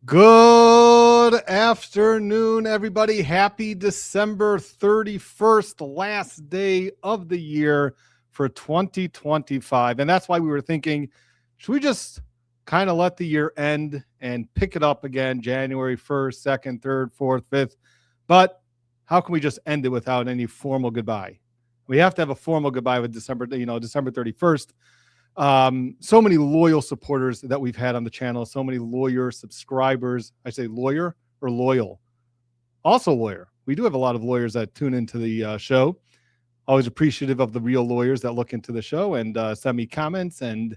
Good afternoon, everybody. Happy December 31st, last day of the year for 2025. And that's why we were thinking, should we just kind of let the year end and pick it up again January 1st, 2nd, 3rd, 4th, 5th? But how can we just end it without any formal goodbye? We have to have a formal goodbye with December 31st. So many loyal supporters that we've had on the channel, so many lawyer subscribers. I say lawyer or loyal? Also lawyer. We do have a lot of lawyers that tune into the show. Always appreciative of the real lawyers that look into the show and send me comments, and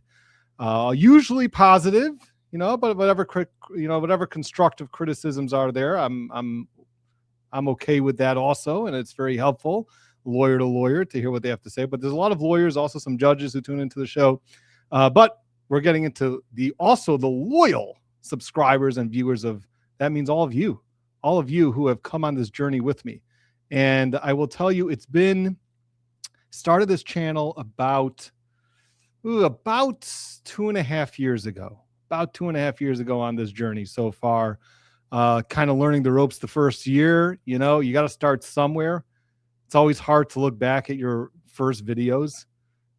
usually positive, but whatever constructive criticisms are there, I'm okay with that also, and it's very helpful, lawyer to lawyer, to hear what they have to say. But there's a lot of lawyers, also some judges who tune into the show. But we're getting into the loyal subscribers and viewers that means all of you who have come on this journey with me. And I will tell you, started this channel about 2.5 years ago, on this journey so far, kind of learning the ropes the first year. You got to start somewhere. It's always hard to look back at your first videos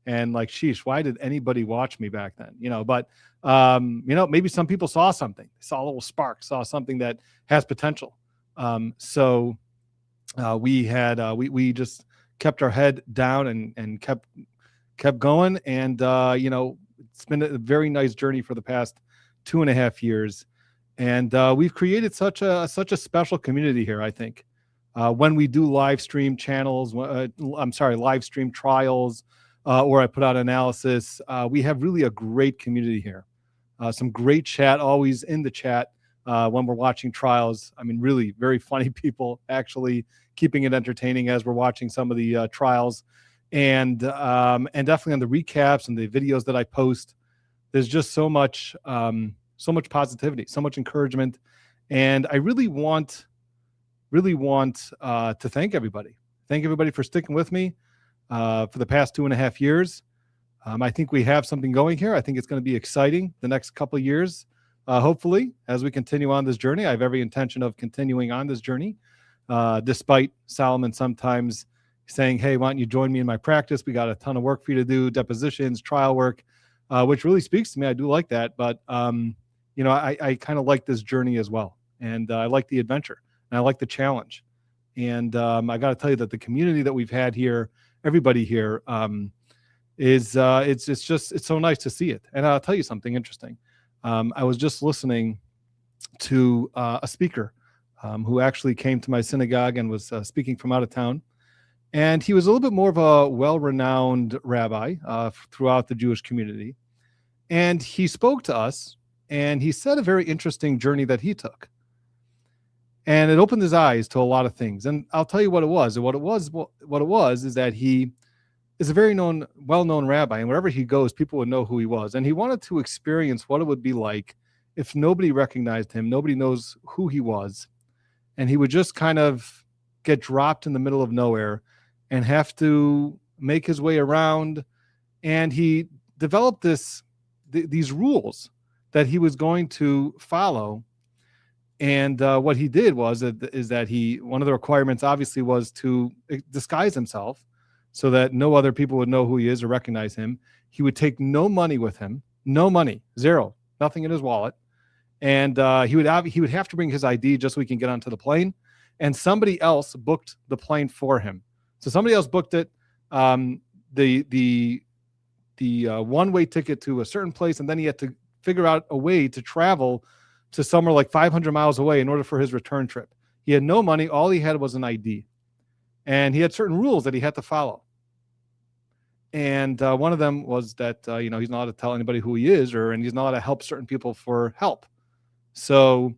and like, sheesh, why did anybody watch me back then? But maybe some people saw something, saw a little spark, saw something that has potential. So we just kept our head down and kept going. And, it's been a very nice journey for the past 2.5 years. And we've created such a special community here, I think. When we do live stream channels, live stream trials, or I put out analysis, we have really a great community here. Some great chat always in the chat when we're watching trials. I mean, really very funny people, actually keeping it entertaining as we're watching some of the trials, and definitely on the recaps and the videos that I post. There's just so much positivity, so much encouragement, and I really want to thank everybody. Thank everybody for sticking with me for the past 2.5 years. I think we have something going here. I think it's going to be exciting the next couple of years. Hopefully, as we continue on this journey, I have every intention of continuing on this journey, despite Solomon sometimes saying, hey, why don't you join me in my practice? We got a ton of work for you to do, depositions, trial work, which really speaks to me. I do like that. But, I kind of like this journey as well. And I like the adventure. And I like the challenge. And I got to tell you that the community that we've had here, everybody here, it's so nice to see it. And I'll tell you something interesting. I was just listening to a speaker who actually came to my synagogue and was speaking from out of town. And he was a little bit more of a well-renowned rabbi throughout the Jewish community. And he spoke to us, and he said a very interesting journey that he took. And it opened his eyes to a lot of things. And I'll tell you what it was. What it was is that he is a very well-known rabbi. And wherever he goes, people would know who he was. And he wanted to experience what it would be like if nobody recognized him, nobody knows who he was. And he would just kind of get dropped in the middle of nowhere and have to make his way around. And he developed these rules that he was going to follow. And what he did one of the requirements obviously was to disguise himself so that no other people would know who he is or recognize him. He would take no money with him, no money, zero, nothing in his wallet. And he would have to bring his ID just so he can get onto the plane. And somebody else booked the plane for him. So somebody else booked it, the one-way ticket to a certain place, and then he had to figure out a way to travel to somewhere like 500 miles away in order for his return trip. He had no money. All he had was an ID. And he had certain rules that he had to follow. And one of them was that, he's not allowed to tell anybody who he is, and he's not allowed to help certain people for help. So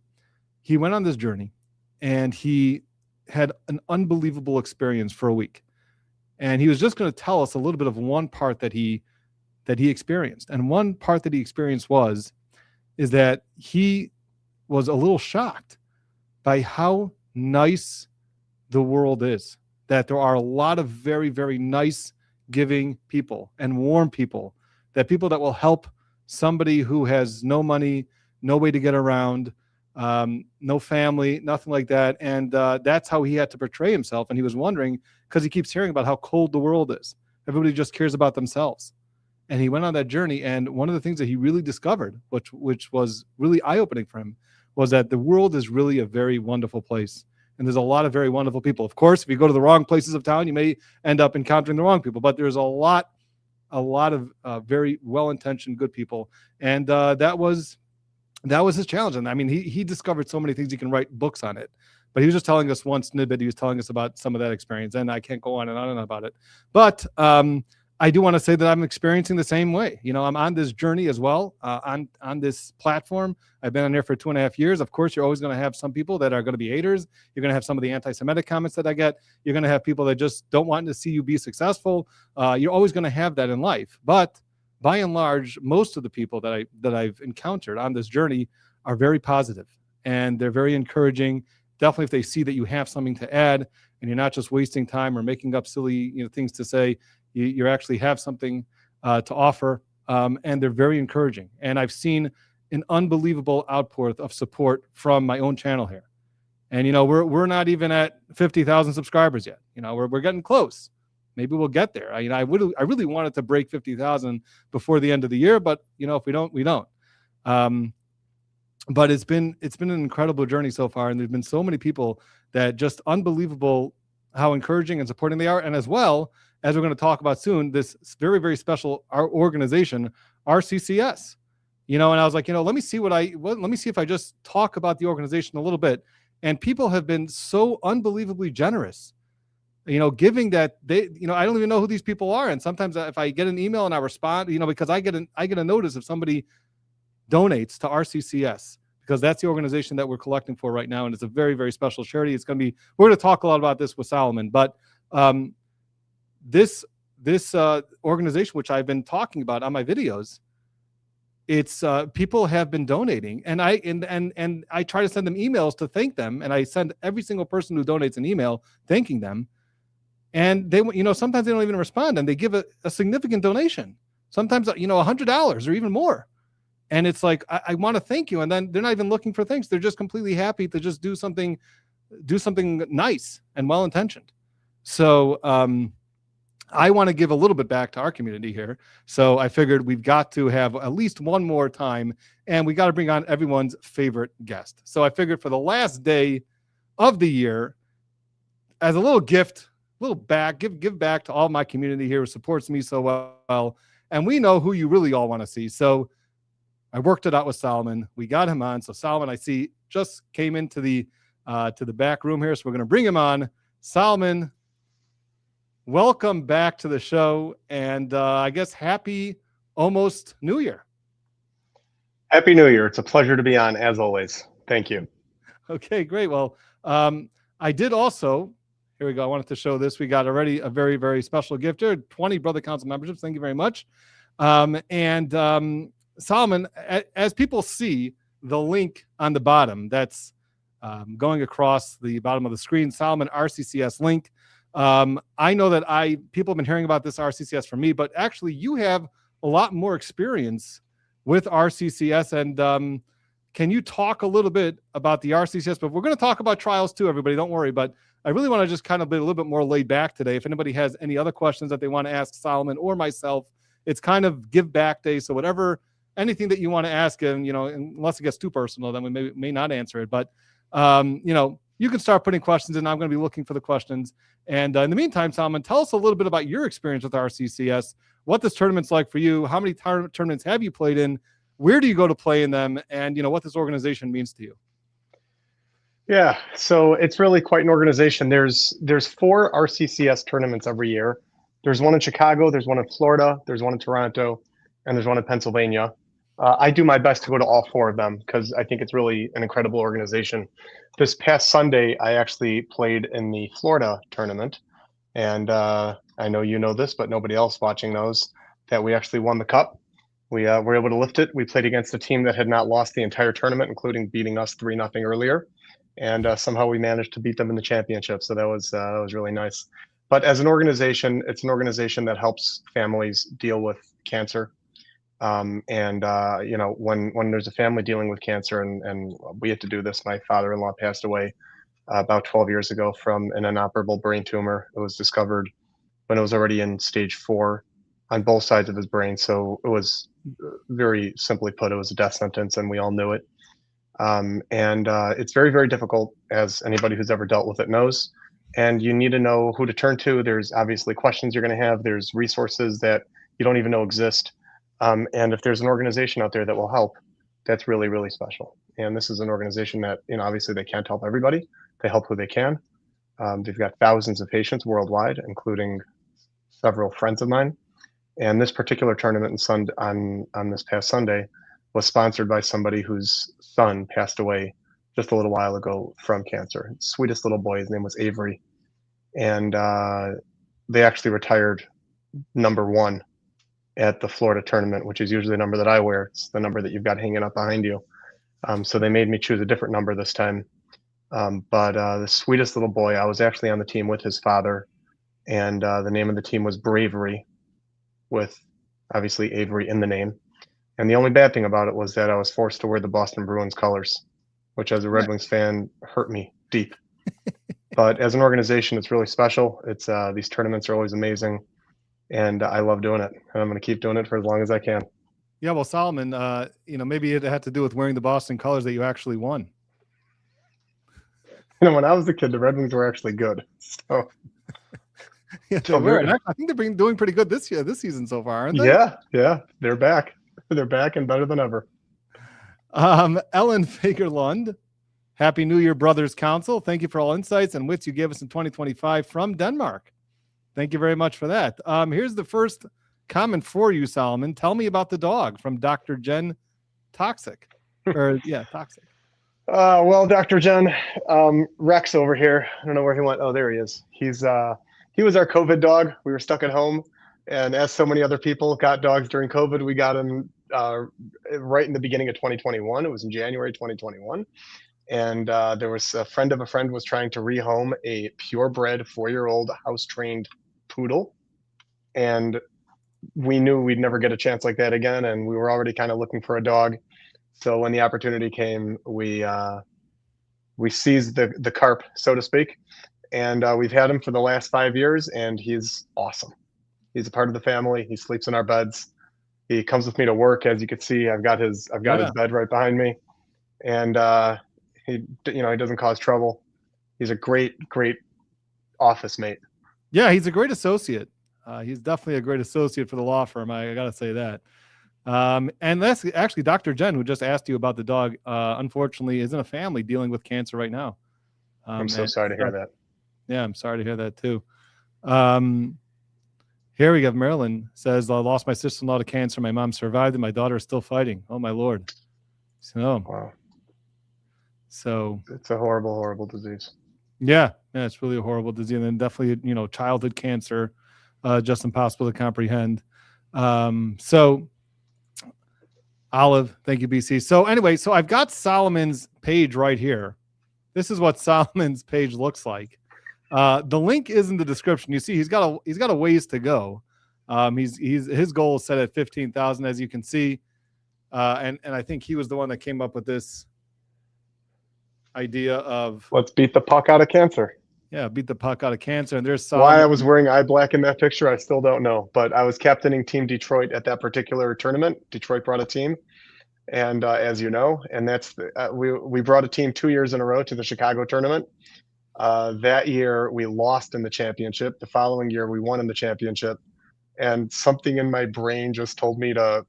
he went on this journey, and he had an unbelievable experience for a week. And he was just going to tell us a little bit of one part that he experienced. And one part that he experienced is that he was a little shocked by how nice the world is, that there are a lot of very, very nice, giving people and warm people, that will help somebody who has no money, no way to get around, no family, nothing like that. And that's how he had to portray himself. And he was wondering, because he keeps hearing about how cold the world is. Everybody just cares about themselves. And he went on that journey. And one of the things that he really discovered, which was really eye-opening for him, was that the world is really a very wonderful place. And there's a lot of very wonderful people. Of course, if you go to the wrong places of town, you may end up encountering the wrong people. But there's a lot of very well-intentioned, good people. And that was his challenge. And I mean, he discovered so many things. He can write books on it. But he was just telling us one snippet. He was telling us about some of that experience. And I can't go on and on about it. But I do want to say that I'm experiencing the same way. You know, I'm on this journey as well, on this platform. I've been on there for 2.5 years. Of course, you're always going to have some people that are going to be haters. You're going to have some of the anti-Semitic comments that I get. You're going to have people that just don't want to see you be successful. You're always going to have that in life. But by and large, most of the people that I've encountered on this journey are very positive, and they're very encouraging. Definitely, if they see that you have something to add and you're not just wasting time or making up silly things to say, you actually have something to offer, and they're very encouraging. And I've seen an unbelievable outpour of support from my own channel here. And we're not even at 50,000 subscribers yet. We're getting close. Maybe we'll get there. I really wanted to break 50,000 before the end of the year, but if we don't, we don't. But it's been an incredible journey so far, and there's been so many people that just unbelievable how encouraging and supporting they are, and as well as we're going to talk about soon, this very, very special organization, RCCS. And I was like, let me see if I just talk about the organization a little bit. And people have been so unbelievably generous, giving that they, I don't even know who these people are. And sometimes if I get an email and I respond, because I get a notice if somebody donates to RCCS, because that's the organization that we're collecting for right now. And it's a very, very special charity. We're going to talk a lot about this with Solomon, but this organization, which I've been talking about on my videos, it's people have been donating, and I try to send them emails to thank them, and I send every single person who donates an email thanking them, and they, sometimes they don't even respond, and they give a significant donation, sometimes $100 or even more, and it's like I want to thank you, and then they're not even looking for things; they're just completely happy to just do something nice and well intentioned. So I want to give a little bit back to our community here. So I figured we've got to have at least one more time, and we got to bring on everyone's favorite guest. So I figured for the last day of the year, as a little gift, give back to all my community here who supports me so well. And we know who you really all want to see. So I worked it out with Solomon. We got him on. So Solomon, I see, just came into the back room here. So we're going to bring him on. Solomon, welcome back to the show, and I guess happy almost New Year. Happy New Year. It's a pleasure to be on, as always. Thank you. Okay, great. Well, I did also, here we go. I wanted to show this. We got already a very, very special gift here, 20 Brother Counsel memberships. Thank you very much. And Solomon, as people see the link on the bottom, that's going across the bottom of the screen, Solomon RCCS link. I know that people have been hearing about this RCCS from me, but actually you have a lot more experience with RCCS. And can you talk a little bit about the RCCS? But we're going to talk about trials too, everybody. Don't worry. But I really want to just kind of be a little bit more laid back today. If anybody has any other questions that they want to ask Solomon or myself, it's kind of give back day. So anything that you want to ask, and unless it gets too personal, then we may not answer it. But you can start putting questions in. I'm going to be looking for the questions. And in the meantime, Solomon, tell us a little bit about your experience with RCCS, what this tournament's like for you, how many tournaments have you played in, where do you go to play in them, and what this organization means to you. Yeah, so it's really quite an organization. There's 4 RCCS tournaments every year. There's one in Chicago, there's one in Florida, there's one in Toronto, and there's one in Pennsylvania. I do my best to go to all 4 of them because I think it's really an incredible organization. This past Sunday, I actually played in the Florida tournament. And I know you know this, but nobody else watching knows that we actually won the cup. We were able to lift it. We played against a team that had not lost the entire tournament, including beating us 3-0 earlier. And somehow we managed to beat them in the championship. So that was really nice. But as an organization, it's an organization that helps families deal with cancer. When there's a family dealing with cancer, and we had to do this, my father-in-law passed away about 12 years ago from an inoperable brain tumor. It was discovered when it was already in stage 4 on both sides of his brain. So it was, very simply put, it was a death sentence, and we all knew it. It's very, very difficult, as anybody who's ever dealt with it knows. And you need to know who to turn to. There's obviously questions you're going to have. There's resources that you don't even know exist. And if there's an organization out there that will help, that's really, really special. And this is an organization that, obviously they can't help everybody. They help who they can. They've got thousands of patients worldwide, including several friends of mine. And this particular tournament on this past Sunday was sponsored by somebody whose son passed away just a little while ago from cancer. Sweetest little boy. His name was Avery. And they actually retired #1 at the Florida tournament, which is usually the number that I wear. It's the number that you've got hanging up behind you. So they made me choose a different number this time. But the sweetest little boy, I was actually on the team with his father, and the name of the team was Bravery, with obviously Avery in the name. And the only bad thing about it was that I was forced to wear the Boston Bruins colors, which as a Red Wings fan hurt me deep. But as an organization, it's really special. It's these tournaments are always amazing, and I love doing it. And I'm going to keep doing it for as long as I can. Yeah, well, Solomon, maybe it had to do with wearing the Boston colors that you actually won. When I was a kid, the Red Wings were actually good. So yeah, they were. And I think they're doing pretty good this season so far, aren't they? Yeah, they're back. They're back and better than ever. Ellen Fagerlund, Happy New Year, Brothers Counsel. Thank you for all insights and wits you gave us in 2025 from Denmark. Thank you very much for that. Here's the first comment for you, Solomon. Tell me about the dog from Dr. Jen Toxic. Toxic. Well, Dr. Jen, Rex over here. I don't know where he went. Oh, there he is. He was our COVID dog. We were stuck at home, and as so many other people got dogs during COVID, we got him right in the beginning of 2021. It was in January 2021, and there was a friend of a friend was trying to rehome a purebred 4-year-old house-trained poodle, and we knew we'd never get a chance like that again, and we were already kind of looking for a dog. So when the opportunity came, we seized the carp, so to speak, and we've had him for the last 5 years, and he's awesome. He's a part of the family. He sleeps in our beds. He comes with me to work, as you can see. I've got his bed right behind me, and he doesn't cause trouble. He's a great office mate. Yeah, he's a great associate. He's definitely a great associate for the law firm. I got to say that. And that's actually Dr. Jen, who just asked you about the dog, unfortunately is in a family dealing with cancer right now. I'm so sorry to hear that. Yeah, I'm sorry to hear that too. Here we have Marilyn says, I lost my sister-in-law to cancer. My mom survived and my daughter is still fighting. Oh my Lord. Wow. So it's a horrible, horrible disease. Yeah, it's really a horrible disease. And then definitely, childhood cancer, just impossible to comprehend. So Olive, thank you, BC. So anyway, I've got Solomon's page right here. This is what Solomon's page looks like. The link is in the description. You see, he's got a ways to go. His goal is set at 15,000, as you can see. And I think he was the one that came up with this idea of let's beat the puck out of cancer. Yeah, beat the puck out of cancer. And there's Solomon. Why I was wearing eye black in that picture, I still don't know. But I was captaining Team Detroit at that particular tournament. Detroit brought a team, and as you know, and that's we brought a team 2 years in a row to the Chicago tournament. That year we lost in the championship. The following year we won in the championship, and something in my brain just told me to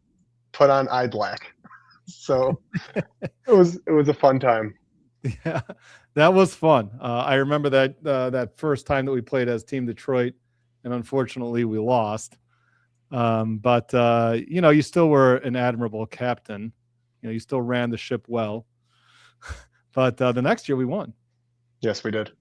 put on eye black. So it was a fun time. Yeah, that was fun. I remember that first time that we played as Team Detroit, and unfortunately we lost. But you still were an admirable captain. You still ran the ship well. But the next year we won. Yes, we did.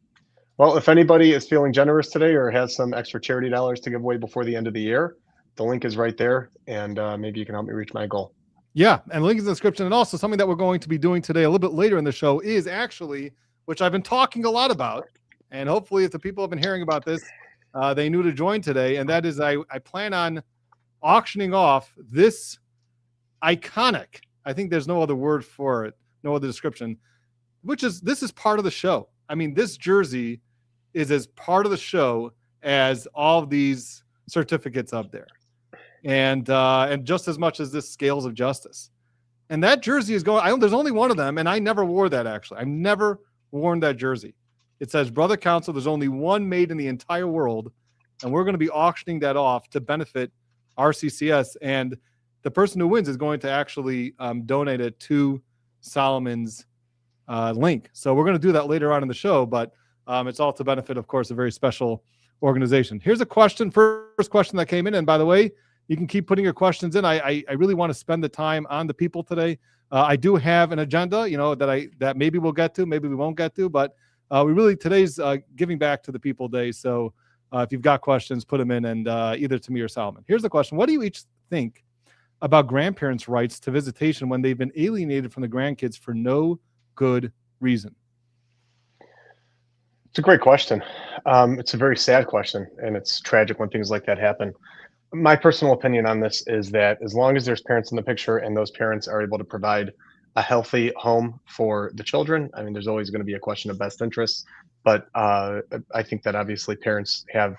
Well, if anybody is feeling generous today or has some extra charity dollars to give away before the end of the year, the link is right there, and maybe you can help me reach my goal. Yeah, and the link is in the description. And also something that we're going to be doing today a little bit later in the show is actually, which I've been talking a lot about, and hopefully if the people have been hearing about this, they knew to join today, and that is I plan on auctioning off this iconic. I think there's no other word for it, no other description, this is part of the show. I mean, this jersey is as part of the show as all of these certificates up there. And just as much as this scales of justice. And that jersey is going, there's only one of them, and I never wore that, actually. I've never worn that jersey. It says Brother Counsel. There's only one made in the entire world, and we're going to be auctioning that off to benefit RCCS, and the person who wins is going to actually donate it to Solomon's link. So we're going to do that later on in the show, but it's all to benefit, of course, a very special organization. Here's a question, first question that came in, and by the way, you can keep putting your questions in. I really want to spend the time on the people today. I do have an agenda, that maybe we'll get to, maybe we won't get to, but today's giving back to the people day. So if you've got questions, put them in, and either to me or Solomon. Here's the question. What do you each think about grandparents' rights to visitation when they've been alienated from the grandkids for no good reason? It's a great question. It's a very sad question, and it's tragic when things like that happen. My personal opinion on this is that as long as there's parents in the picture and those parents are able to provide a healthy home for the children, I mean, there's always going to be a question of best interests, but I think that obviously parents have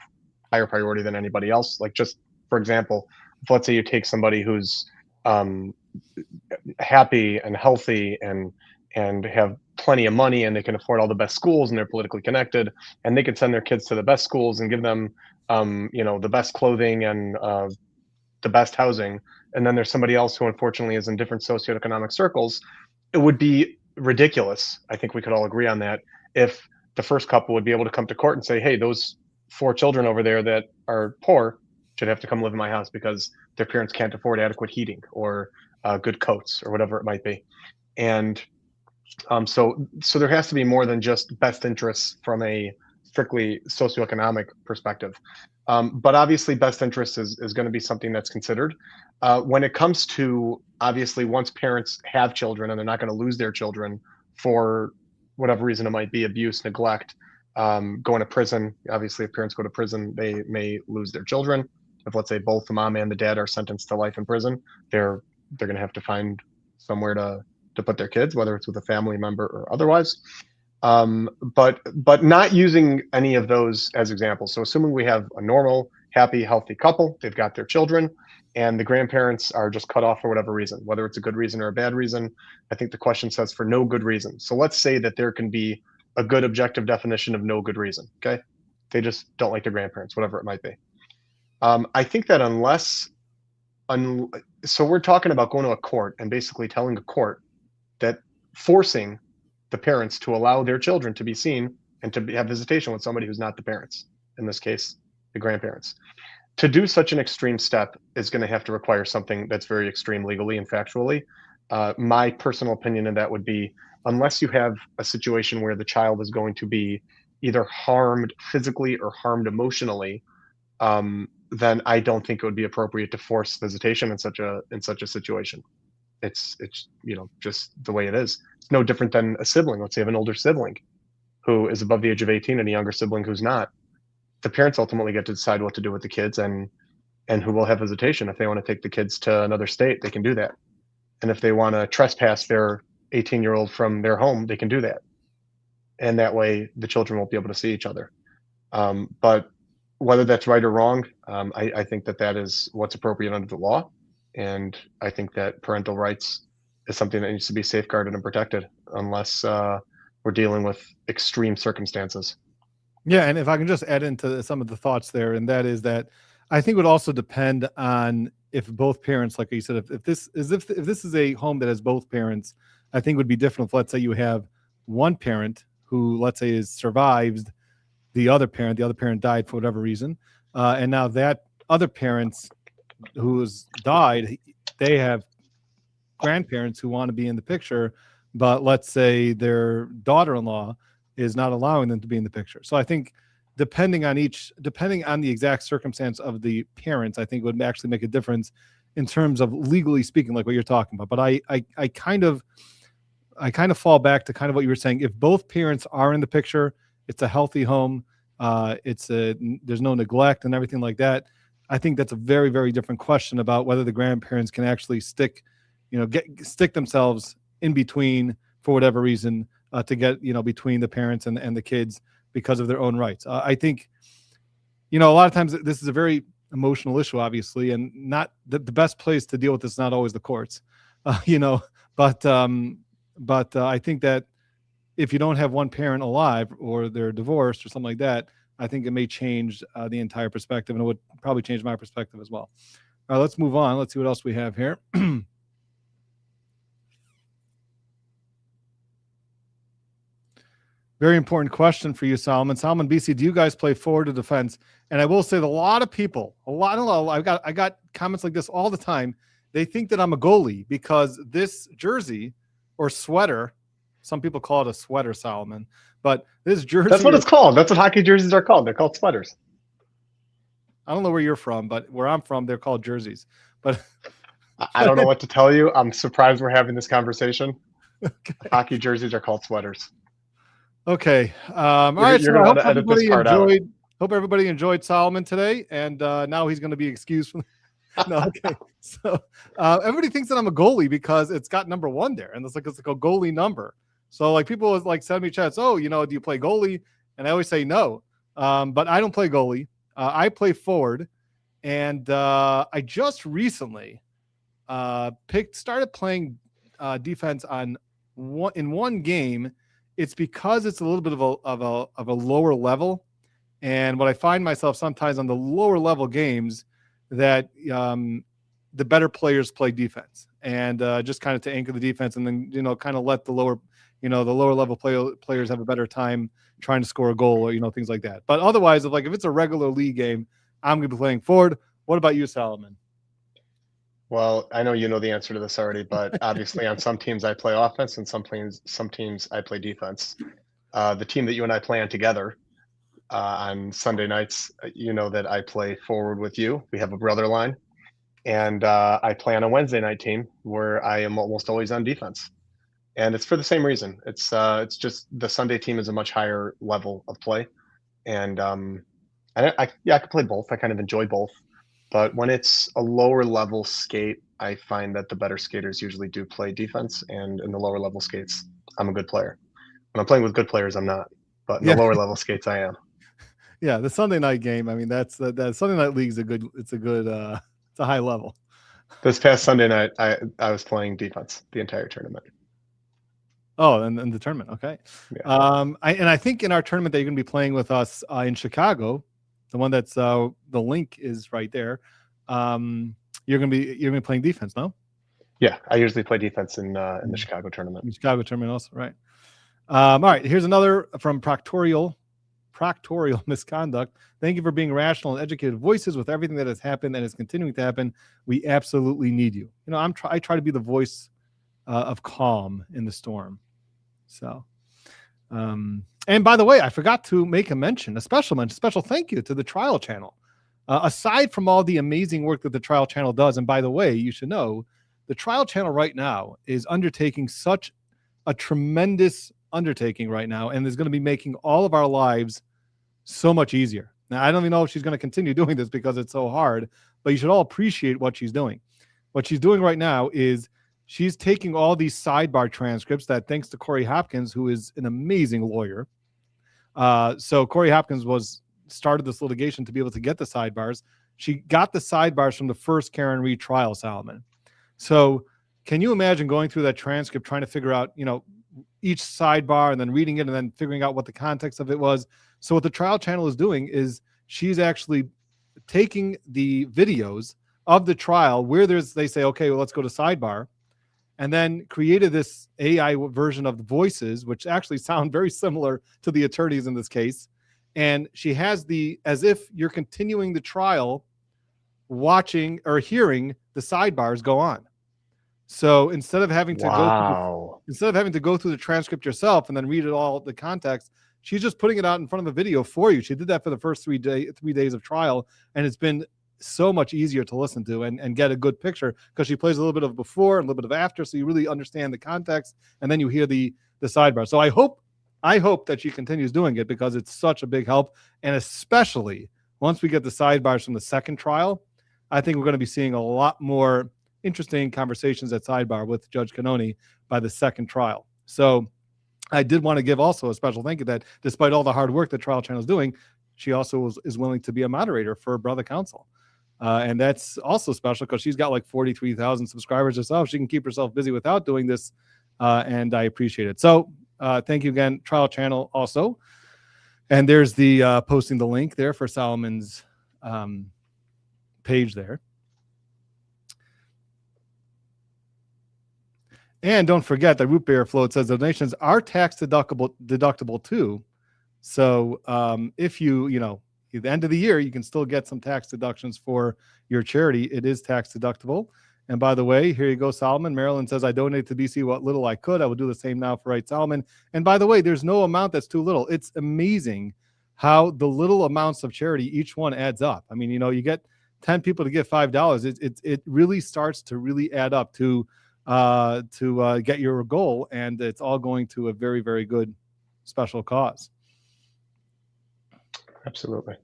higher priority than anybody else. Like, just for example, if let's say you take somebody who's happy and healthy and have plenty of money and they can afford all the best schools and they're politically connected and they can send their kids to the best schools and give them the best clothing and the best housing, and then there's somebody else who unfortunately is in different socioeconomic circles, it would be ridiculous. I think we could all agree on that, if the first couple would be able to come to court and say, hey, those 4 children over there that are poor should have to come live in my house because their parents can't afford adequate heating or good coats or whatever it might be. And so there has to be more than just best interests from a strictly socioeconomic perspective. But obviously best interest is going to be something that's considered. When it comes to, obviously, once parents have children and they're not going to lose their children for whatever reason it might be, abuse, neglect, going to prison. Obviously, if parents go to prison, they may lose their children. If, let's say, both the mom and the dad are sentenced to life in prison, they're going to have to find somewhere to put their kids, whether it's with a family member or otherwise. But not using any of those as examples. So assuming we have a normal, happy, healthy couple, they've got their children, and the grandparents are just cut off for whatever reason, whether it's a good reason or a bad reason. I think the question says for no good reason. So let's say that there can be a good objective definition of no good reason. Okay. They just don't like their grandparents, whatever it might be. I think that so we're talking about going to a court and basically telling a court that forcing the parents to allow their children to be seen and to have visitation with somebody who's not the parents, in this case, the grandparents. To do such an extreme step is going to have to require something that's very extreme legally and factually. My personal opinion of that would be, unless you have a situation where the child is going to be either harmed physically or harmed emotionally, then I don't think it would be appropriate to force visitation in such a situation. It's just the way it is. It's no different than a sibling. Let's say you have an older sibling who is above the age of 18 and a younger sibling who's not. The parents ultimately get to decide what to do with the kids and who will have visitation. If they want to take the kids to another state, they can do that. And if they want to trespass their 18-year-old from their home, they can do that. And that way the children won't be able to see each other. But whether that's right or wrong, I think that is what's appropriate under the law. And I think that parental rights is something that needs to be safeguarded and protected unless we're dealing with extreme circumstances. Yeah, and if I can just add into some of the thoughts there, and that is that I think it would also depend on if both parents, like you said, if this is a home that has both parents, I think it would be different if, let's say, you have one parent who, let's say, is survived the other parent died for whatever reason, and now that other parent's who's died, they have grandparents who want to be in the picture, but let's say their daughter-in-law is not allowing them to be in the picture. So I think depending on the exact circumstance of the parents, I think would actually make a difference in terms of legally speaking, like what you're talking about. But I kind of fall back to kind of what you were saying. If both parents are in the picture, it's a healthy home. There's no neglect and everything like that. I think that's a very, very different question about whether the grandparents can actually stick stick themselves in between for whatever reason to get, between the parents and the kids because of their own rights. I think, a lot of times this is a very emotional issue, obviously, and not the best place to deal with this is not always the courts, but I think that if you don't have one parent alive or they're divorced or something like that, I think it may change the entire perspective, and it would probably change my perspective as well. All right, let's move on. Let's see what else we have here. Very important question for you, Solomon. Solomon BC, do you guys play forward or defense? And I will say that a lot of people, I got comments like this all the time. They think that I'm a goalie because this jersey or sweater, some people call it a sweater, Solomon, but this jersey. That's what it's called. That's what hockey jerseys are called. They're called sweaters. I don't know where you're from, but where I'm from, they're called jerseys. But I don't know what to tell you. I'm surprised we're having this conversation. Okay. Hockey jerseys are called sweaters. Okay. All right. You're going to edit this part out. Hope everybody enjoyed Solomon today, and now he's going to be excused from. No, okay. So everybody thinks that I'm a goalie because it's got number 1 there, and it's like a goalie number. So like people like send me chats. Oh, do you play goalie? And I always say no, but I don't play goalie. I play forward, and I just recently started playing defense in one game. It's because it's a little bit of a lower level, and what I find myself sometimes on the lower level games that the better players play defense, and just kind of to anchor the defense, and then kind of let the lower level players have a better time trying to score a goal or things like that. But otherwise, if it's a regular league game, I'm going to be playing forward. What about you, Solomon? Well, I know you know the answer to this already, but obviously on some teams I play offense, and some teams I play defense. The team that you and I play on together on Sunday nights, that I play forward with you. We have a brother line, and I play on a Wednesday night team where I am almost always on defense, and it's for the same reason. It's just the Sunday team is a much higher level of play, and I can play both. I kind of enjoy both. But when it's a lower level skate, I find that the better skaters usually do play defense, and in the lower level skates, I'm a good player. When I'm playing with good players, I'm not. But in the lower level skates, I am. Yeah, the Sunday night game. I mean, that's the Sunday night league is it's a high level. This past Sunday night, I was playing defense the entire tournament. Oh, and the tournament, okay. Yeah. I think in our tournament that you're going to be playing with us in Chicago. The one that's the link is right there. You're gonna be playing defense, no? Yeah, I usually play defense in the Chicago tournament. In Chicago tournament also, right? All right. Here's another from Proctorial Misconduct. Thank you for being rational and educated voices with everything that has happened and is continuing to happen. We absolutely need you. I try to be the voice of calm in the storm. So. And by the way, I forgot to make a special thank you to the Trial Channel. Aside from all the amazing work that the Trial Channel does, and by the way, you should know, the Trial Channel right now is undertaking such a tremendous undertaking right now, and is going to be making all of our lives so much easier. Now, I don't even know if she's going to continue doing this because it's so hard, but you should all appreciate what she's doing. What she's doing right now is she's taking all these sidebar transcripts that, thanks to Corey Hopkins, who is an amazing lawyer. So Corey Hopkins started this litigation to be able to get the sidebars. She got the sidebars from the first Karen Reed trial, Solomon. So can you imagine going through that transcript, trying to figure out, each sidebar and then reading it and then figuring out what the context of it was? So what the Trial Channel is doing is she's actually taking the videos of the trial where they say, okay, well, let's go to sidebar, and then created this AI version of the voices, which actually sound very similar to the attorneys in this case. And she has as if you're continuing the trial, watching or hearing the sidebars go on. So instead of having to go through the transcript yourself and then read it all the context, she's just putting it out in front of a video for you. She did that for the first 3 days of trial, and it's been so much easier to listen to and get a good picture because she plays a little bit of before and a little bit of after, so you really understand the context, and then you hear the sidebar. So I hope that she continues doing it because it's such a big help, and especially once we get the sidebars from the second trial, I think we're going to be seeing a lot more interesting conversations at sidebar with Judge Cannoni by the second trial. So I did want to give also a special thank you that despite all the hard work that Trial Channel is doing, she also is willing to be a moderator for Brother Counsel. And that's also special because she's got like 43,000 subscribers herself. She can keep herself busy without doing this. And I appreciate it. So thank you again, Trial Channel also. And there's the posting the link there for Solomon's page there. And don't forget that Root Beer Float says donations are tax deductible too. So if you know, at the end of the year, you can still get some tax deductions for your charity. It is tax deductible. And by the way, here you go, Solomon. Marilyn says, I donated to BC what little I could. I will do the same now for Right Solomon. And by the way, there's no amount that's too little. It's amazing how the little amounts of charity, each one adds up. I mean, you know, you get 10 people to give $5. It really starts to really add up to get your goal. And it's all going to a very, very good special cause. Absolutely.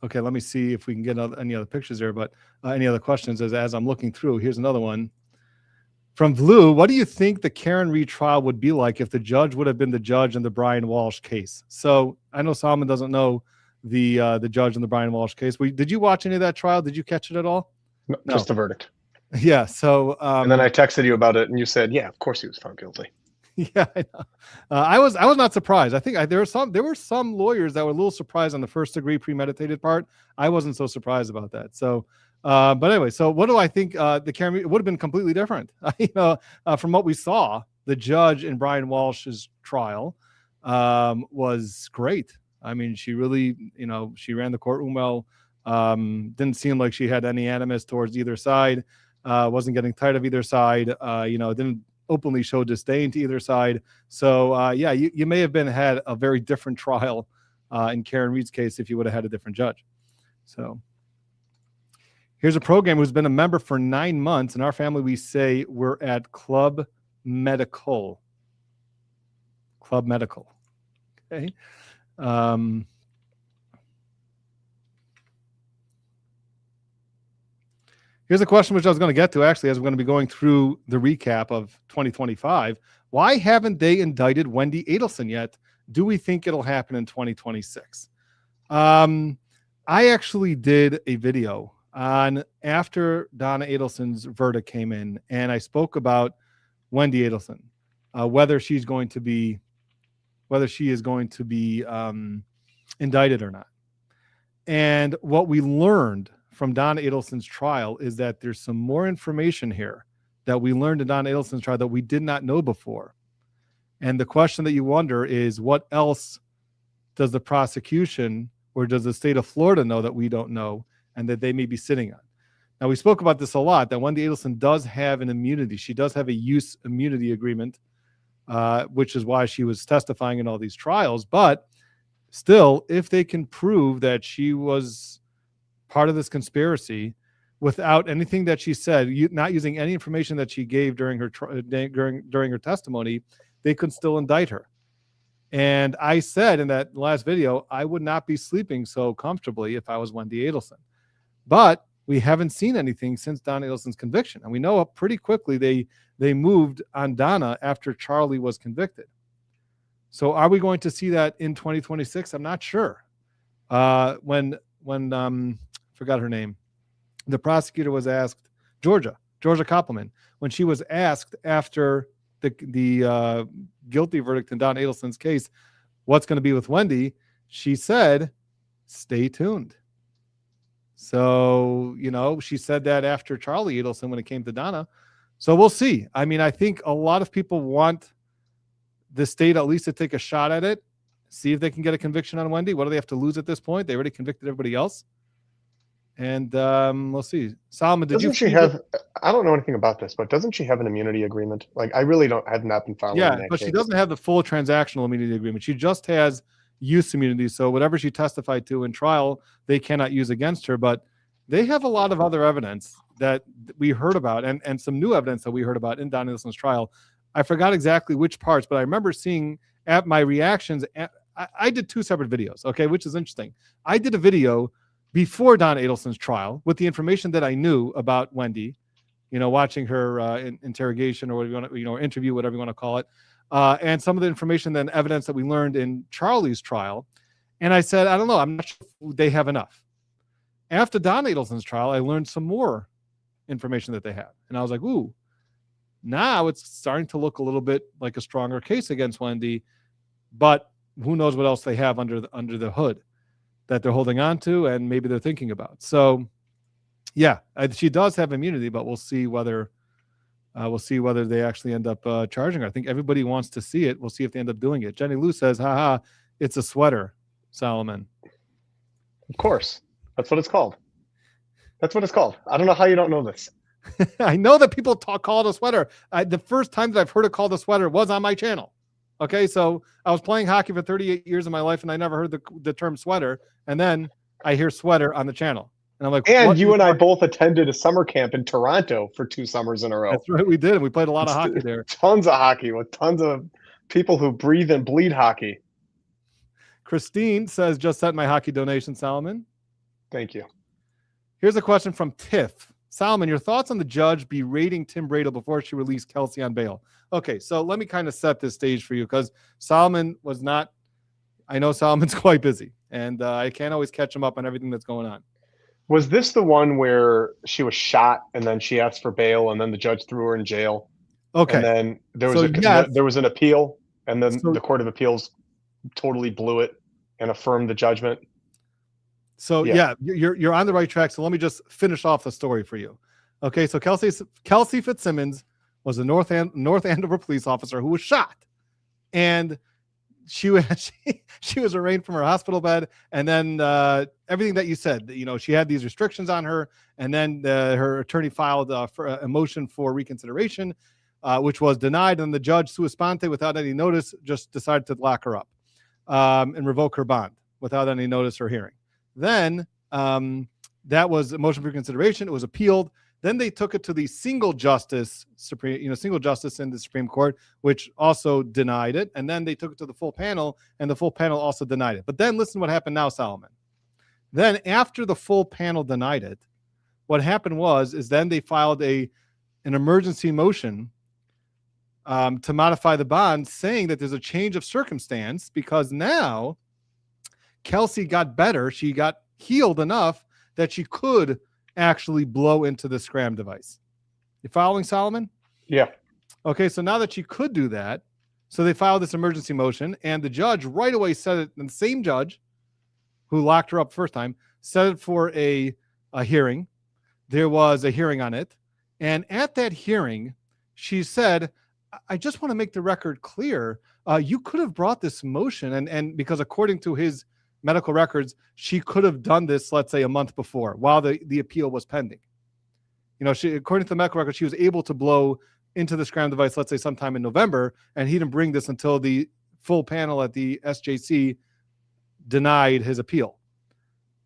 Okay, let me see if we can get any other pictures there, but any other questions as I'm looking through. Here's another one. From Blue, what do you think the Karen Reed trial would be like if the judge would have been the judge in the Brian Walsh case? So I know Solomon doesn't know the judge in the Brian Walsh case. Did you watch any of that trial? Did you catch it at all? No, just the verdict. Yeah, so... and then I texted you about it, and you said, yeah, of course he was found guilty. Yeah, I know. I was not surprised. I think there were some lawyers that were a little surprised on the first degree premeditated part. I wasn't so surprised about that. So, but anyway, so what do I think? The Karen, it would have been completely different. You know, from what we saw, the judge in Brian Walsh's trial was great. I mean, she really, you know, she ran the courtroom well. Didn't seem like she had any animus towards either side. Wasn't getting tired of either side. You know, didn't openly show disdain to either side. So yeah, you may have had a very different trial in Karen Reed's case if you would have had a different judge. So here's a program who's been a member for 9 months. In our family, we say we're at Club Medical. Club Medical. Okay. Here's a question which I was going to get to, actually, as we're going to be going through the recap of 2025. Why haven't they indicted Wendy Adelson yet? Do we think it'll happen in 2026? I actually did a video on after Donna Adelson's verdict came in, and I spoke about Wendy Adelson, whether she is going to be indicted or not. And what we learned from Donna Adelson's trial is that there's some more information here that we learned in Donna Adelson's trial that we did not know before. And the question that you wonder is, what else does the prosecution or does the state of Florida know that we don't know and that they may be sitting on? Now, we spoke about this a lot, that Wendy Adelson does have an immunity. She does have a use immunity agreement, which is why she was testifying in all these trials. But still, if they can prove that she was part of this conspiracy without anything that she said, not using any information that she gave during her during her testimony, they could still indict her. And I said in that last video, I would not be sleeping so comfortably if I was Wendy Adelson. But we haven't seen anything since Donna Adelson's conviction. And we know pretty quickly they moved on Donna after Charlie was convicted. So are we going to see that in 2026? I'm not sure. When forgot her name, the prosecutor was asked, Georgia Koppelman, when she was asked after the guilty verdict in Don Adelson's case, what's going to be with Wendy, she said, stay tuned. So, you know, she said that after Charlie Adelson when it came to Donna. So we'll see. I mean, I think a lot of people want the state at least to take a shot at it, see if they can get a conviction on Wendy. What do they have to lose at this point? They already convicted everybody else. And we'll see. Solomon, doesn't she have? I don't know anything about this, but doesn't she have an immunity agreement? Like, I really have not been following. Yeah, but she doesn't have the full transactional immunity agreement. She just has use immunity. So whatever she testified to in trial, they cannot use against her. But they have a lot of other evidence that we heard about, and some new evidence that we heard about in Don Adelson's trial. I forgot exactly which parts, but I remember seeing at my reactions. I did 2 separate videos, okay, which is interesting. I did a video before Don Adelson's trial, with the information that I knew about Wendy, watching her interrogation or whatever you want to, interview, whatever you want to call it, and some of the information, then evidence that we learned in Charlie's trial. And I said, I don't know, I'm not sure if they have enough. After Don Adelson's trial, I learned some more information that they have. And I was like, ooh, now it's starting to look a little bit like a stronger case against Wendy, but who knows what else they have under the hood that they're holding on to and maybe they're thinking about. So yeah, she does have immunity, but we'll see whether they actually end up charging her. I think everybody wants to see it. We'll see if they end up doing it. Jenny Lou says, haha, it's a sweater, Solomon. Of course. That's what it's called. That's what it's called. I don't know how you don't know this. I know that people call it a sweater. The first time that I've heard it called a sweater was on my channel. Okay, so I was playing hockey for 38 years of my life, and I never heard the term sweater. And then I hear sweater on the channel. And I'm like, and you and I both attended a summer camp in Toronto for 2 summers in a row. That's right, we did. We played a lot of hockey there. Tons of hockey with tons of people who breathe and bleed hockey. Christine says, just sent my hockey donation, Solomon. Thank you. Here's a question from Tiff. Solomon, your thoughts on the judge berating Tim Bradel before she released Kelsey on bail? Okay, so let me kind of set this stage for you because Solomon was not, I know Solomon's quite busy, and I can't always catch him up on everything that's going on. Was this the one where she was shot and then she asked for bail and then the judge threw her in jail? Okay. And then there was an appeal and then the Court of Appeals totally blew it and affirmed the judgment. So yeah, you're on the right track. So let me just finish off the story for you. Okay, so Kelsey Fitzsimmons was a North Andover police officer who was shot, and she was arraigned from her hospital bed, and then everything that you said, she had these restrictions on her, and then her attorney filed for a motion for reconsideration, which was denied, and the judge, sua sponte, without any notice, just decided to lock her up and revoke her bond without any notice or hearing. Then that was a motion for reconsideration. It was appealed. Then they took it to the single justice in the Supreme Court, which also denied it. And then they took it to the full panel, and the full panel also denied it. But then listen what happened now, Solomon. Then after the full panel denied it, what happened is then they filed an emergency motion to modify the bond, saying that there's a change of circumstance because now Kelsey got better. She got healed enough that she could actually blow into the scram device. You following, Solomon? Yeah. Okay, so now that she could do that, so they filed this emergency motion, and the judge right away said it, and the same judge who locked her up first time set it for a hearing. There was a hearing on it, and at that hearing, she said, I just want to make the record clear. You could have brought this motion, and because according to his medical records, she could have done this, let's say, a month before while the appeal was pending. According to the medical records, she was able to blow into the scram device, let's say sometime in November, and he didn't bring this until the full panel at the SJC denied his appeal.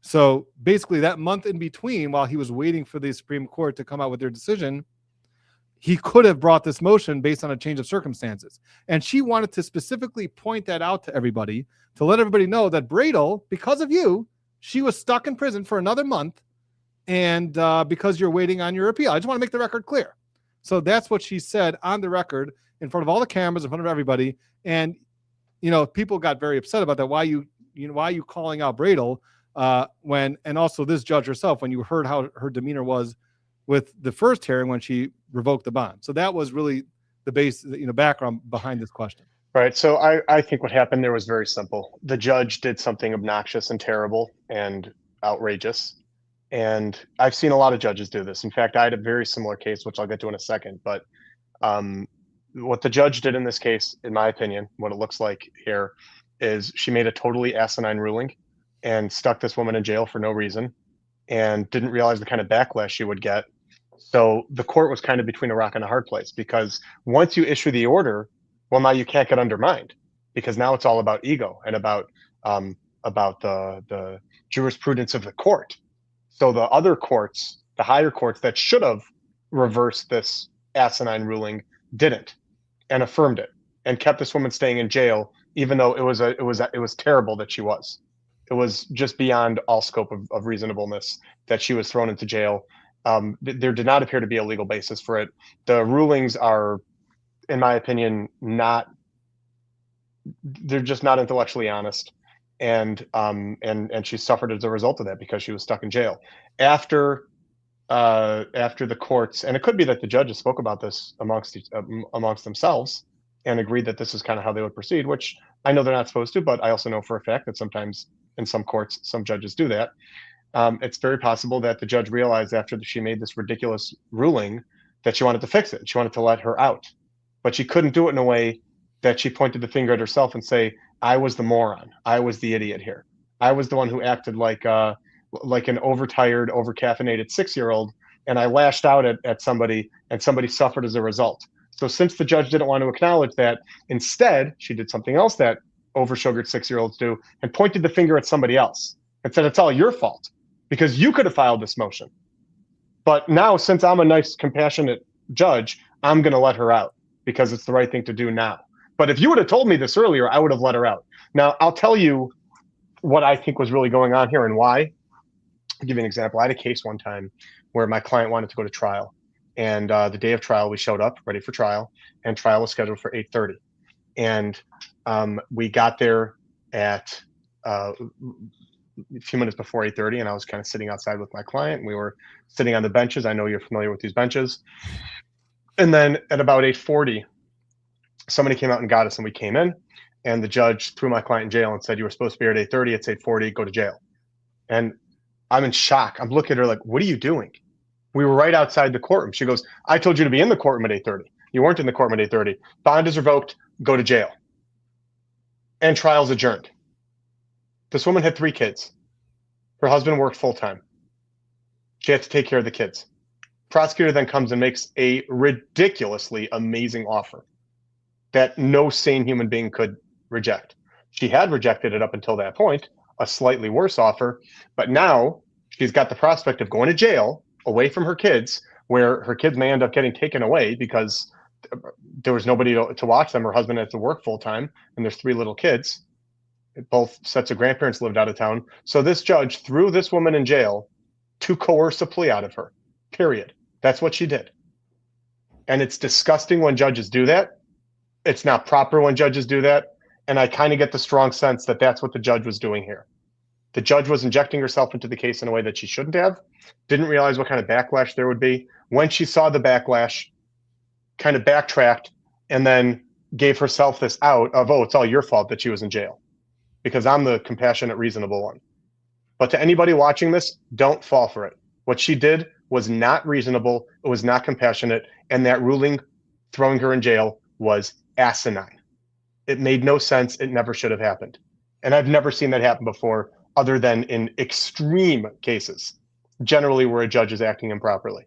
So basically that month in between, while he was waiting for the Supreme Court to come out with their decision, he could have brought this motion based on a change of circumstances. And she wanted to specifically point that out to everybody, to let everybody know that Bradel, because of you, she was stuck in prison for another month, and because you're waiting on your appeal. I just want to make the record clear. So that's what she said on the record in front of all the cameras, in front of everybody. And, people got very upset about that. Why are you calling out Bradel and also this judge herself, when you heard how her demeanor was with the first hearing when she revoked the bond. So that was really the background behind this question. Right. So I think what happened there was very simple. The judge did something obnoxious and terrible and outrageous. And I've seen a lot of judges do this. In fact, I had a very similar case, which I'll get to in a second. But what the judge did in this case, in my opinion, what it looks like here, is she made a totally asinine ruling and stuck this woman in jail for no reason and didn't realize the kind of backlash she would get. So the court was kind of between a rock and a hard place, because once you issue the order, well, now you can't get undermined, because now it's all about ego and about the jurisprudence of the court. So the other courts, the higher courts that should have reversed this asinine ruling, didn't, and affirmed it and kept this woman staying in jail, even though it was terrible that she was. It was just beyond all scope of reasonableness that she was thrown into jail. There did not appear to be a legal basis for it. The rulings are, in my opinion, they're just not intellectually honest. And she suffered as a result of that because she was stuck in jail. After the courts, and it could be that the judges spoke about this amongst themselves and agreed that this is kind of how they would proceed, which I know they're not supposed to, but I also know for a fact that sometimes in some courts, some judges do that. It's very possible that the judge realized after she made this ridiculous ruling that she wanted to fix it. She wanted to let her out, but she couldn't do it in a way that she pointed the finger at herself and say, I was the moron. I was the idiot here. I was the one who acted like an overtired, overcaffeinated 6-year-old, and I lashed out at somebody, and somebody suffered as a result. So since the judge didn't want to acknowledge that, instead, she did something else that oversugared 6-year-olds do and pointed the finger at somebody else and said, it's all your fault because you could have filed this motion. But now, since I'm a nice, compassionate judge, I'm going to let her out because it's the right thing to do now. But if you would have told me this earlier, I would have let her out. Now, I'll tell you what I think was really going on here and why. I'll give you an example. I had a case one time where my client wanted to go to trial. And the day of trial, we showed up ready for trial, and trial was scheduled for 8:30. And we got there at a few minutes before 8:30, and I was kind of sitting outside with my client. We were sitting on the benches. I know you're familiar with these benches. And then at about 8:40, somebody came out and got us, and we came in, and the judge threw my client in jail and said, you were supposed to be here at 8:30. It's 8:40. Go to jail. And I'm in shock. I'm looking at her like, what are you doing? We were right outside the courtroom. She goes, I told you to be in the courtroom at 8:30. You weren't in the courtroom at 8:30. Bond is revoked. Go to jail. And trial's adjourned. This woman had 3 kids. Her husband worked full time. She had to take care of the kids. Prosecutor then comes and makes a ridiculously amazing offer that no sane human being could reject. She had rejected it up until that point, a slightly worse offer, but now she's got the prospect of going to jail away from her kids, where her kids may end up getting taken away because there was nobody to watch them. Her husband had to work full time, and there's 3 little kids. Both sets of grandparents lived out of town. So this judge threw this woman in jail to coerce a plea out of her, period. That's what she did. And it's disgusting when judges do that. It's not proper when judges do that. And I kind of get the strong sense that that's what the judge was doing here. The judge was injecting herself into the case in a way that she shouldn't have, didn't realize what kind of backlash there would be. When she saw the backlash, kind of backtracked, and then gave herself this out of, oh, it's all your fault that she was in jail because I'm the compassionate, reasonable one. But to anybody watching this, don't fall for it. What she did was not reasonable. It was not compassionate. And that ruling throwing her in jail was asinine. It made no sense. It never should have happened. And I've never seen that happen before, other than in extreme cases, generally where a judge is acting improperly.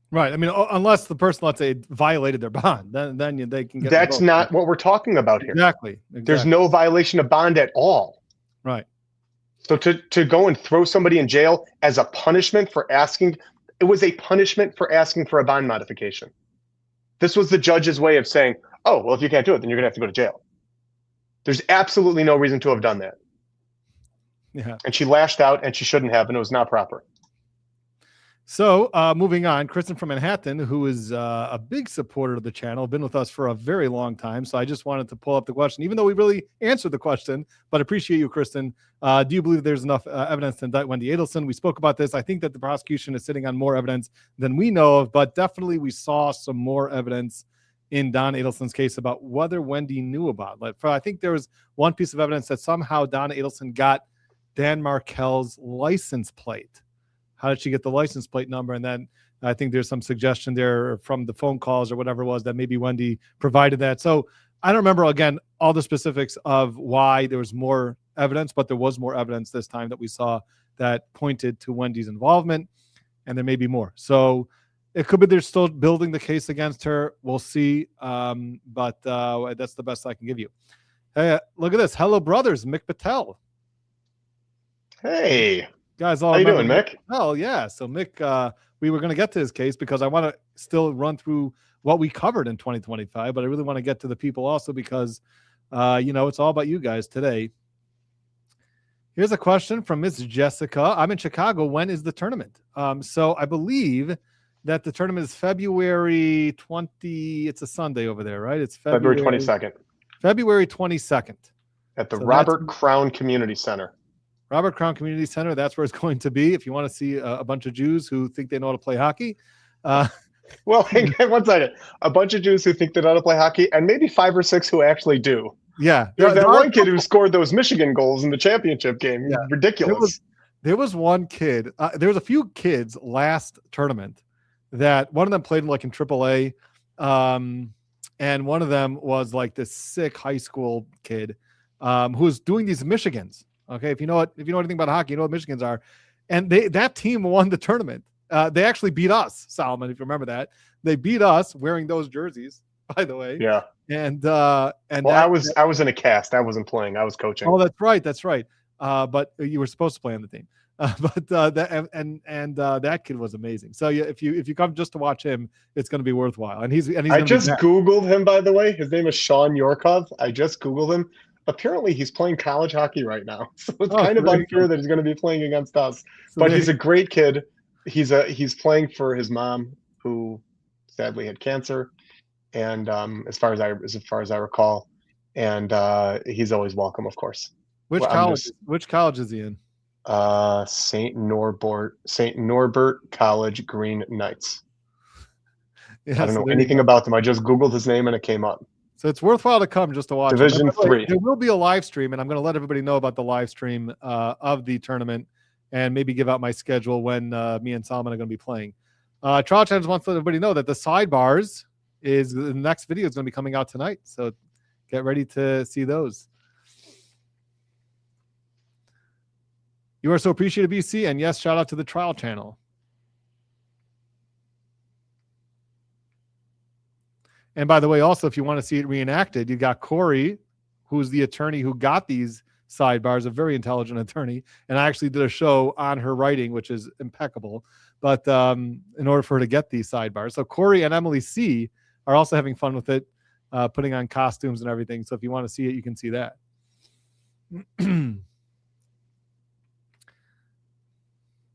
Right. I mean, unless the person, let's say, violated their bond, then they can get. That's not what we're talking about here. Exactly. There's no violation of bond at all. Right. So to go and throw somebody in jail as a punishment for asking, it was a punishment for asking for a bond modification. This was the judge's way of saying, oh, well, if you can't do it, then you're going to have to go to jail. There's absolutely no reason to have done that. Yeah. And she lashed out, and she shouldn't have, and it was not proper. So moving on, Kristen from Manhattan, who is a big supporter of the channel, been with us for a very long time. So I just wanted to pull up the question, even though we really answered the question, but appreciate you, Kristen. Do you believe there's enough evidence to indict Wendy Adelson? We spoke about this. I think that the prosecution is sitting on more evidence than we know of, but definitely we saw some more evidence in Don Adelson's case about whether Wendy knew about it. I think there was one piece of evidence that somehow Don Adelson got Dan Markel's license plate. How did she get the license plate number? And then I think there's some suggestion there from the phone calls or whatever it was that maybe Wendy provided that. So I don't remember, again, all the specifics of why there was more evidence, but there was more evidence this time that we saw that pointed to Wendy's involvement, and there may be more. So it could be they're still building the case against her. We'll see. But that's the best I can give you. Hey, look at this. Hello, brothers. Mick Patel. Hey. Guys, all how you doing, Mick? Oh, yeah. So Mick, we were going to get to his case because I want to still run through what we covered in 2025, but I really want to get to the people also because, it's all about you guys today. Here's a question from Miss Jessica. I'm in Chicago. When is the tournament? So I believe that the tournament is February 20. It's a Sunday over there, right? It's February 22nd. February 22nd. At the Robert Crown Community Center. Robert Crown Community Center. That's where it's going to be. If you want to see a bunch of Jews who think they know how to play hockey. Well, hang on one second. A bunch of Jews who think they know how to play hockey, and maybe 5 or 6 who actually do. Yeah. There's that one kid who scored those Michigan goals in the championship game. Yeah. Ridiculous. There was one kid. There was a few kids last tournament that one of them played like in AAA. And one of them was like this sick high school kid who was doing these Michigans. Okay. If you know anything about hockey, you know what Michigans are. And that team won the tournament. They actually beat us, Solomon, if you remember that. They beat us wearing those jerseys, by the way. Yeah. And I was in a cast. I wasn't playing. I was coaching. Oh, that's right. That's right. But you were supposed to play on the team. That kid was amazing. So yeah, if you come just to watch him, it's going to be worthwhile. And he's I just Googled him, by the way. His name is Sean Yorkov. I just Googled him. Apparently, he's playing college hockey right now. So it's kind of unfair that he's going to be playing against us. But he's a great kid. He's playing for his mom, who sadly had cancer, and as far as I recall, and he's always welcome, of course. Which college is he in? St. Norbert College Green Knights. Yeah, I don't know anything about them. I just Googled his name and it came up. So it's worthwhile to come just to watch. Division 3. There will be a live stream, and I'm going to let everybody know about the live stream of the tournament, and maybe give out my schedule when me and Solomon are going to be playing. Trial Challenge wants to let everybody know that the sidebars is the next video is going to be coming out tonight. So get ready to see those. You are so appreciated, BC. And yes, shout out to the Trial Channel. And by the way, also, if you want to see it reenacted, you got Corey, who's the attorney who got these sidebars, a very intelligent attorney. And I actually did a show on her writing, which is impeccable. But in order for her to get these sidebars. So Corey and Emily C. are also having fun with it, putting on costumes and everything. So if you want to see it, you can see that.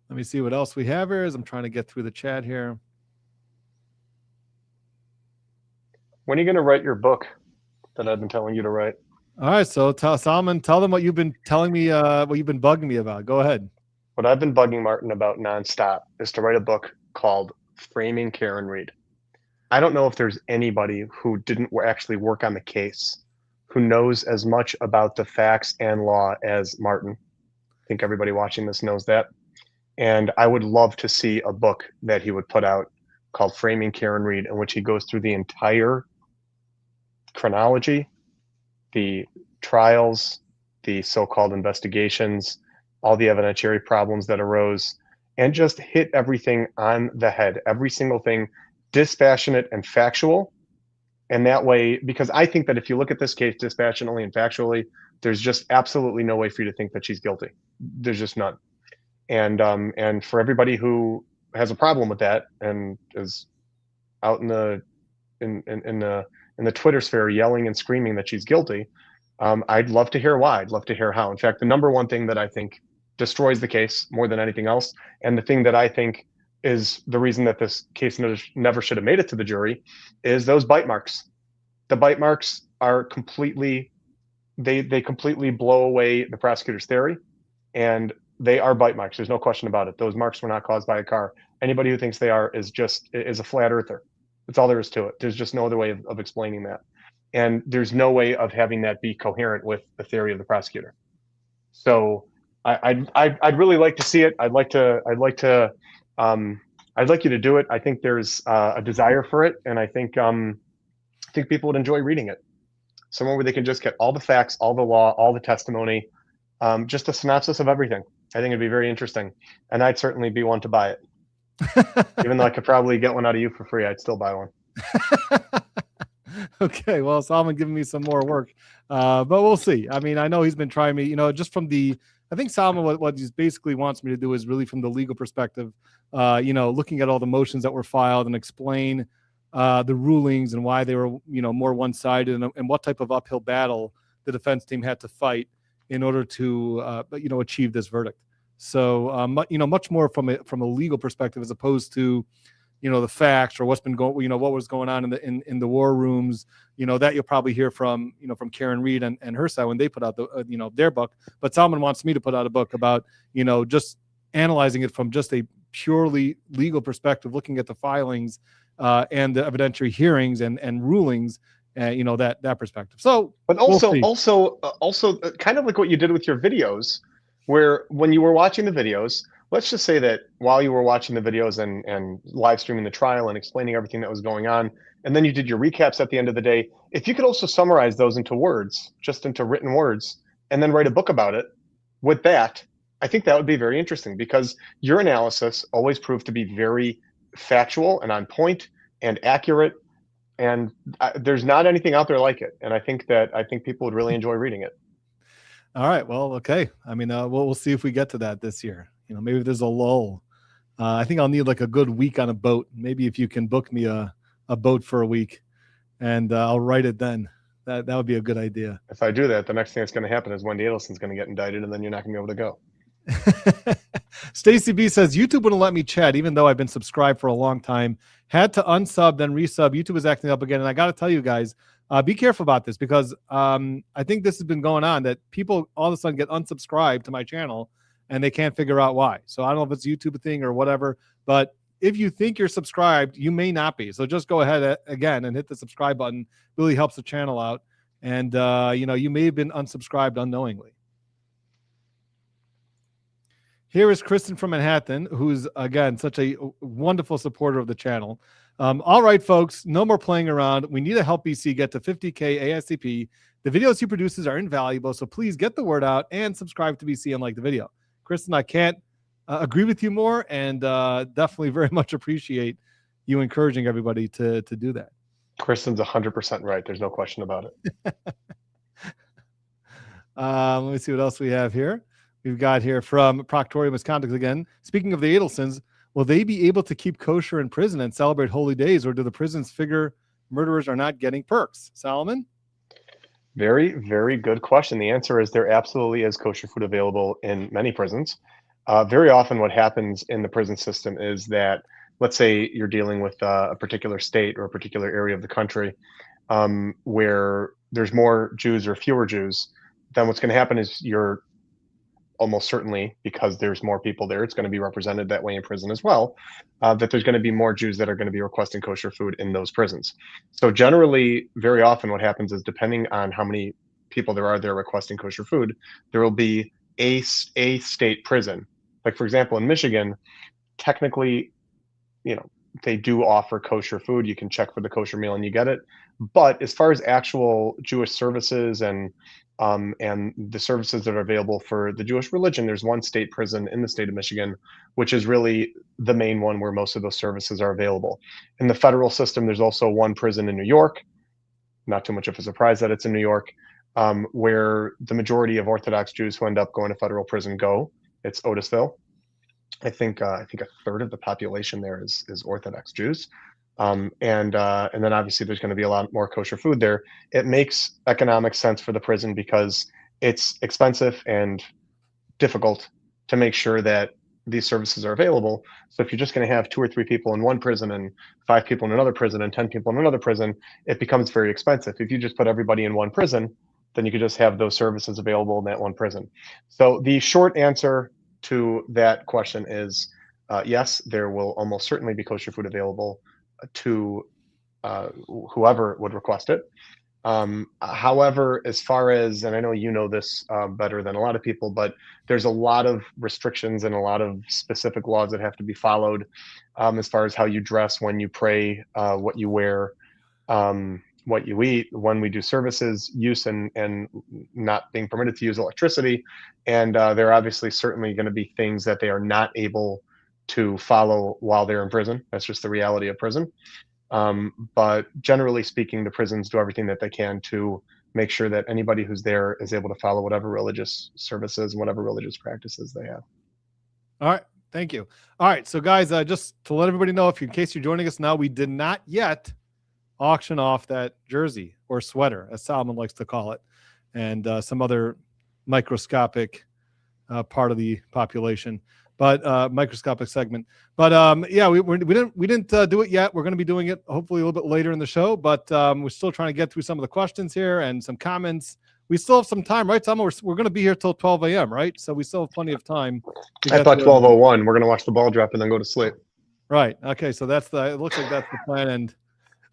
Let me see what else we have here as I'm trying to get through the chat here. When are you going to write your book that I've been telling you to write? All right. So Solomon, tell them what you've been telling me, what you've been bugging me about. Go ahead. What I've been bugging Martin about nonstop is to write a book called Framing Karen Reed. I don't know if there's anybody who didn't actually work on the case who knows as much about the facts and law as Martin. I think everybody watching this knows that. And I would love to see a book that he would put out called Framing Karen Reed, in which he goes through the entire chronology, the trials, the so-called investigations, all the evidentiary problems that arose, and just hit everything on the head, every single thing, dispassionate and factual. And that way, because I think that if you look at this case dispassionately and factually, there's just absolutely no way for you to think that she's guilty. There's just none. And for everybody who has a problem with that and is out in the Twitter sphere yelling and screaming that she's guilty, I'd love to hear why. I'd love to hear how. In fact, the number one thing that I think destroys the case more than anything else, and the thing that I think is the reason that this case never should have made it to the jury, is those bite marks. The bite marks are completely, they completely blow away the prosecutor's theory, and they are bite marks. There's no question about it. Those marks were not caused by a car. Anybody who thinks they are is a flat earther. That's all there is to it. There's just no other way of explaining that. And there's no way of having that be coherent with the theory of the prosecutor. So I'd really like to see it. I'd like you to do it. I think there's a desire for it, and I think people would enjoy reading it. Somewhere where they can just get all the facts, all the law, all the testimony, just a synopsis of everything. I think it'd be very interesting, and I'd certainly be one to buy it. Even though I could probably get one out of you for free, I'd still buy one. Okay, well, Solomon giving me some more work, but we'll see. I mean, I know he's been trying me, just from I think Solomon, what he basically wants me to do is really from the legal perspective, looking at all the motions that were filed and explain the rulings and why they were, more one-sided and what type of uphill battle the defense team had to fight in order to achieve this verdict. So much more from a legal perspective as opposed to the facts or what's been going, what was going on in the war rooms, that you'll probably hear from Karen Reed and her side when they put out the their book. But Salman wants me to put out a book about just analyzing it from just a purely legal perspective, looking at the filings and the evidentiary hearings and rulings, that perspective. So, but also kind of like what you did with your videos, where when you were watching the videos, let's just say that while you were watching the videos and live streaming the trial and explaining everything that was going on, and then you did your recaps at the end of the day, if you could also summarize those into words, just into written words, and then write a book about it with that, I think that would be very interesting, because your analysis always proved to be very factual and on point and accurate. And there's not anything out there like it. And I think people would really enjoy reading it. All right. Well, okay. I mean, we'll see if we get to that this year. Maybe there's a lull. I think I'll need like a good week on a boat. Maybe if you can book me a boat for a week, and I'll write it then. That would be a good idea. If I do that, the next thing that's going to happen is Wendy Adelson's going to get indicted, and then you're not going to be able to go. Stacy B says YouTube wouldn't let me chat, even though I've been subscribed for a long time. Had to unsub, then resub. YouTube is acting up again, and I got to tell you guys, be careful about this, because I think this has been going on, that people all of a sudden get unsubscribed to my channel and they can't figure out why. So I don't know if it's a YouTube thing or whatever, but if you think you're subscribed, you may not be. So just go ahead again and hit the subscribe button. It really helps the channel out. And, you may have been unsubscribed unknowingly. Here is Kristen from Manhattan, who's, again, such a wonderful supporter of the channel. All right, folks, no more playing around. We need to help BC get to 50K ASCP. The videos he produces are invaluable, so please get the word out and subscribe to BC and like the video. Kristen, I can't agree with you more, and definitely very much appreciate you encouraging everybody to do that. Kristen's 100% right. There's no question about it. Let me see what else we have here. We've got here from Proctorial Misconduct again. Speaking of the Adelsons, will they be able to keep kosher in prison and celebrate holy days, or do the prisons figure murderers are not getting perks? Solomon? Very, very good question. The answer is there absolutely is kosher food available in many prisons. Very often what happens in the prison system is that, let's say you're dealing with a particular state or a particular area of the country where there's more Jews or fewer Jews, then what's going to happen is you're almost certainly, because there's more people there, it's going to be represented that way in prison as well, that there's going to be more Jews that are going to be requesting kosher food in those prisons. So generally, very often what happens is, depending on how many people there are there requesting kosher food, there will be a state prison. Like, for example, in Michigan, technically, they do offer kosher food. You can check for the kosher meal and you get it. But as far as actual Jewish services and the services that are available for the Jewish religion, there's one state prison in the state of Michigan, which is really the main one where most of those services are available. In the federal system, there's also one prison in New York. Not too much of a surprise that it's in New York, where the majority of Orthodox Jews who end up going to federal prison go. It's Otisville. I think a third of the population there is Orthodox Jews. And then obviously there's going to be a lot more kosher food there. It makes economic sense for the prison because it's expensive and difficult to make sure that these services are available. So if you're just going to have 2 or 3 people in one prison and 5 people in another prison and 10 people in another prison, it becomes very expensive. If you just put everybody in one prison, then you could just have those services available in that one prison. So the short answer to that question is yes, there will almost certainly be kosher food available to whoever would request it. However, as far as, and I know you know this better than a lot of people, but there's a lot of restrictions and a lot of specific laws that have to be followed as far as how you dress, when you pray, what you wear, what you eat, when we do services, use and not being permitted to use electricity. And there are obviously certainly going to be things that they are not able to follow while they're in prison. That's just the reality of prison. But generally speaking, the prisons do everything that they can to make sure that anybody who's there is able to follow whatever religious services, whatever religious practices they have. All right. Thank you. All right. So guys, just to let everybody know, in case you're joining us now, we did not yet auction off that jersey or sweater, as Salman likes to call it, and some other microscopic part of the population, but microscopic segment. But yeah, we didn't do it yet. We're going to be doing it hopefully a little bit later in the show. But we're still trying to get through some of the questions here and some comments. We still have some time, right, Tom? We're going to be here till 12 a.m., right? So we still have plenty of time. I thought 12:01. We're going to watch the ball drop and then go to sleep. Right. Okay. So it looks like that's the plan. And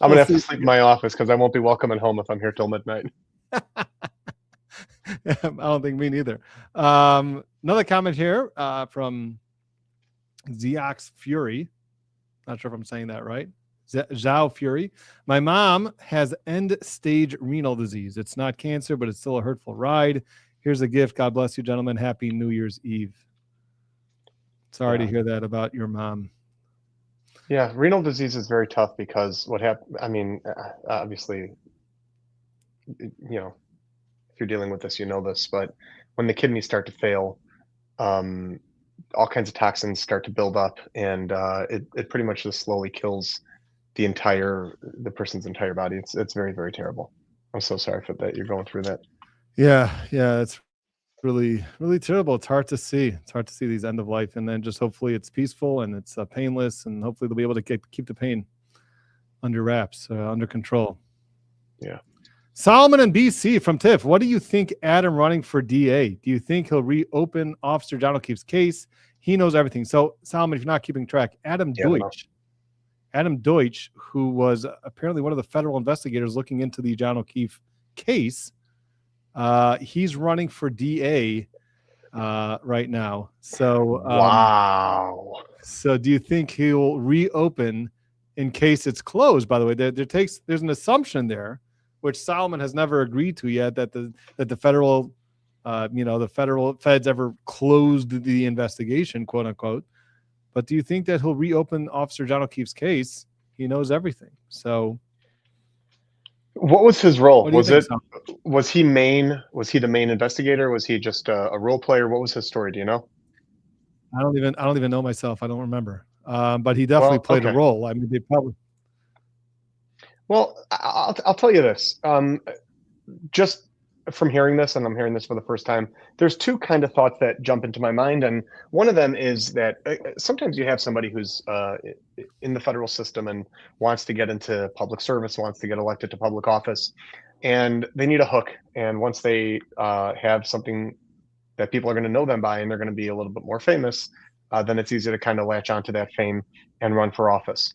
I'm going to have to sleep in my office because I won't be welcome at home if I'm here till midnight. I don't think me neither. Another comment here from Ziox Fury. Not sure if I'm saying that right. Zhao Fury. My mom has end-stage renal disease. It's not cancer, but it's still a hurtful ride. Here's a gift. God bless you, gentlemen. Happy New Year's Eve. Sorry to hear that about your mom. Yeah, renal disease is very tough because what happened, I mean, obviously, you know, if you're dealing with this, you know this, but when the kidneys start to fail, all kinds of toxins start to build up, and it pretty much just slowly kills the person's entire body. It's very, very terrible. I'm so sorry for that. You're going through that. Yeah, it's really, really terrible. It's hard to see. It's hard to see these end of life, and then just hopefully it's peaceful and it's painless, and hopefully they'll be able to keep the pain under wraps, under control. Yeah. Solomon and BC from TIFF. What do you think Adam running for DA? Do you think he'll reopen Officer John O'Keefe's case? He knows everything. So Solomon, if you're not keeping track, Adam Deutsch, who was apparently one of the federal investigators looking into the John O'Keefe case, he's running for DA right now. So wow. So do you think he'll reopen in case it's closed? By the way, there's an assumption there, which Solomon has never agreed to yet, that the federal, the federal feds ever closed the investigation, quote unquote. But do you think that he'll reopen Officer John O'Keefe's case? He knows everything. So what was his role? Was he the main investigator? Was he just a role player? What was his story? Do you know? I don't even know myself. I don't remember. But he definitely played a role. I mean, they probably. Well, I'll tell you this. Just from hearing this, and I'm hearing this for the first time, there's two kind of thoughts that jump into my mind, and one of them is that sometimes you have somebody who's in the federal system and wants to get into public service, wants to get elected to public office, and they need a hook. And once they have something that people are going to know them by, and they're going to be a little bit more famous, then it's easy to kind of latch onto that fame and run for office.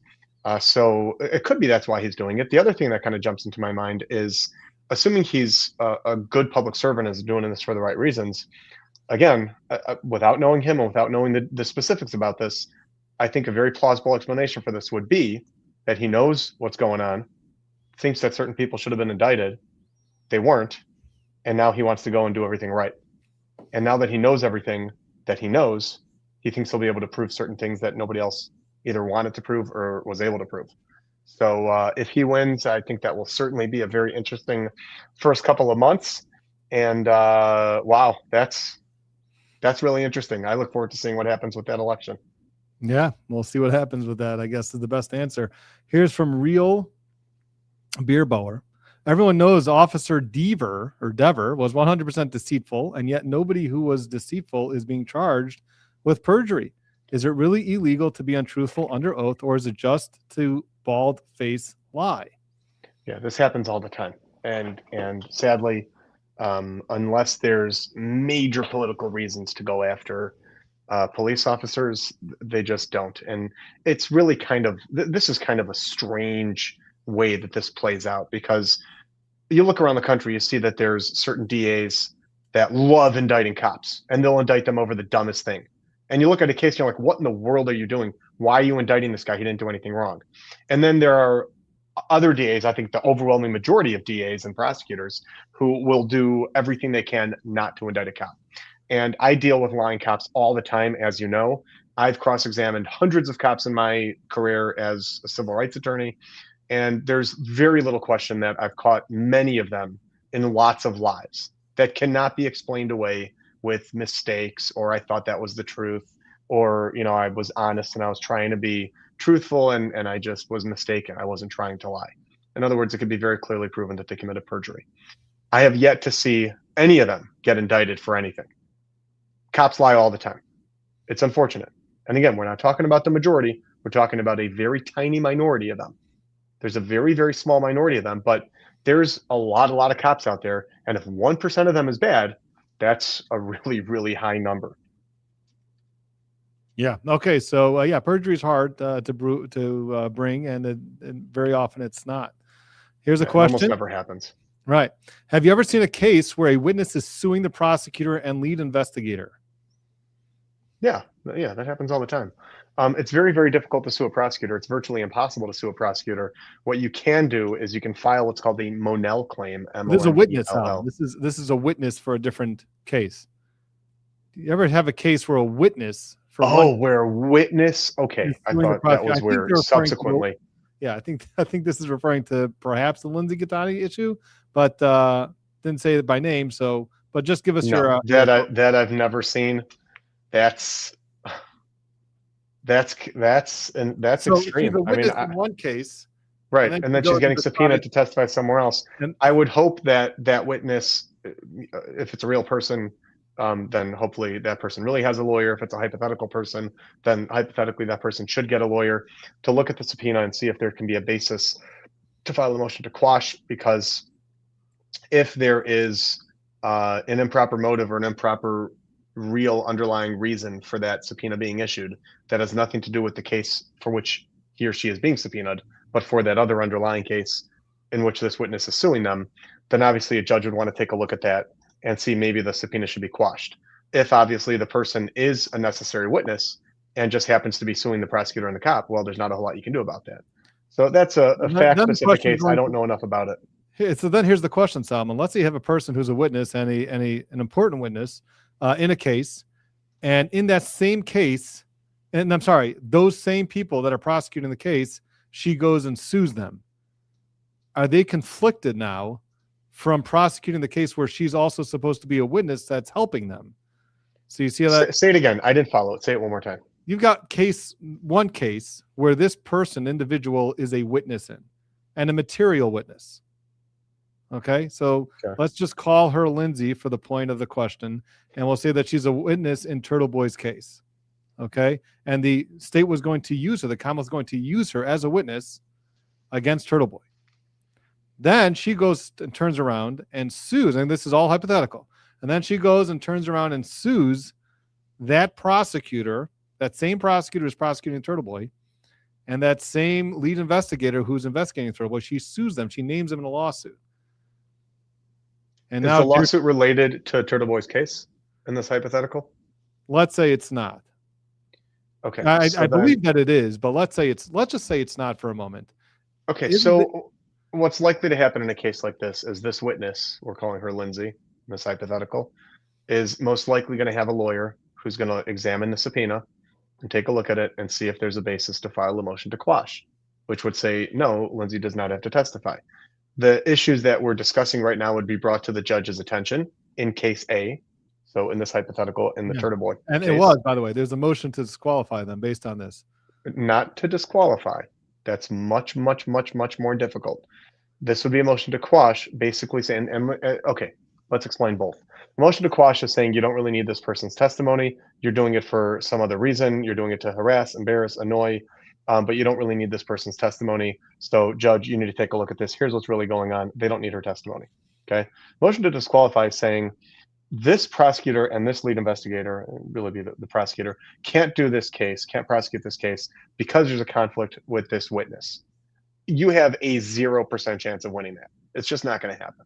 So it could be that's why he's doing it. The other thing that kind of jumps into my mind is, assuming he's a good public servant and is doing this for the right reasons, again, without knowing him and without knowing the specifics about this, I think a very plausible explanation for this would be that he knows what's going on, thinks that certain people should have been indicted, they weren't, and now he wants to go and do everything right. And now that he knows everything that he knows, he thinks he'll be able to prove certain things that nobody else either wanted to prove or was able to prove. So if he wins, I think that will certainly be a very interesting first couple of months. And wow, that's really interesting. I look forward to seeing what happens with that election. Yeah, we'll see what happens with that, I guess, is the best answer. Here's from Real Beer Bower. Everyone knows Officer Dever was 100% deceitful, and yet nobody who was deceitful is being charged with perjury. Is it really illegal to be untruthful under oath, or is it just to bald face lie? Yeah, this happens all the time, and sadly, unless there's major political reasons to go after police officers, they just don't. And it's really this is kind of a strange way that this plays out, because you look around the country, you see that there's certain DAs that love indicting cops, and they'll indict them over the dumbest thing. And you look at a case, you're like, what in the world are you doing? Why are you indicting this guy? He didn't do anything wrong. And then there are other DAs, I think the overwhelming majority of DAs and prosecutors, who will do everything they can not to indict a cop. And I deal with lying cops all the time, as you know. I've cross-examined hundreds of cops in my career as a civil rights attorney, and there's very little question that I've caught many of them in lots of lies that cannot be explained away with mistakes, or I thought that was the truth, or I was honest and I was trying to be truthful, and I just was mistaken. I wasn't trying to lie. In other words, it could be very clearly proven that they committed perjury. I have yet to see any of them get indicted for anything. Cops lie all the time. It's unfortunate. And again, we're not talking about the majority. We're talking about a very tiny minority of them. There's a very, very small minority of them, but there's a lot of cops out there. And if 1% of them is bad, that's a really, really high number. Yeah. Okay. So yeah, perjury is hard to bring, and very often it's not. Here's a It almost question. never happens. Right. Have you ever seen a case where a witness is suing the prosecutor and lead investigator? Yeah, that happens all the time. It's very, very difficult to sue a prosecutor. It's virtually impossible to sue a prosecutor. What you can do is you can file what's called the Monell claim. This is a witness, Hal. M-O-N-E-L-L. This is a witness for a different case. Do you ever have a case where a witness for where a witness? Okay, I thought that was where subsequently. Yeah, I think this is referring to perhaps the Lindsay Gattani issue, but didn't say it by name. So, but just give us your that I've never seen. That's so extreme. A witness in one case, right, and then she's getting subpoenaed to testify somewhere else. And I would hope that witness, if it's a real person, then hopefully that person really has a lawyer. If it's a hypothetical person, then hypothetically that person should get a lawyer to look at the subpoena and see if there can be a basis to file a motion to quash. Because if there is an improper motive or an improper real underlying reason for that subpoena being issued that has nothing to do with the case for which he or she is being subpoenaed, but for that other underlying case in which this witness is suing them, then obviously a judge would want to take a look at that and see maybe the subpoena should be quashed. If obviously the person is a necessary witness and just happens to be suing the prosecutor and the cop, well, there's not a whole lot you can do about that. So that's a fact-specific case. I don't know enough about it. So then here's the question, Salman. Let's say you have a person who's a witness and an important witness in a case, and in that same case, and I'm sorry, those same people that are prosecuting the case, she goes and sues them. Are they conflicted now from prosecuting the case where she's also supposed to be a witness that's helping them? So you see how that? Say it again. I didn't follow it. Say it one more time. You've got one case where this individual is a witness in, and a material witness. Okay, so let's just call her Lindsay for the point of the question, and we'll say that she's a witness in Turtle Boy's case. Okay, and the state was going to use her, the Commonwealth was going to use her as a witness against Turtle Boy. Then she goes and turns around and sues, and this is all hypothetical. And then she goes and turns around and sues that prosecutor, that same prosecutor who's prosecuting Turtle Boy, and that same lead investigator who's investigating Turtle Boy. She sues them. She names them in a lawsuit. And is the lawsuit related to Turtle Boy's case in this hypothetical? Let's say it's not. Okay, I believe that it is, but let's just say it's not for a moment. Okay, so what's likely to happen in a case like this is this witness, we're calling her Lindsay, in this hypothetical, is most likely going to have a lawyer who's going to examine the subpoena and take a look at it and see if there's a basis to file a motion to quash, which would say, no, Lindsay does not have to testify. The issues that we're discussing right now would be brought to the judge's attention in case A. So in this hypothetical, in the Turtle Boy and case, it was, by the way, there's a motion to disqualify them based on this. Not to disqualify. That's much, much, much, much more difficult. This would be a motion to quash, basically saying, okay, let's explain both. The motion to quash is saying you don't really need this person's testimony. You're doing it for some other reason. You're doing it to harass, embarrass, annoy, but you don't really need this person's testimony. So, judge, you need to take a look at this. Here's what's really going on. They don't need her testimony. Okay. Motion to disqualify is saying this prosecutor and this lead investigator, really be the prosecutor, can't do this case, can't prosecute this case because there's a conflict with this witness. You have a 0% chance of winning that. It's just not going to happen.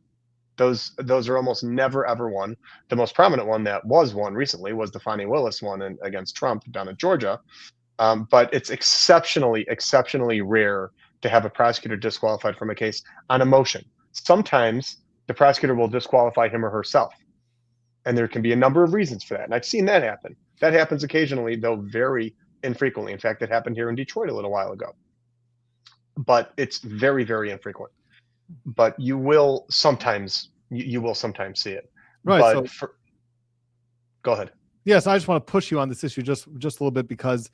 Those are almost never, ever won. The most prominent one that was won recently was the Fani Willis one against Trump down in Georgia. But it's exceptionally, exceptionally rare to have a prosecutor disqualified from a case on a motion. Sometimes the prosecutor will disqualify him or herself. And there can be a number of reasons for that. And I've seen that happen. That happens occasionally, though very infrequently. In fact, it happened here in Detroit a little while ago. But it's very, very infrequent. But you will sometimes see it. Right. But go ahead. Yes, I just want to push you on this issue just a little bit, because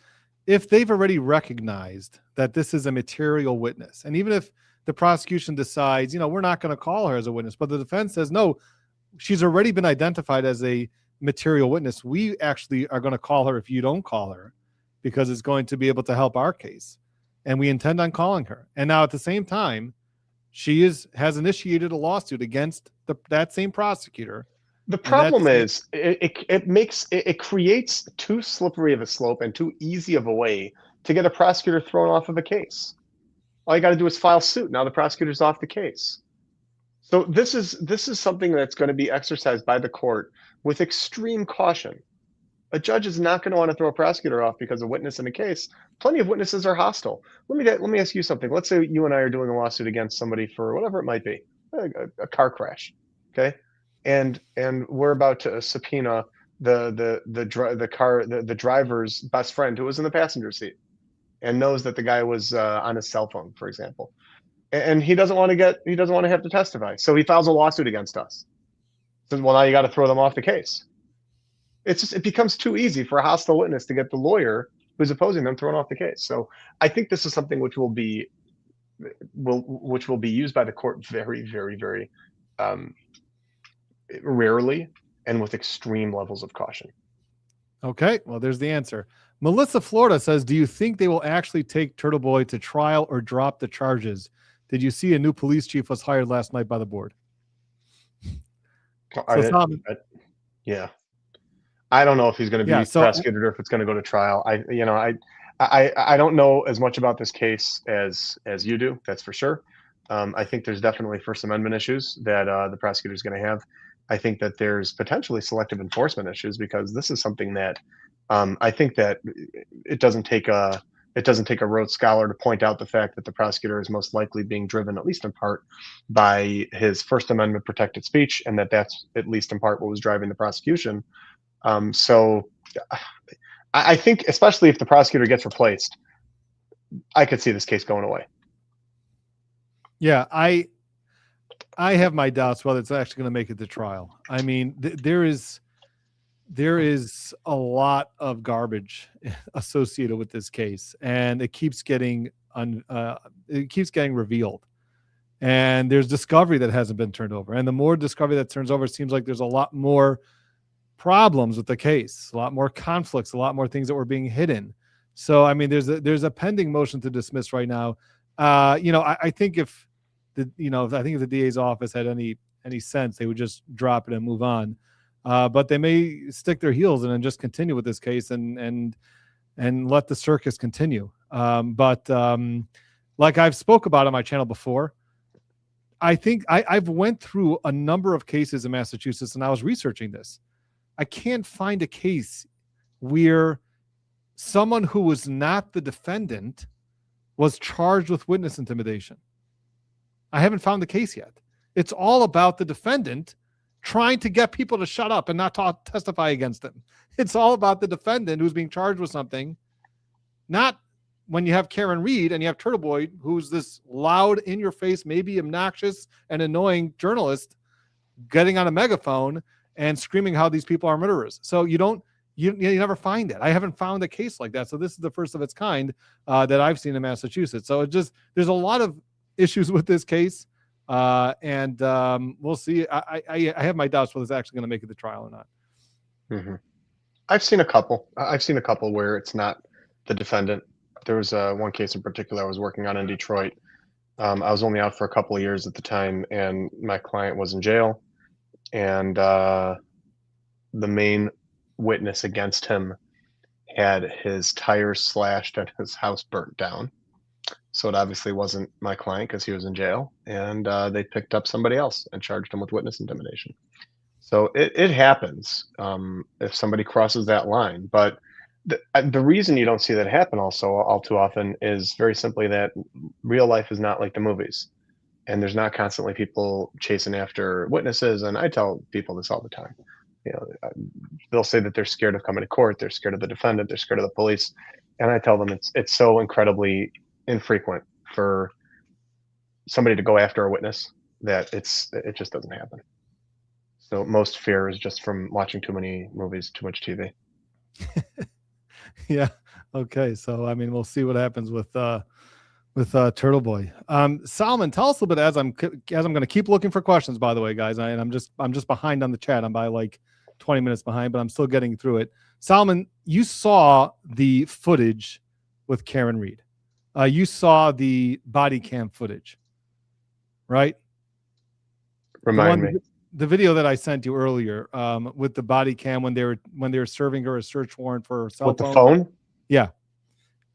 if they've already recognized that this is a material witness, and even if the prosecution decides, we're not going to call her as a witness, but the defense says, no, she's already been identified as a material witness. We actually are going to call her if you don't call her, because it's going to be able to help our case. And we intend on calling her. And now at the same time, she has initiated a lawsuit against that same prosecutor. The problem is it creates too slippery of a slope and too easy of a way to get a prosecutor thrown off of a case. All you got to do is file suit. Now the prosecutor's off the case. So this is something that's going to be exercised by the court with extreme caution. A judge is not going to want to throw a prosecutor off because a witness in a case. Plenty of witnesses are hostile. Let me ask you something. Let's say you and I are doing a lawsuit against somebody for whatever it might be, a car crash, okay? And we're about to subpoena the driver's best friend who was in the passenger seat and knows that the guy was on his cell phone, for example, and he doesn't want to have to testify, so he files a lawsuit against us. So, well, now you got to throw them off the case. It becomes too easy for a hostile witness to get the lawyer who's opposing them thrown off the case. So I think this is something which will be used by the court very, very, very rarely and with extreme levels of caution. Okay, well, there's the answer. Melissa Florida says, do you think they will actually take Turtle Boy to trial or drop the charges? Did you see a new police chief was hired last night by the board? Yeah. I don't know if he's going to be prosecuted or if it's going to go to trial. I don't know as much about this case as you do. That's for sure. I think there's definitely First Amendment issues that the prosecutor is going to have. I think that there's potentially selective enforcement issues because this is something that I think that it doesn't take a Rhodes Scholar to point out the fact that the prosecutor is most likely being driven, at least in part, by his First Amendment protected speech, and that's at least in part what was driving the prosecution. So I think, especially if the prosecutor gets replaced, I could see this case going away. Yeah, I have my doubts whether it's actually going to make it to trial. I mean, there is a lot of garbage associated with this case, and it keeps getting revealed. And there's discovery that hasn't been turned over, and the more discovery that turns over, it seems like there's a lot more problems with the case, a lot more conflicts, a lot more things that were being hidden. So, I mean, there's a pending motion to dismiss right now. I think if the DA's office had any sense, they would just drop it and move on. But they may stick their heels in and just continue with this case and let the circus continue. But like I've spoke about on my channel before, I think I've went through a number of cases in Massachusetts, and I was researching this. I can't find a case where someone who was not the defendant was charged with witness intimidation. I haven't found the case yet. It's all about the defendant trying to get people to shut up and not testify against him. It's all about the defendant who's being charged with something, not when you have Karen Reed and you have Turtle Boy, who's this loud, in-your-face, maybe obnoxious and annoying journalist getting on a megaphone and screaming how these people are murderers. So you never find it. I haven't found a case like that. So this is the first of its kind that I've seen in Massachusetts. So there's a lot of issues with this case. And we'll see. I have my doubts whether it's actually going to make it to trial or not. Mm-hmm. I've seen a couple where it's not the defendant. There was one case in particular I was working on in Detroit. I was only out for a couple of years at the time, and my client was in jail. And the main witness against him had his tires slashed and his house burnt down. So it obviously wasn't my client because he was in jail, and they picked up somebody else and charged him with witness intimidation. So it happens if somebody crosses that line. But the reason you don't see that happen also all too often is very simply that real life is not like the movies. And there's not constantly people chasing after witnesses. And I tell people this all the time. They'll say that they're scared of coming to court. They're scared of the defendant. They're scared of the police. And I tell them it's so incredibly infrequent for somebody to go after a witness that it just doesn't happen. So most fear is just from watching too many movies, too much TV. Yeah. Okay. So, I mean, we'll see what happens with with Turtle Boy. Solomon, tell us a little bit as I'm going to keep looking for questions. By the way, guys, and I'm just behind on the chat. I'm by like 20 minutes behind, but I'm still getting through it. Solomon, you saw the footage with Karen Reed. You saw the body cam footage, right? Remind me. The video that I sent you earlier, with the body cam when they were serving her a search warrant for her cell With phone. the phone? Yeah.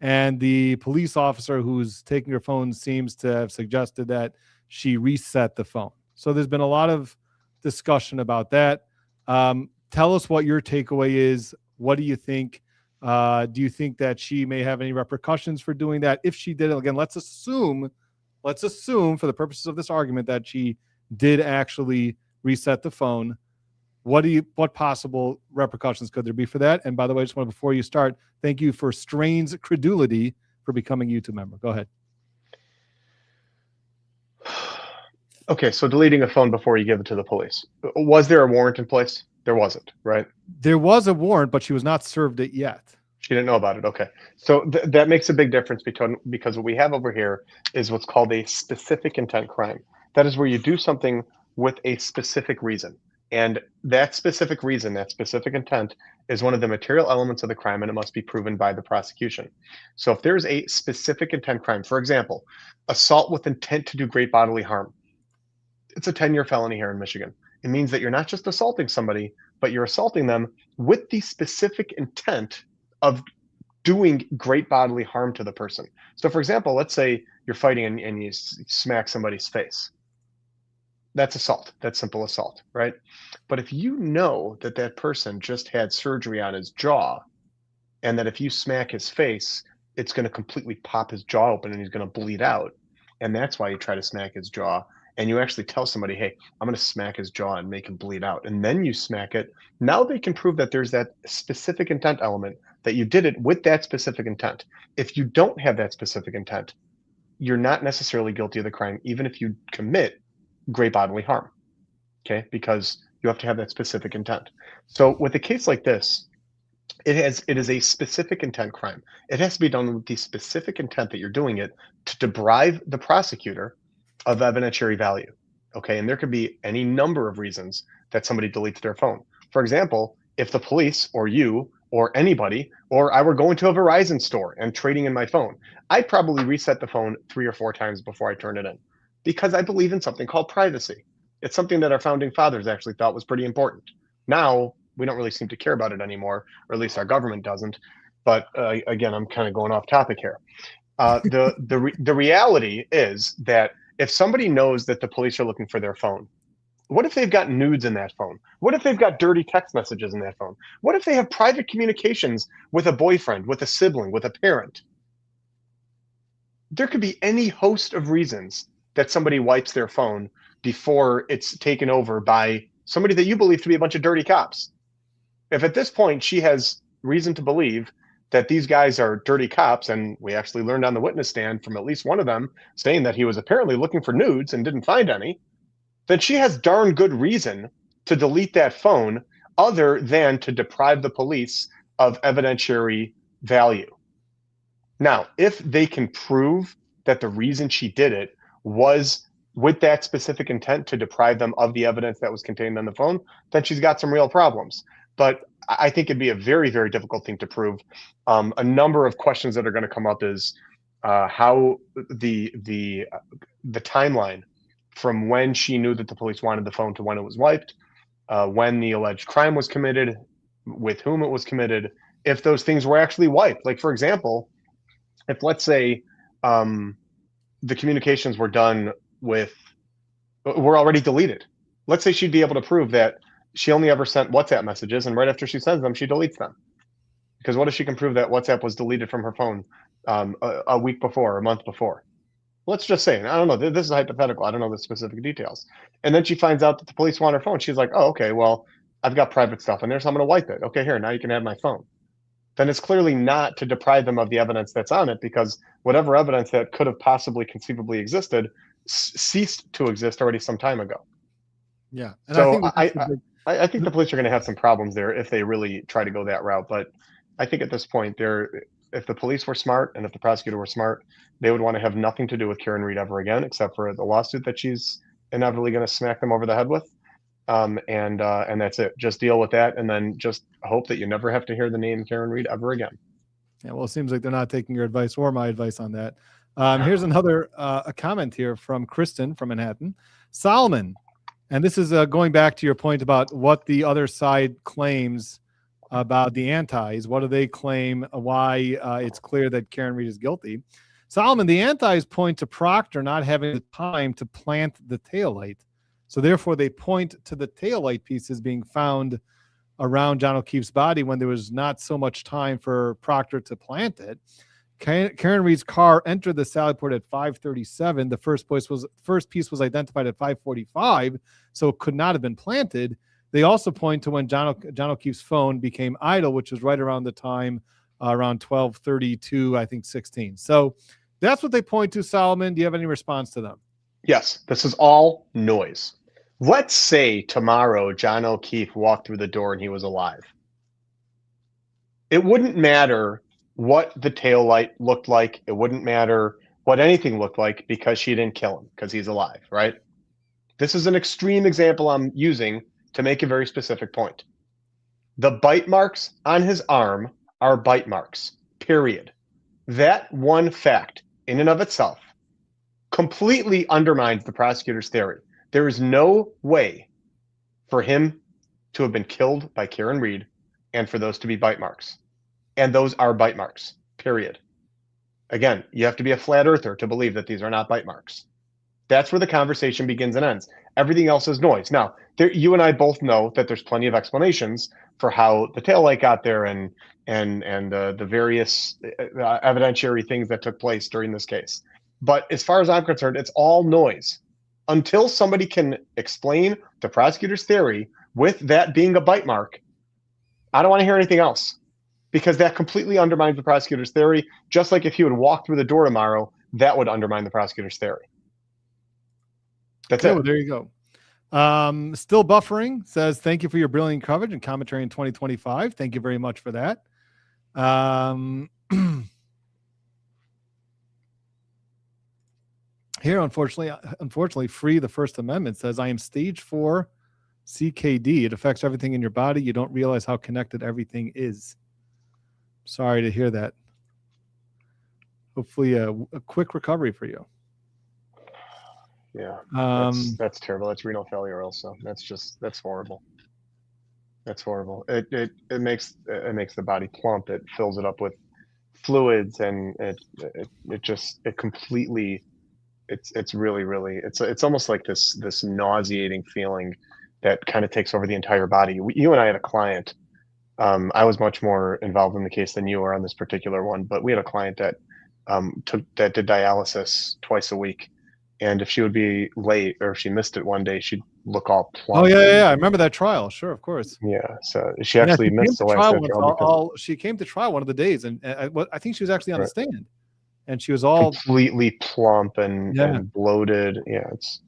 And the police officer who's taking her phone seems to have suggested that she reset the phone. So there's been a lot of discussion about that. Tell us what your takeaway is. What do you think? Do you think that she may have any repercussions for doing that? If she did it, again, let's assume for the purposes of this argument that she did actually reset the phone. What possible repercussions could there be for that? And by the way, I just want to, before you start, thank you for Strain's Credulity for becoming a YouTube member. Go ahead. Okay, so deleting a phone before you give it to the police. Was there a warrant in place? There wasn't, right? There was a warrant, but she was not served it yet. She didn't know about it. Okay. So that makes a big difference because what we have over here is what's called a specific intent crime. That is where you do something with a specific reason. And that specific reason, that specific intent, is one of the material elements of the crime, and it must be proven by the prosecution. So if there's a specific intent crime, for example, assault with intent to do great bodily harm, it's a 10-year felony here in Michigan. It means that you're not just assaulting somebody, but you're assaulting them with the specific intent of doing great bodily harm to the person. So for example, let's say you're fighting and you smack somebody's face. That's assault. That's simple assault, right? But if you know that that person just had surgery on his jaw, and that if you smack his face, it's going to completely pop his jaw open and he's going to bleed out, and that's why you try to smack his jaw, and you actually tell somebody, hey, I'm going to smack his jaw and make him bleed out, and then you smack it, now they can prove that there's that specific intent element, that you did it with that specific intent. If you don't have that specific intent, you're not necessarily guilty of the crime, even if you commit great bodily harm, okay? Because you have to have that specific intent. So with a case like this, it is a specific intent crime. It has to be done with the specific intent that you're doing it to deprive the prosecutor of evidentiary value, okay? And there could be any number of reasons that somebody deletes their phone. For example, if the police or you or anybody, or I were going to a Verizon store and trading in my phone, I'd probably reset the phone 3 or 4 times before I turn it in, because I believe in something called privacy. It's something that our founding fathers actually thought was pretty important. Now, we don't really seem to care about it anymore, or at least our government doesn't. But again, I'm kind of going off topic here. The reality is that if somebody knows that the police are looking for their phone, what if they've got nudes in that phone? What if they've got dirty text messages in that phone? What if they have private communications with a boyfriend, with a sibling, with a parent? There could be any host of reasons that somebody wipes their phone before it's taken over by somebody that you believe to be a bunch of dirty cops. If at this point she has reason to believe that these guys are dirty cops, and we actually learned on the witness stand from at least one of them saying that he was apparently looking for nudes and didn't find any, then she has darn good reason to delete that phone, other than to deprive the police of evidentiary value. Now, if they can prove that the reason she did it was with that specific intent to deprive them of the evidence that was contained on the phone, then she's got some real problems. But I think it'd be a very, very difficult thing to prove. A number of questions that are going to come up is how the timeline from when she knew that the police wanted the phone to when it was wiped, when the alleged crime was committed, with whom it was committed, if those things were actually wiped. Like, for example, if let's say the communications were already deleted. Let's say she'd be able to prove that she only ever sent WhatsApp messages, and right after she sends them, she deletes them. Because what if she can prove that WhatsApp was deleted from her phone a week before, a month before? Let's just say, and I don't know, this is hypothetical, I don't know the specific details. And then she finds out that the police want her phone. She's like, oh, okay, well, I've got private stuff in there, so I'm going to wipe it. Okay, here, now you can have my phone. Then it's clearly not to deprive them of the evidence that's on it, because whatever evidence that could have possibly conceivably existed ceased to exist already some time ago. Yeah. And so I think the police are going to have some problems there if they really try to go that route. But I think at this point, if the police were smart and if the prosecutor were smart, they would want to have nothing to do with Karen Reed ever again, except for the lawsuit that she's inevitably going to smack them over the head with. And that's it. Just deal with that, and then just hope that you never have to hear the name Karen Reed ever again. Yeah, well, it seems like they're not taking your advice or my advice on that. Here's another a comment here from Kristen from Manhattan. Solomon, and this is going back to your point about what the other side claims about the antis. What do they claim? Why it's clear that Karen Reed is guilty? Solomon, the antis point to Proctor not having the time to plant the taillight. So therefore, they point to the taillight pieces being found around John O'Keefe's body when there was not so much time for Proctor to plant it. Karen Reed's car entered the Sally Port at 5:37. The first piece was identified at 5:45, so it could not have been planted. They also point to when John O'Keefe's phone became idle, which was right around the time around 12:32, I think 16. So that's what they point to. Solomon, do you have any response to them? Yes, this is all noise. Let's say tomorrow John O'Keefe walked through the door and he was alive. It wouldn't matter what the taillight looked like. It wouldn't matter what anything looked like because she didn't kill him because he's alive, right? This is an extreme example I'm using to make a very specific point. The bite marks on his arm are bite marks, period. That one fact in and of itself completely undermines the prosecutor's theory. There is no way for him to have been killed by Karen Reed and for those to be bite marks. And those are bite marks, period. Again, you have to be a flat earther to believe that these are not bite marks. That's where the conversation begins and ends. Everything else is noise. Now, you and I both know that there's plenty of explanations for how the taillight got there and the various evidentiary things that took place during this case. But as far as I'm concerned, it's all noise. Until somebody can explain the prosecutor's theory with that being a bite mark, I don't want to hear anything else, because that completely undermines the prosecutor's theory. Just like if he would walk through the door tomorrow, that would undermine the prosecutor's theory. That's it. Well, there you go. Still buffering says, thank you for your brilliant coverage and commentary in 2025. Thank you very much for that. Here, unfortunately, Free the First Amendment says, I am stage 4 CKD. It affects everything in your body. You don't realize how connected everything is. Sorry to hear that. Hopefully a quick recovery for you. Yeah, that's terrible. That's renal failure also. That's horrible. That's horrible. It makes the body plump. It fills it up with fluids, and it completely, it's really it's almost like this nauseating feeling that kind of takes over the entire body. You and I had a client. I was much more involved in the case than you were on this particular one, but we had a client that did dialysis twice a week. And if she would be late or if she missed it one day, she'd look all plump. Oh, yeah. I remember that trial. Sure, of course. Yeah. So she actually missed the last trial. She came to trial one of the days, and I think she was actually on the stand. And she was all completely plump and bloated. Yeah. It's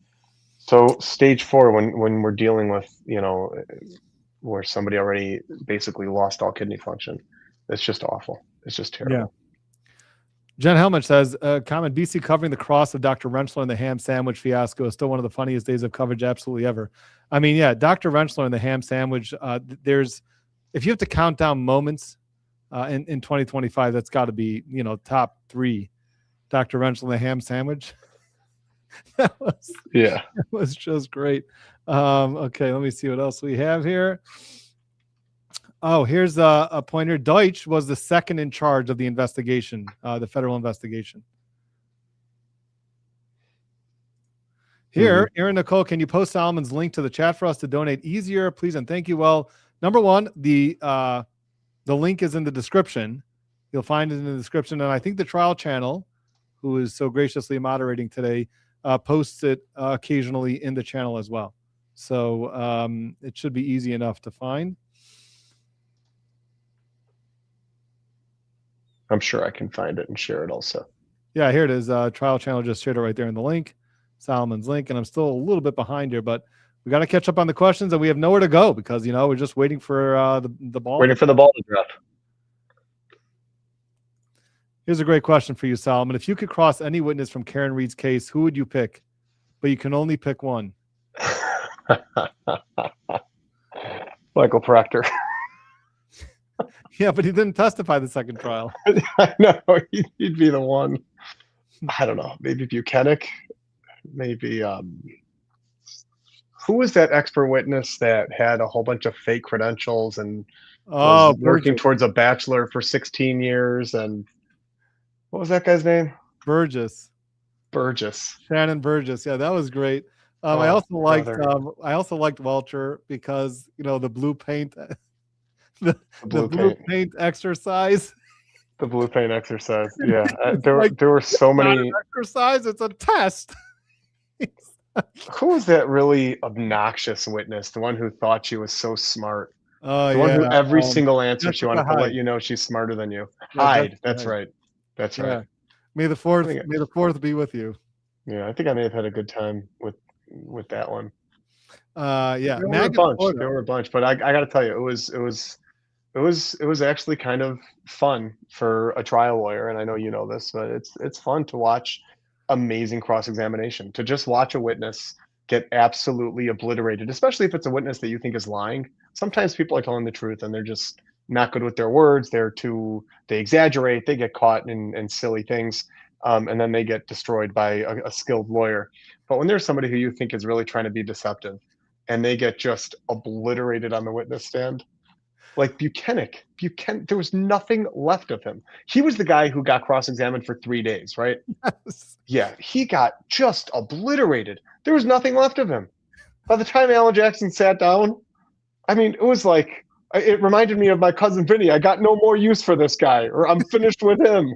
so stage 4 when we're dealing with, where somebody already basically lost all kidney function. It's just awful. It's just terrible. Yeah. Jen Helmich says, comment, BC covering the cross of Dr. Rentschler and the ham sandwich fiasco is still one of the funniest days of coverage absolutely ever. I mean, yeah, Dr. Rentschler and the ham sandwich, if you have to count down moments in 2025, that's got to be, top 3. Dr. Rentschler and the ham sandwich. That was just great. Okay, let me see what else we have here. Oh, here's a pointer. Deutsch was the second in charge of the investigation, the federal investigation. Here, Aaron Nicole, can you post Solomon's link to the chat for us to donate easier, please? And thank you. Well, number one, the link is in the description. You'll find it in the description. And I think the trial channel, who is so graciously moderating today, posts it occasionally in the channel as well. So it should be easy enough to find. I'm sure I can find it and share it also. Yeah, here it is. Trial channel just shared it right there in the link, Solomon's link. And I'm still a little bit behind here, but we got to catch up on the questions, and we have nowhere to go because, we're just waiting for the ball. Waiting for the ball to drop. Here's a great question for you, Solomon. If you could cross any witness from Karen Reed's case, who would you pick? But you can only pick one. Michael Proctor. Yeah, but he didn't testify the second trial. I know he'd be the one. I don't know. Maybe Buchanan. Maybe who was that expert witness that had a whole bunch of fake credentials and was working Burgess. towards a bachelor for 16 years? And what was that guy's name? Burgess. Shannon Burgess. Yeah, that was great. I also liked Welcher because the blue paint, the blue paint exercise. The blue paint exercise. Yeah, there were so many. Exercise. It's a test. Who was that really obnoxious witness? The one who thought she was so smart. The one who every single answer she wanted to Hyde. let you know she's smarter than you. Yeah, Hyde. That's right. That's right. May the fourth be with you. Yeah, I think I may have had a good time with that one. Yeah, there were a bunch, but I got to tell you, it was actually kind of fun for a trial lawyer, and I know you know this, but it's fun to watch amazing cross-examination, to just watch a witness get absolutely obliterated, especially if it's a witness that you think is lying. Sometimes people are telling the truth and they're just not good with their words. They exaggerate, they get caught in silly things, and then they get destroyed by a skilled lawyer. But when there's somebody who you think is really trying to be deceptive and they get just obliterated on the witness stand, like Buchanan, there was nothing left of him. He was the guy who got cross-examined for 3 days, right? Yes. Yeah, he got just obliterated. There was nothing left of him. By the time Alan Jackson sat down, I mean, it was like, it reminded me of my cousin Vinny. I got no more use for this guy, or I'm finished with him.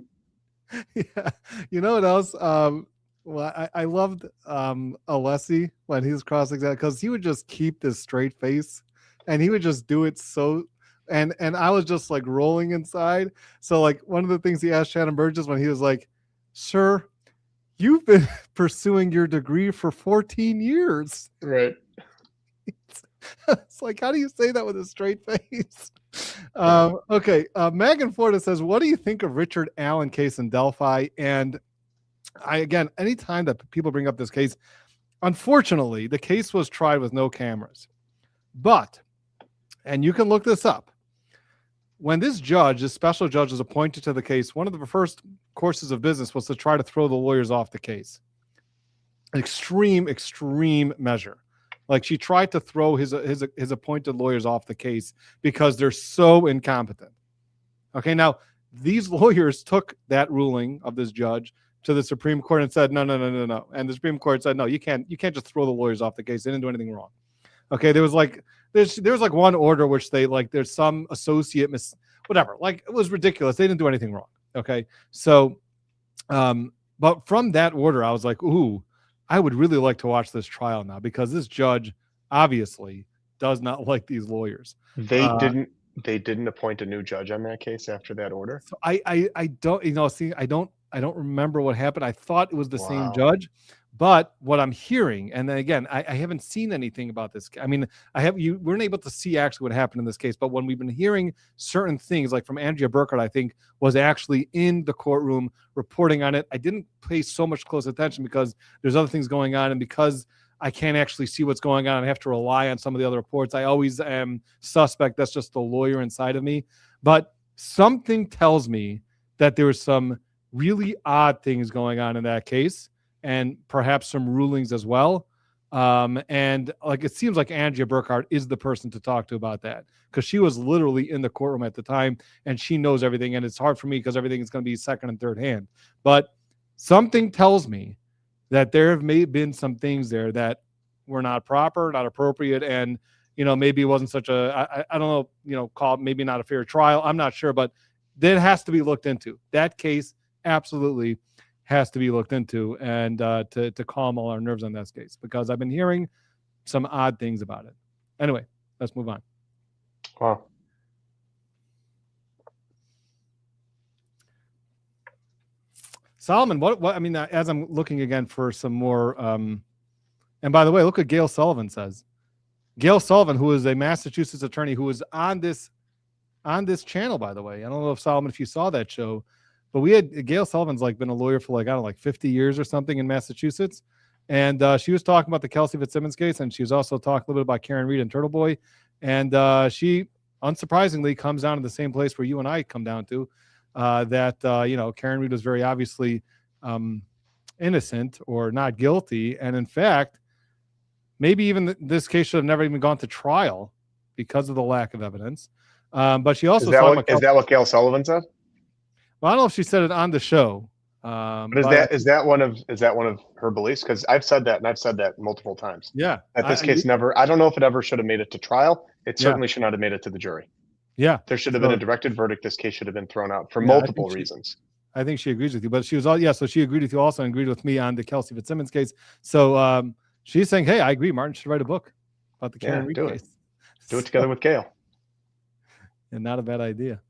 Yeah. You know what else? I loved Alessi when he was cross-examined, because he would just keep this straight face and he would just do it so. And I was just like rolling inside. So like one of the things he asked Shannon Burgess when he was like, "Sir, you've been pursuing your degree for 14 years." Right. It's like, how do you say that with a straight face? Okay. Megan Florida says, what do you think of Richard Allen case in Delphi? And anytime that people bring up this case, unfortunately, the case was tried with no cameras. But, and you can look this up, when this special judge was appointed to the case, one of the first courses of business was to try to throw the lawyers off the case. Extreme measure. Like, she tried to throw his appointed lawyers off the case because they're so incompetent. Okay, now these lawyers took that ruling of this judge to the Supreme Court and said, no. And the Supreme Court said, no, you can't just throw the lawyers off the case. They didn't do anything wrong. Okay, there was like one order which they there's some associate whatever. Like, it was ridiculous. They didn't do anything wrong. Okay, so but from that order, I was like, ooh, I would really like to watch this trial now, because this judge obviously does not like these lawyers. They didn't appoint a new judge on that case after that order. So I don't I don't remember what happened. I thought it was the same judge, but what I'm hearing, and then again, I haven't seen anything about this. I mean, you weren't able to see actually what happened in this case, but when we've been hearing certain things, like from Andrea Burkhardt, I think was actually in the courtroom reporting on it. I didn't pay so much close attention because there's other things going on, and because I can't actually see what's going on, I have to rely on some of the other reports. I always am suspect. That's just the lawyer inside of me. But something tells me that there was some really odd things going on in that case, and perhaps some rulings as well. And like, it seems like Andrea Burkhardt is the person to talk to about that, because she was literally in the courtroom at the time and she knows everything. And it's hard for me because everything is going to be second and third hand. But something tells me that there have been some things there that were not proper, not appropriate. And, maybe it wasn't such I don't know, called maybe not a fair trial. I'm not sure, but that has to be looked into. That case absolutely has to be looked into, and to calm all our nerves on that case, because I've been hearing some odd things about it. Anyway, let's move on. Wow. Solomon, what I mean, as I'm looking again for some more, and by the way, look what Gail Sullivan says. Gail Sullivan, who is a Massachusetts attorney who was on this channel, by the way. I don't know if Solomon, if you saw that show, but we had Gail Sullivan's like been a lawyer for like, I don't know, like 50 years or something in Massachusetts. And she was talking about the Kelsey Fitzsimmons case. And she was also talking a little bit about Karen Reed and Turtle Boy. And she unsurprisingly comes down to the same place where you and I come down to, that, Karen Reed was very obviously innocent or not guilty. And in fact, maybe even this case should have never even gone to trial because of the lack of evidence. But she also is that what Gail Sullivan said? Well, I don't know if she said it on the show. But is that one of her beliefs? Because I've said that, and I've said that multiple times. Yeah. That this case never. I don't know if it ever should have made it to trial. It certainly should not have made it to the jury. Yeah. There should have been a directed verdict. This case should have been thrown out for multiple reasons. I think she agrees with you, but she was so she agreed with you also and agreed with me on the Kelsey Fitzsimmons case. So she's saying, hey, I agree. Martin should write a book about the Karen Reed case. Do it together with Gail. And not a bad idea.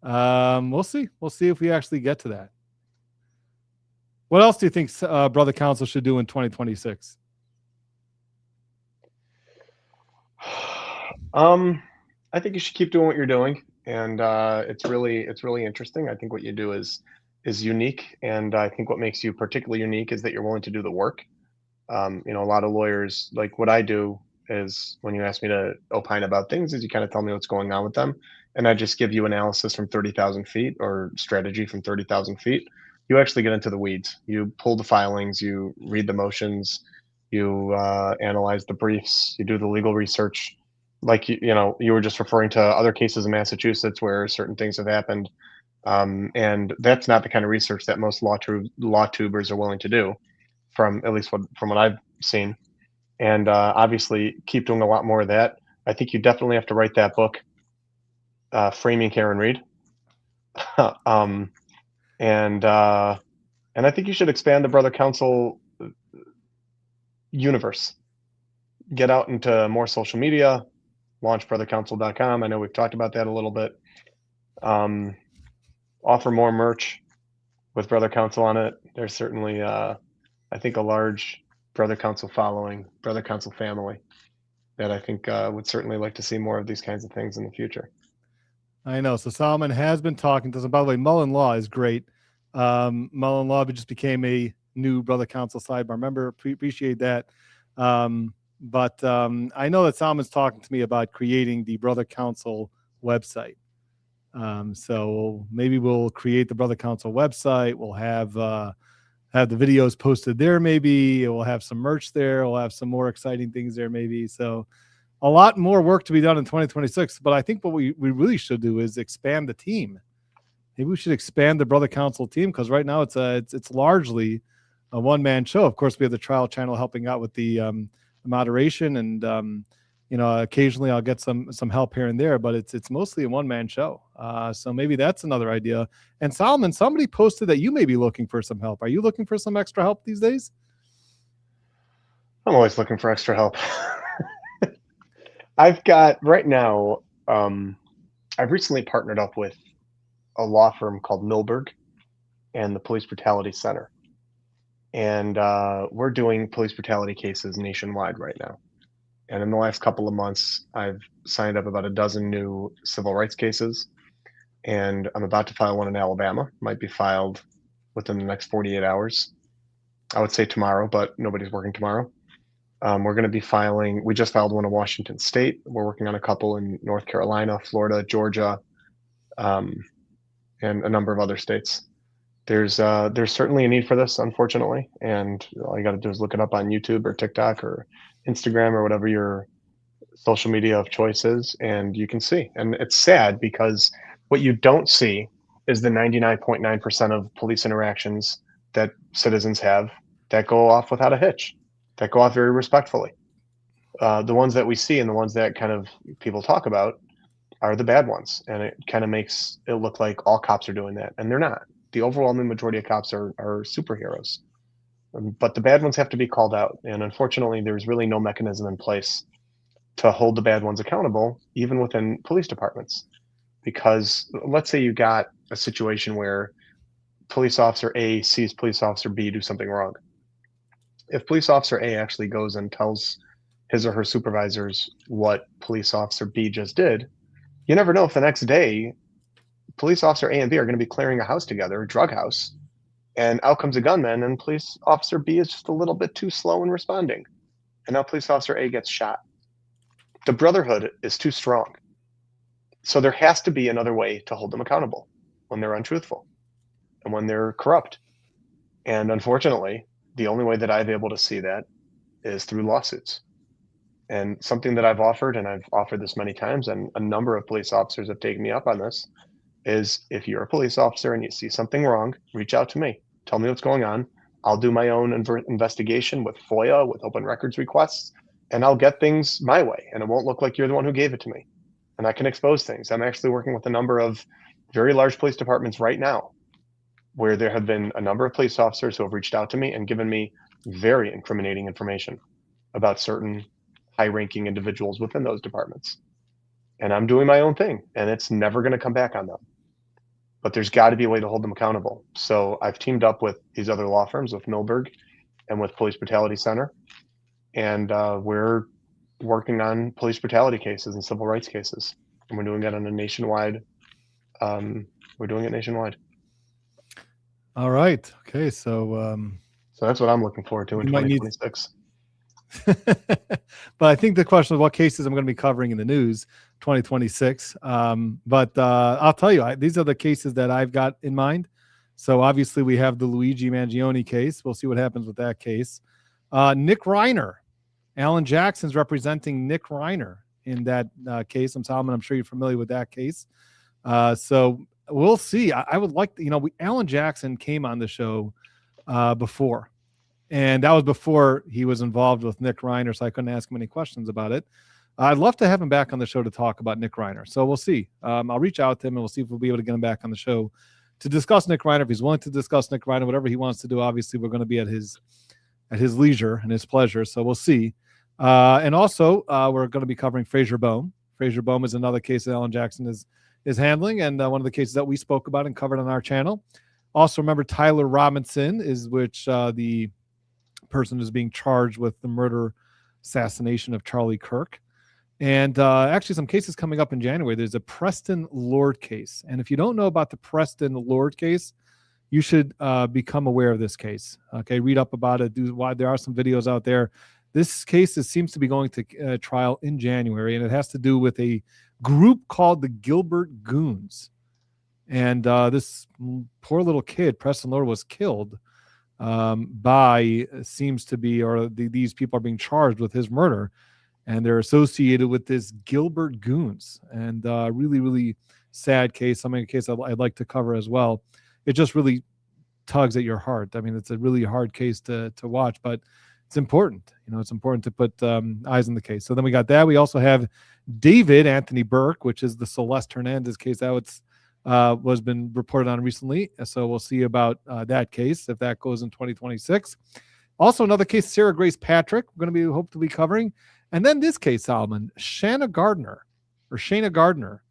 We'll see. We'll see if we actually get to that. What else do you think Brother Counsel should do in 2026? I think you should keep doing what you're doing, and it's really interesting. I think what you do is unique, and I think what makes you particularly unique is that you're willing to do the work. A lot of lawyers, like what I do is when you ask me to opine about things, is you kind of tell me what's going on with them, and I just give you analysis from 30,000 feet or strategy from 30,000 feet. You actually get into the weeds. You pull the filings, you read the motions, you analyze the briefs, you do the legal research. Like you were just referring to other cases in Massachusetts where certain things have happened, and that's not the kind of research that most law tubers are willing to do, from what I've seen. And obviously, keep doing a lot more of that. I think you definitely have to write that book, Framing Karen Reed, and I think you should expand the Brother Counsel universe. Get out into more social media. Launch brothercounsel.com. I know we've talked about that a little bit. Offer more merch with Brother Counsel on it. There's certainly, I think, a large Brother Counsel following, Brother Counsel family that I think would certainly like to see more of these kinds of things in the future. I know. So Solomon has been talking to us. By the way, Mullen Law is great. Mullen Law just became a new Brother Counsel sidebar member. Appreciate that. But I know that Salomon's talking to me about creating the Brother Counsel website. So maybe we'll create the Brother Counsel website. We'll have the videos posted there. Maybe we'll have some merch there. We'll have some more exciting things there. Maybe. So a lot more work to be done in 2026. But I think what we really should do is expand the team. Maybe we should expand the Brother Counsel team, because right now it's largely a one-man show. Of course, we have the trial channel helping out with the moderation, and occasionally I'll get some help here and there, but it's mostly a one-man show. So maybe that's another idea. And Solomon, somebody posted that you may be looking for some help. Are you looking for some extra help these days? I'm always looking for extra help. I've got right now, I've recently partnered up with a law firm called Milberg and the Police Brutality Center. And we're doing police brutality cases nationwide right now. And in the last couple of months, I've signed up about a dozen new civil rights cases. And I'm about to file one in Alabama. Might be filed within the next 48 hours. I would say tomorrow, but nobody's working tomorrow. We're going to be filing, we just filed one in Washington State. We're working on a couple in North Carolina, Florida, Georgia, and a number of other states. There's certainly a need for this, unfortunately, and all you got to do is look it up on YouTube or TikTok or Instagram or whatever your social media of choice is, and you can see. And it's sad because what you don't see is the 99.9% of police interactions that citizens have that go off without a hitch, that go off very respectfully. The ones that we see and the ones that kind of people talk about are the bad ones, and it kind of makes it look like all cops are doing that, and they're not. The overwhelming majority of cops are superheroes, but the bad ones have to be called out. And unfortunately, there's really no mechanism in place to hold the bad ones accountable, even within police departments. Because let's say you got a situation where police officer A sees police officer B do something wrong. If police officer A actually goes and tells his or her supervisors what police officer B just did, you never know if the next day police officer A and B are going to be clearing a house together, a drug house, and out comes a gunman, and police officer B is just a little bit too slow in responding. And now police officer A gets shot. The brotherhood is too strong. So there has to be another way to hold them accountable when they're untruthful and when they're corrupt. And unfortunately, the only way that I've been able to see that is through lawsuits. And something that I've offered, and I've offered this many times, and a number of police officers have taken me up on this, is if you're a police officer and you see something wrong, reach out to me. Tell me what's going on. I'll do my own investigation with FOIA, with open records requests, and I'll get things my way. And it won't look like you're the one who gave it to me. And I can expose things. I'm actually working with a number of very large police departments right now where there have been a number of police officers who have reached out to me and given me very incriminating information about certain high-ranking individuals within those departments. And I'm doing my own thing, and it's never going to come back on them. But there's got to be a way to hold them accountable. So I've teamed up with these other law firms, with Milberg and with Police Brutality Center, and we're working on police brutality cases and civil rights cases, and we're doing that on a nationwide. We're doing it nationwide. All right. Okay. So that's what I'm looking forward to in 2026. But I think the question is what cases I'm going to be covering in the news 2026. But I'll tell you, these are the cases that I've got in mind. So obviously we have the Luigi Mangione case. We'll see what happens with that case. Nick Reiner, Alan Jackson's representing Nick Reiner in that case. I'm sure you're familiar with that case. So we'll see. I would like to, Alan Jackson came on the show before. And that was before he was involved with Nick Reiner, so I couldn't ask him any questions about it. I'd love to have him back on the show to talk about Nick Reiner. So we'll see. I'll reach out to him, and we'll see if we'll be able to get him back on the show to discuss Nick Reiner. If he's willing to discuss Nick Reiner, whatever he wants to do, obviously we're going to be at his leisure and his pleasure. So we'll see. And also, we're going to be covering Frazier Bohm. Frazier Bohm is another case that Alan Jackson is handling, and one of the cases that we spoke about and covered on our channel. Also, remember Tyler Robinson, the person is being charged with the murder assassination of Charlie Kirk. And actually some cases coming up in January. There's a Preston Lord case. And if you don't know about the Preston Lord case, you should become aware of this case. Okay, read up about it. There are some videos out there. This case seems to be going to trial in January, and it has to do with a group called the Gilbert Goons. And this poor little kid, Preston Lord, was killed these people are being charged with his murder, and they're associated with this Gilbert Goons, and really, really sad case. A case I'd like to cover as well. It just really tugs at your heart. I mean, it's a really hard case to watch, but it's important. It's important to put eyes on the case. So then we got that. We also have David Anthony Burke, which is the Celeste Hernandez case that was been reported on recently. So we'll see about that case if that goes in 2026. Also another case, Sarah Grace Patrick, we're going to be hope to be covering. And then this case, Solomon, Shayna Gardner,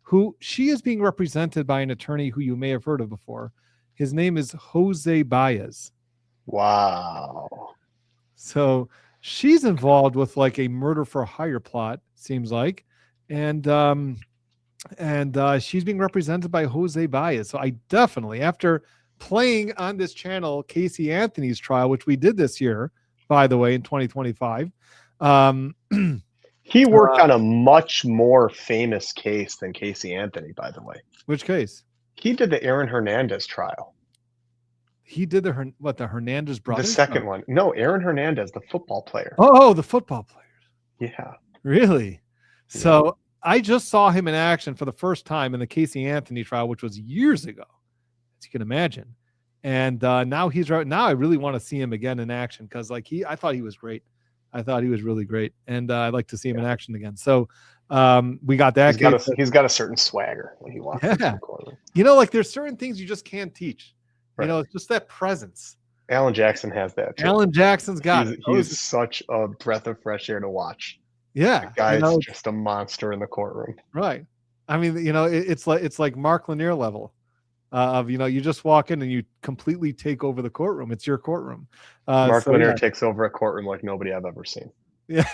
who she is being represented by an attorney who you may have heard of before. His name is Jose Baez. Wow. So she's involved with like a murder for hire plot, seems like. And she's being represented by Jose Baez. So I definitely, after playing on this channel Casey Anthony's trial, which we did this year, by the way, in 2025. He worked on a much more famous case than Casey Anthony, by the way. Which case? He did the Aaron Hernandez trial. He did the Hernandez brothers? The second one. No, Aaron Hernandez, the football player. Oh, the football players. Yeah. Really? Yeah. So I just saw him in action for the first time in the Casey Anthony trial, which was years ago, as you can imagine. And now he's right. Now I really want to see him again in action because, I thought he was great. I thought he was really great, and I'd like to see him in action again. So we got that. He's got a certain swagger when he walks into the courtroom. There's certain things you just can't teach. Right. It's just that presence. Alan Jackson has that too. Alan Jackson's got it. He's such a breath of fresh air to watch. Yeah, the guy's just a monster in the courtroom. Right. I mean, it's like Mark Lanier level of you just walk in and you completely take over the courtroom. It's your courtroom. Mark Lanier takes over a courtroom like nobody I've ever seen. Yeah,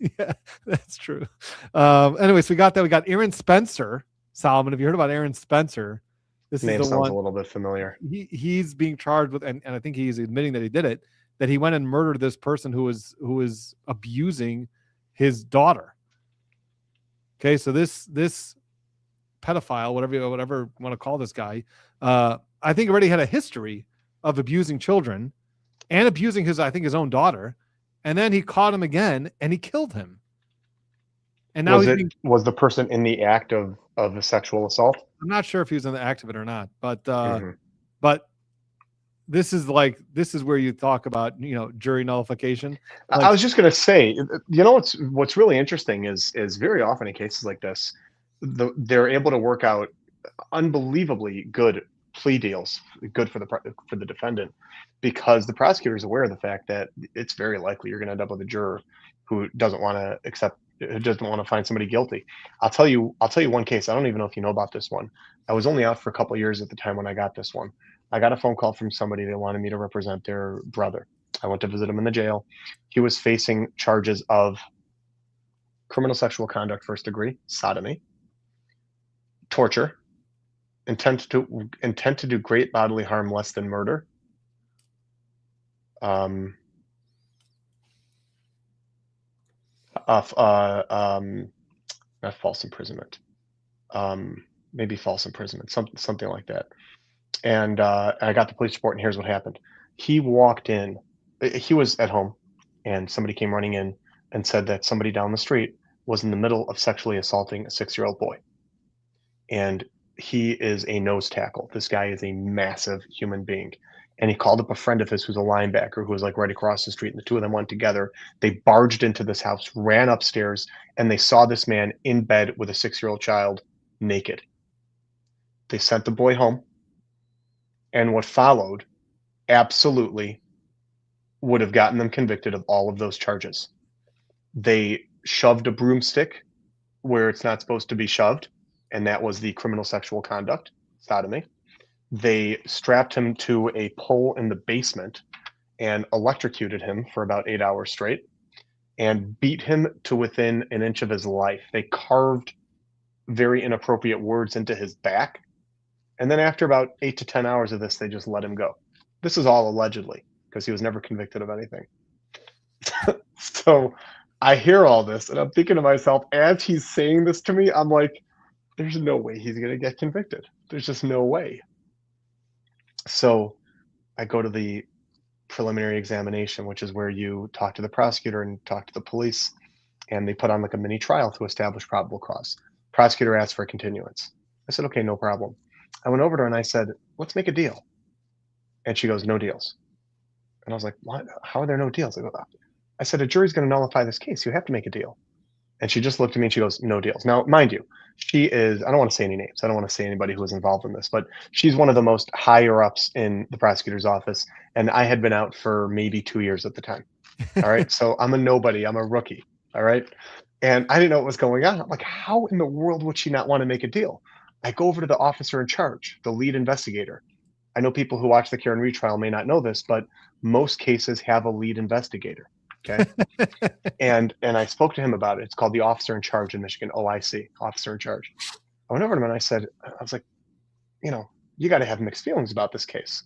yeah, that's true. Anyways, we got that. We got Aaron Spencer. Solomon, have you heard about Aaron Spencer? This is Name the sounds one. a little bit familiar. He's being charged with, and I think he's admitting that he did it, that he went and murdered this person who was abusing his daughter. Okay, so this pedophile, whatever you want to call this guy, I think already had a history of abusing children and abusing his own daughter, and then he caught him again and he killed him. And now was the person in the act of the sexual assault? I'm not sure if he was in the act of it or not, but Mhm. but this is where you talk about, jury nullification. I was just going to say, what's really interesting is very often in cases like this, they're able to work out unbelievably good plea deals, good for the defendant, because the prosecutor is aware of the fact that it's very likely you're going to end up with a juror who doesn't want to find somebody guilty. I'll tell you one case. I don't even know if you know about this one. I was only out for a couple of years at the time when I got this one. I got a phone call from somebody. They wanted me to represent their brother. I went to visit him in the jail. He was facing charges of criminal sexual conduct, first degree, sodomy, torture, intent to do great bodily harm less than murder, not false imprisonment, maybe false imprisonment, something like that. And I got the police report, and here's what happened. He walked in. He was at home, and somebody came running in and said that somebody down the street was in the middle of sexually assaulting a 6-year-old boy. And he is a nose tackle. This guy is a massive human being. And he called up a friend of his who's a linebacker who was like right across the street, and the two of them went together. They barged into this house, ran upstairs, and they saw this man in bed with a 6-year-old child naked. They sent the boy home. And what followed absolutely would have gotten them convicted of all of those charges. They shoved a broomstick where it's not supposed to be shoved, and that was the criminal sexual conduct, sodomy. They strapped him to a pole in the basement and electrocuted him for about 8 hours straight and beat him to within an inch of his life. They carved very inappropriate words into his back. And then after about 8 to 10 hours of this, they just let him go. This is all allegedly, because he was never convicted of anything. So I hear all this, and I'm thinking to myself, as he's saying this to me, I'm like, there's no way he's going to get convicted. There's just no way. So I go to the preliminary examination, which is where you talk to the prosecutor and talk to the police, and they put on like a mini trial to establish probable cause. Prosecutor asked for a continuance. I said, okay, no problem. I went over to her and I said, let's make a deal. And she goes, no deals. And I was like, what? How are there no deals? I said, a jury's going to nullify this case. You have to make a deal. And she just looked at me and she goes, no deals. Now, mind you, she is, I don't want to say any names. I don't want to say anybody who was involved in this, but she's one of the most higher ups in the prosecutor's office. And I had been out for maybe 2 years at the time. All right. So I'm a nobody. I'm a rookie. All right. And I didn't know what was going on. I'm like, how in the world would she not want to make a deal? I go over to the officer in charge, the lead investigator. I know people who watch the Karen Reed trial may not know this, but most cases have a lead investigator. Okay. and I spoke to him about it. It's called the officer in charge in Michigan, OIC, officer in charge. I went over to him and I was like, you got to have mixed feelings about this case.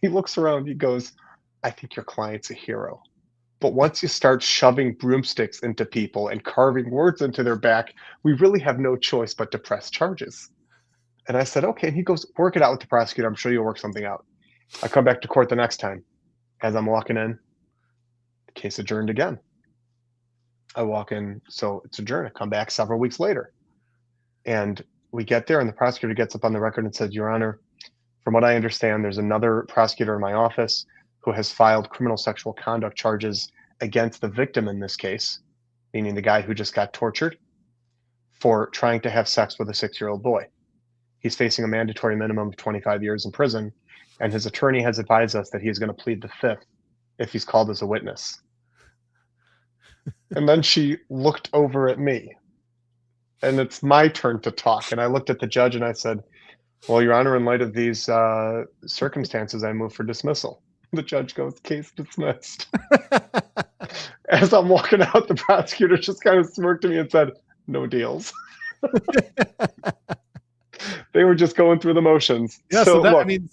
He looks around, he goes, I think your client's a hero. But once you start shoving broomsticks into people and carving words into their back, we really have no choice but to press charges. And I said, okay. And he goes, work it out with the prosecutor. I'm sure you'll work something out. I come back to court the next time. As I'm walking in, the case adjourned again. I walk in, so it's adjourned. I come back several weeks later. And we get there, and the prosecutor gets up on the record and says, Your Honor, from what I understand, there's another prosecutor in my office who has filed criminal sexual conduct charges against the victim in this case, meaning the guy who just got tortured, for trying to have sex with a 6-year-old boy. He's facing a mandatory minimum of 25 years in prison, and his attorney has advised us that he is going to plead the fifth if he's called as a witness. And then she looked over at me, and it's my turn to talk. And I looked at the judge and I said, well, Your Honor, in light of these circumstances, I move for dismissal. The judge goes, case dismissed. As I'm walking out, the prosecutor just kind of smirked at me and said, no deals. They were just going through the motions. Yeah. So So that, I look, mean,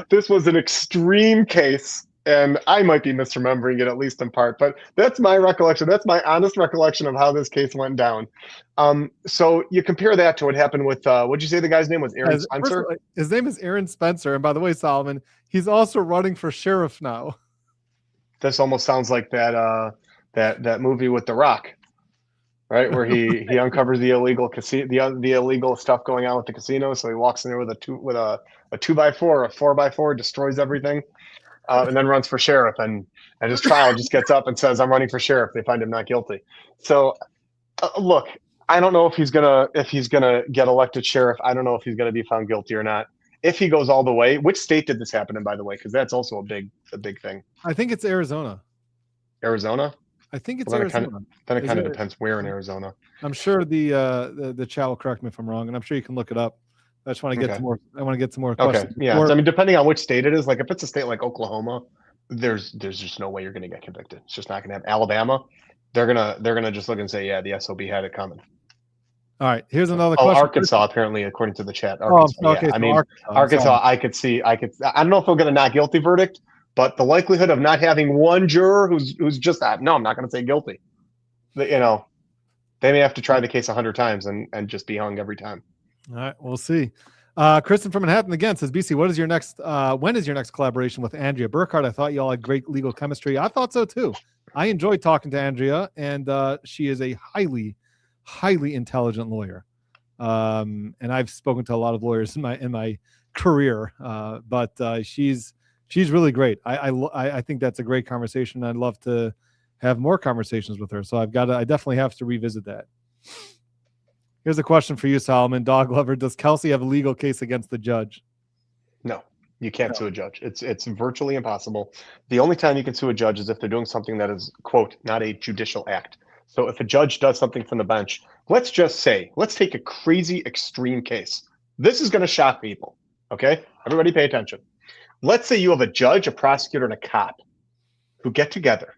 this was an extreme case, and I might be misremembering it at least in part, but that's my recollection. That's my honest recollection of how this case went down. So you compare that to what happened with what'd you say the guy's name was? Aaron first of Spencer? all, his name is Aaron Spencer. And by the way, Solomon, he's also running for sheriff now. This almost sounds like that movie with The Rock, right? Where he uncovers the illegal the illegal stuff going on with the casino. So he walks in there with a 2x4, a 4x4, destroys everything, and then runs for sheriff. And his trial just gets up and says, "I'm running for sheriff." They find him not guilty. So look, I don't know if he's gonna get elected sheriff. I don't know if he's gonna be found guilty or not. If he goes all the way, which state did this happen in, by the way? Because that's also a big thing. I think it's Arizona. Arizona. I think it's Well, Arizona. Then it kind of depends where in Arizona. I'm sure the chat will correct me if I'm wrong, and I'm sure you can look it up. I just want to get some more. I want to get some more questions. Okay, yeah. So, I mean, depending on which state it is, like if it's a state like Oklahoma, there's just no way you're going to get convicted. It's just not going to happen. Alabama, they're gonna just look and say, yeah, the SOB had it coming. All right, here's another question. Arkansas, apparently, according to the chat. Arkansas, okay. Yeah. I mean, Arkansas, I could see. I don't know if they'll get a not guilty verdict, but the likelihood of not having one juror who's just that. No, I'm not going to say guilty. They may have to try the case 100 times and just be hung every time. All right, we'll see. Kristen from Manhattan again says, BC, when is your next collaboration with Andrea Burkhardt? I thought you all had great legal chemistry. I thought so too. I enjoyed talking to Andrea, and she is a highly, highly intelligent lawyer. And I've spoken to a lot of lawyers in my career, but she's really great. I think that's a great conversation. I'd love to have more conversations with her. So I definitely have to revisit that. Here's a question for you, Solomon, dog lover. Does Kelsey have a legal case against the judge? No, you can't sue a judge. It's virtually impossible. The only time you can sue a judge is if they're doing something that is, quote, not a judicial act. So if a judge does something from the bench, let's take a crazy extreme case. This is going to shock people. Okay, everybody pay attention. Let's say you have a judge, a prosecutor, and a cop who get together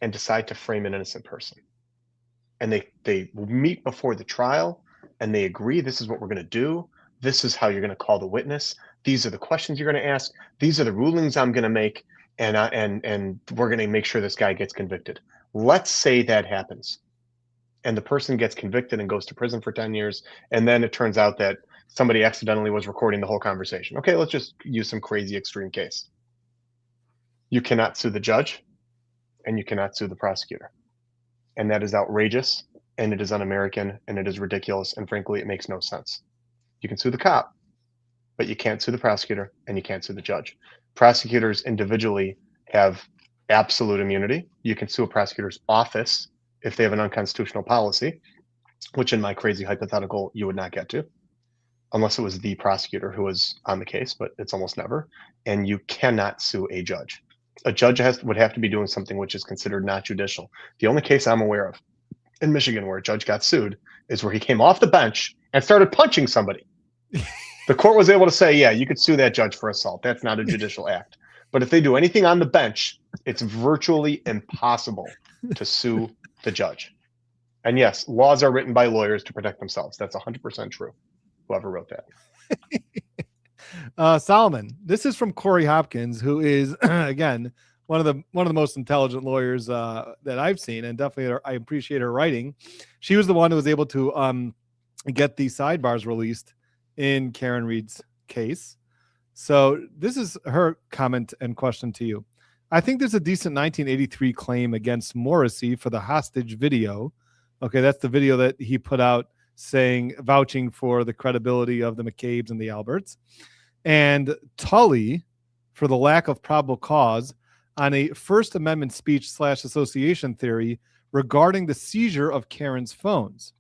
and decide to frame an innocent person. And they meet before the trial and they agree, this is what we're going to do. This is how you're going to call the witness. These are the questions you're going to ask. These are the rulings I'm going to make. And we're going to make sure this guy gets convicted. Let's say that happens. And the person gets convicted and goes to prison for 10 years. And then it turns out that somebody accidentally was recording the whole conversation. Okay, let's just use some crazy extreme case. You cannot sue the judge and you cannot sue the prosecutor. And that is outrageous, and it is un-American, and it is ridiculous, and frankly, it makes no sense. You can sue the cop, but you can't sue the prosecutor, and you can't sue the judge. Prosecutors individually have absolute immunity. You can sue a prosecutor's office if they have an unconstitutional policy, which in my crazy hypothetical, you would not get to, unless it was the prosecutor who was on the case, but it's almost never. And you cannot sue a judge. A judge would have to be doing something which is considered not judicial. The only case I'm aware of in Michigan where a judge got sued is where he came off the bench and started punching somebody. The court was able to say, yeah, you could sue that judge for assault. That's not a judicial act. But if they do anything on the bench, it's virtually impossible to sue the judge. And yes, laws are written by lawyers to protect themselves. That's 100% true. Whoever wrote that. Solomon, this is from Corey Hopkins, who is again one of the most intelligent lawyers that I've seen, and definitely I appreciate her writing. She was the one who was able to get the sidebars released in Karen Reed's case. So this is her comment and question to you. I think there's a decent 1983 claim against Morrissey for the hostage video. Okay, that's the video that he put out vouching for the credibility of the McCabe's and the Alberts. And Tully for the lack of probable cause on a First Amendment speech/association theory regarding the seizure of Karen's phones.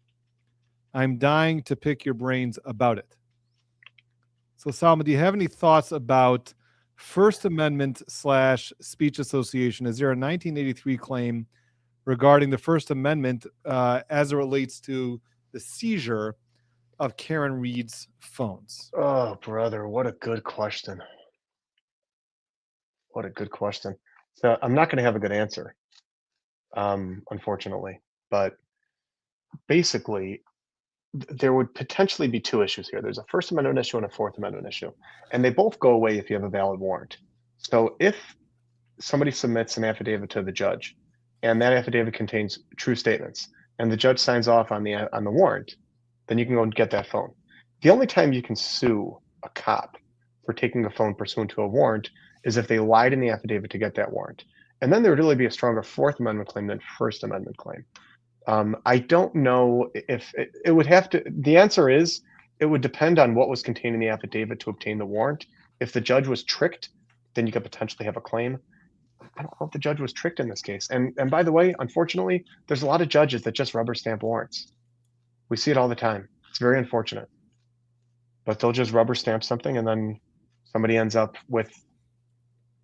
I'm dying to pick your brains about it. So, Salma, do you have any thoughts about First Amendment/speech association? Is there a 1983 claim regarding the First Amendment as it relates to the seizure of Karen Reed's phones? Oh, brother, what a good question. What a good question. So I'm not going to have a good answer, unfortunately. But basically, there would potentially be two issues here. There's a First Amendment issue and a Fourth Amendment issue, and they both go away if you have a valid warrant. So if somebody submits an affidavit to the judge, and that affidavit contains true statements, and the judge signs off on the warrant, then you can go and get that phone. The only time you can sue a cop for taking a phone pursuant to a warrant is if they lied in the affidavit to get that warrant. And then there would really be a stronger Fourth Amendment claim than First Amendment claim. I don't know if it would have to, the answer is it would depend on what was contained in the affidavit to obtain the warrant. If the judge was tricked, then you could potentially have a claim. I don't know if the judge was tricked in this case. And by the way, unfortunately, there's a lot of judges that just rubber stamp warrants. We see it all the time. It's very unfortunate. But they'll just rubber stamp something, and then somebody ends up with,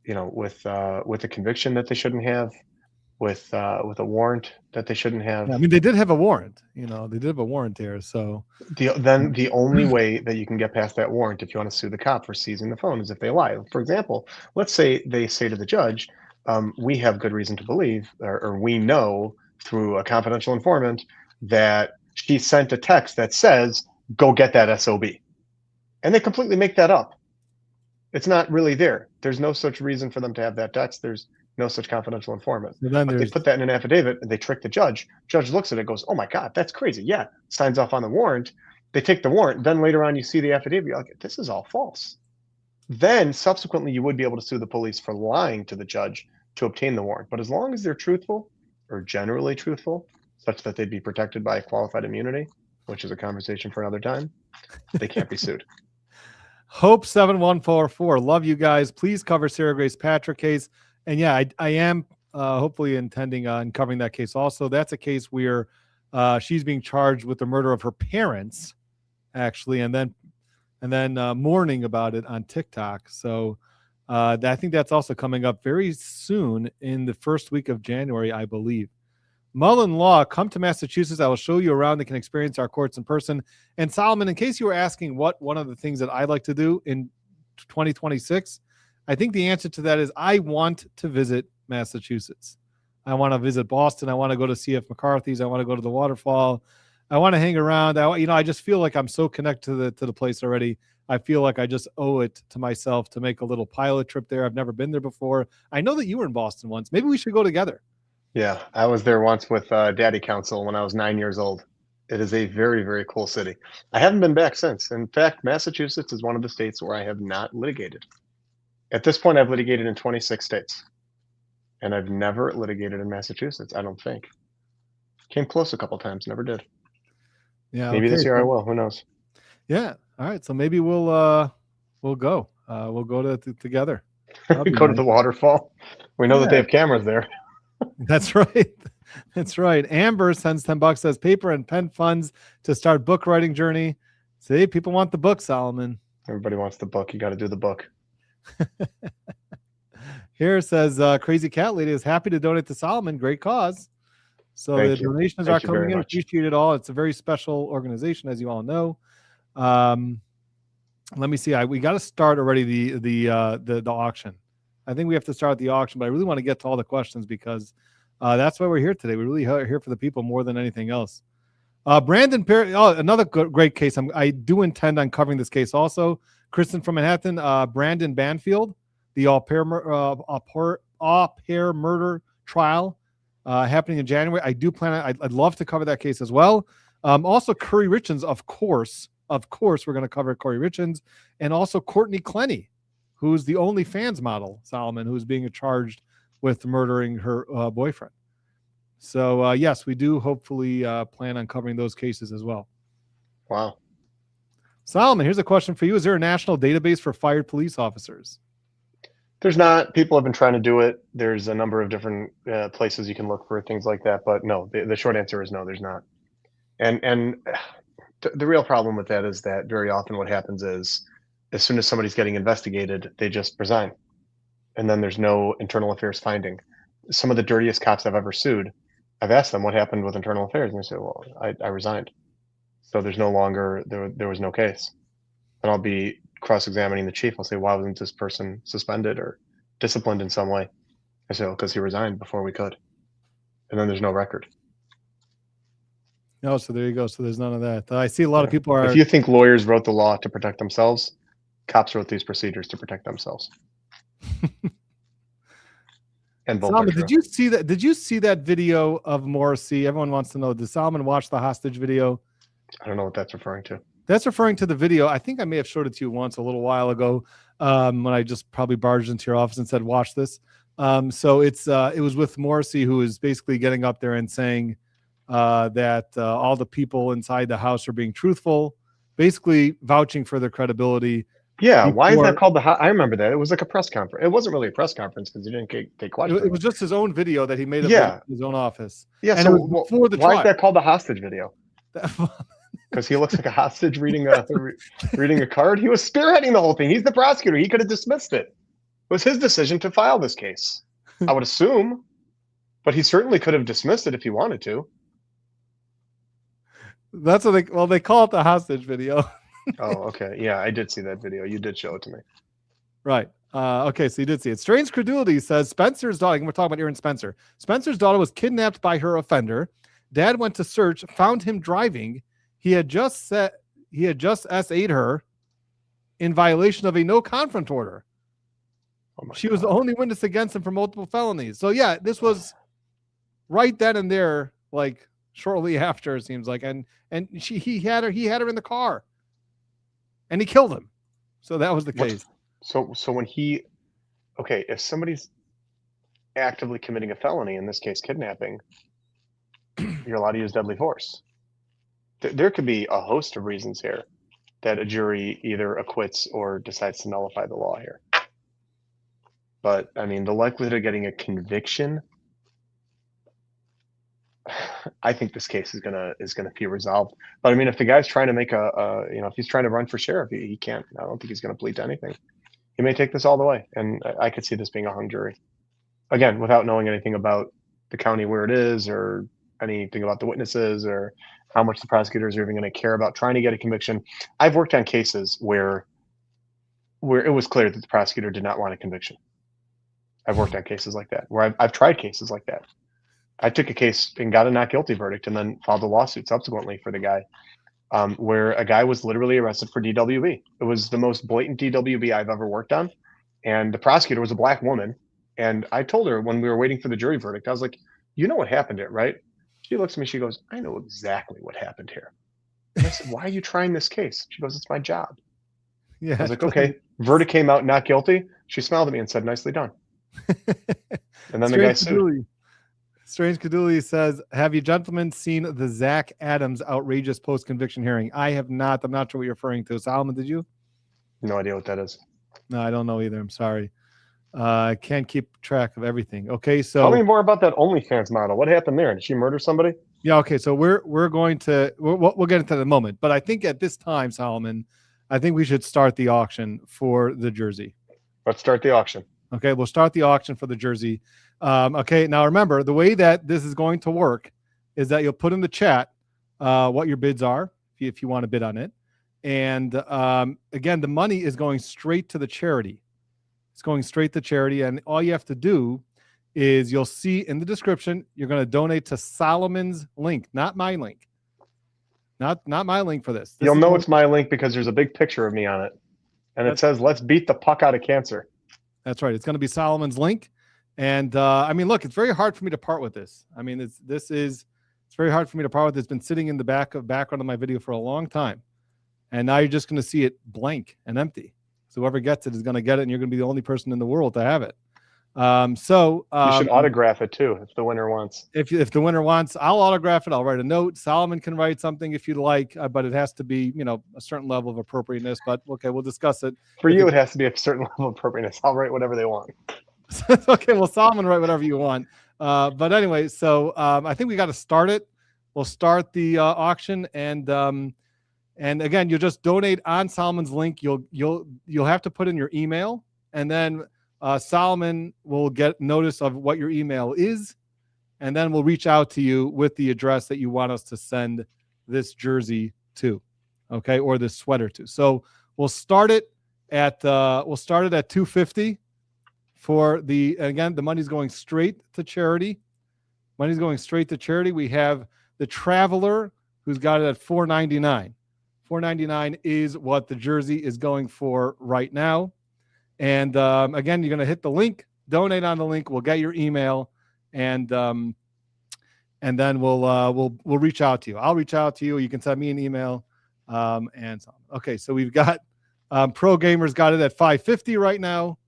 with a conviction that they shouldn't have, with a warrant that they shouldn't have. Yeah, I mean, they did have a warrant. They did have a warrant there. So then the only way that you can get past that warrant, if you want to sue the cop for seizing the phone, is if they lie. For example, let's say they say to the judge, we have good reason to believe, or we know through a confidential informant that she sent a text that says, go get that SOB. And they completely make that up. It's not really there. There's no such reason for them to have that text. There's no such confidential informant. So then But they put that in an affidavit and they trick the judge. Judge looks at it, goes, oh my God, that's crazy. Yeah, signs off on the warrant. They take the warrant. Then later on, you see the affidavit. You're like, this is all false. Then subsequently, you would be able to sue the police for lying to the judge to obtain the warrant. But as long as they're truthful or generally truthful, such that they'd be protected by qualified immunity, which is a conversation for another time, they can't be sued. Hope 7144. Love you guys. Please cover Sarah Grace Patrick case. And yeah, I am hopefully intending on covering that case also. That's a case where she's being charged with the murder of her parents, actually, and then mourning about it on TikTok. So I think that's also coming up very soon in the first week of January, I believe. Mullen Law, come to Massachusetts. I will show you around. They can experience our courts in person. And Solomon, in case you were asking what one of the things that I'd like to do in 2026, I think the answer to that is I want to visit Massachusetts. I want to visit Boston. I want to go to CF McCarthy's. I want to go to the waterfall. I want to hang around. I just feel like I'm so connected to the place already. I feel like I just owe it to myself to make a little pilot trip there. I've never been there before. I know that you were in Boston once. Maybe we should go together. Yeah, I was there once with Daddy Counsel when I was 9 years old. It is a very, very cool city. I haven't been back since. In fact, Massachusetts is one of the states where I have not litigated. At this point, I've litigated in 26 states, and I've never litigated in Massachusetts, I don't think. Came close a couple times, never did. Yeah, maybe this year I will. Who knows? Yeah. All right. So maybe we'll go. We'll go together. Go to the waterfall. We know that they have cameras there. That's right. That's right. Amber sends $10, says paper and pen funds to start book writing journey. See, people want the book, Solomon. Everybody wants the book. You got to do the book. Here says Crazy Cat Lady is happy to donate to Solomon. Great cause. So the donations are coming in. Appreciate it all. It's a very special organization, as you all know. Let me see. We got to start already the auction. I think we have to start the auction, but I really want to get to all the questions because that's why we're here today. We're really here for the people more than anything else. Brandon Perry, another great case. I do intend on covering this case also. Kristen from Manhattan, Brandon Banfield, the au pair murder trial happening in January. I do plan on, I'd love to cover that case as well. Also, Curry Richens, of course, we're going to cover Corey Richens, and also Courtney Clenny, who's the OnlyFans model, Solomon, who's being charged with murdering her boyfriend. So, yes, we do hopefully plan on covering those cases as well. Wow. Solomon, here's a question for you. Is there a national database for fired police officers? There's not. People have been trying to do it. There's a number of different places you can look for things like that. But no, the short answer is no, there's not. And the real problem with that is that very often what happens is as soon as somebody's getting investigated, they just resign. And then there's no internal affairs finding. Some of the dirtiest cops I've ever sued, I've asked them what happened with internal affairs. And they say, well, I resigned. So there's no longer, there was no case. And I'll be cross-examining the chief. I'll say, why wasn't this person suspended or disciplined in some way? I say, well, because he resigned before we could. And then there's no record. Oh, so there you go. So there's none of that. I see a lot of Yeah. people are. If you think lawyers wrote the law to protect themselves, cops wrote these procedures to protect themselves. And both are Solomon, true. did you see that? Did you see that video of Morrissey? Everyone wants to know. Did Solomon watch the hostage video? I don't know what that's referring to. That's referring to the video. I think I may have showed it to you once a little while ago when I just probably barged into your office and said, "Watch this." So it was with Morrissey, who is basically getting up there and saying that all the people inside the house are being truthful, basically vouching for their credibility. Yeah, why is that Before- called the? I remember that. It was like a press conference. It wasn't really a press conference because he didn't take questions. It was just his own video that he made of Yeah. his own office. Yeah. And So it was before the why trial. is that called the hostage video? Because he looks like a hostage reading a card. He was spearheading the whole thing. He's the prosecutor. He could have dismissed it. It was his decision to file this case. I would assume, but he certainly could have dismissed it if he wanted to. That's what they call it the hostage video. Oh, okay. Yeah, I did see that video. You did show it to me. Right. Okay, so you did see it. Strange Credulity says Spencer's daughter, and we're talking about Aaron Spencer. Spencer's daughter was kidnapped by her offender. Dad went to search, found him driving. He had just SA'd her in violation of a no confront order. Oh She was the only witness against him for multiple felonies. So yeah, this was right then and there, like shortly after, it seems like, and he had her in the car, and he killed him. So that was the case. So when if somebody's actively committing a felony, in this case kidnapping, you're allowed to use deadly force. There could be a host of reasons here that a jury either acquits or decides to nullify the law here. But I mean, the likelihood of getting a conviction, I think this case is gonna be resolved. But I mean, if the guy's trying to make if he's trying to run for sheriff, he can't. I don't think he's gonna plead to anything. He may take this all the way, and I could see this being a hung jury. Again, without knowing anything about the county where it is, or anything about the witnesses, or how much the prosecutors are even going to care about trying to get a conviction. I've worked on cases where it was clear that the prosecutor did not want a conviction. I've worked on cases like that, where I've tried cases like that. I took a case and got a not guilty verdict, and then filed a lawsuit subsequently for the guy, where a guy was literally arrested for DWB. It was the most blatant DWB I've ever worked on, and the prosecutor was a black woman. And I told her when we were waiting for the jury verdict, I was like, "You know what happened here, right?" She looks at me, she goes, "I know exactly what happened here." And I said, "Why are you trying this case?" She goes, "It's my job." Yeah. I was like, "Okay." Verdict came out not guilty. She smiled at me and said, "Nicely done." And then the guy sued. Strange Caduli says, "Have you gentlemen seen the Zach Adams outrageous post-conviction hearing?" I have not. I'm not sure what you're referring to. Solomon, did you? No idea what that is. No, I don't know either. I'm sorry. I can't keep track of everything. Okay, so tell me more about that OnlyFans model. What happened there? Did she murder somebody? Yeah. Okay, so we'll get into that in a moment. But I think at this time, Solomon, I think we should start the auction for the jersey. Let's start the auction. Okay, we'll start the auction for the jersey. Okay, now remember, the way that this is going to work is that you'll put in the chat what your bids are if you want to bid on it. And again, the money is going straight to the charity. It's going straight to charity. And all you have to do is you'll see in the description, you're going to donate to Solomon's link, not my link. Not my link for this. You'll know it's my link because there's a big picture of me on it. And it says, "Let's beat the puck out of cancer." That's right. It's going to be Solomon's link. And I mean, look, it's very hard for me to part with this. I mean, it's very hard for me to part with. It's been sitting in the background of my video for a long time. And now you're just going to see it blank and empty. So whoever gets it is going to get it, and you're going to be the only person in the world to have it. You should autograph it too if the winner wants. If the winner wants, I'll autograph it. I'll write a note. Solomon can write something if you'd like, but it has to be, a certain level of appropriateness. But okay, we'll discuss it. For you, it has to be a certain level of appropriateness. I'll write whatever they want. Okay, well, Solomon, write whatever you want. But anyway, so I think we got to start it. We'll start the auction, and again, you'll just donate on Solomon's link. You'll have to put in your email, and then Solomon will get notice of what your email is, and then we'll reach out to you with the address that you want us to send this jersey to, okay, or this sweater to. So we'll start it at $250 for again, the money's going straight to charity. Money's going straight to charity. We have the Traveler who's got it at $4.99. $4.99 is what the jersey is going for right now. And again, you're going to hit the link, donate on the link. We'll get your email, and then we'll reach out to you. I'll reach out to you. You can send me an email. And so, okay, so we've got Pro Gamers got it at $5.50 right now.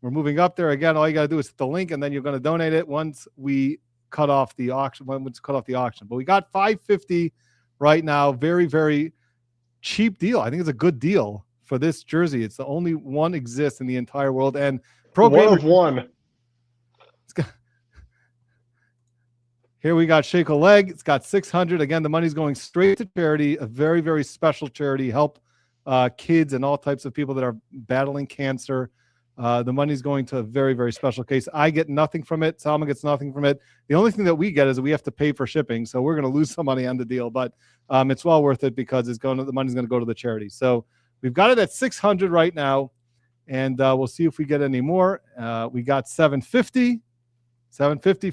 We're moving up there again. All you got to do is hit the link, and then you're going to donate it once we cut off the auction. But we got $5.50 right now. Very, very cheap deal. I think it's a good deal for this jersey. It's the only one exists in the entire world, and Pro one Gamers, of one. Here we got Shake a Leg. It's got 600. Again, the money's going straight to charity, a very, very special charity. Help kids and all types of people that are battling cancer. The money's going to a very, very special case. I get nothing from it. Salma gets nothing from it. The only thing that we get is we have to pay for shipping. So we're going to lose some money on the deal, but it's well worth it because the money's going to go to the charity. So we've got it at 600 right now, and we'll see if we get any more. We got $750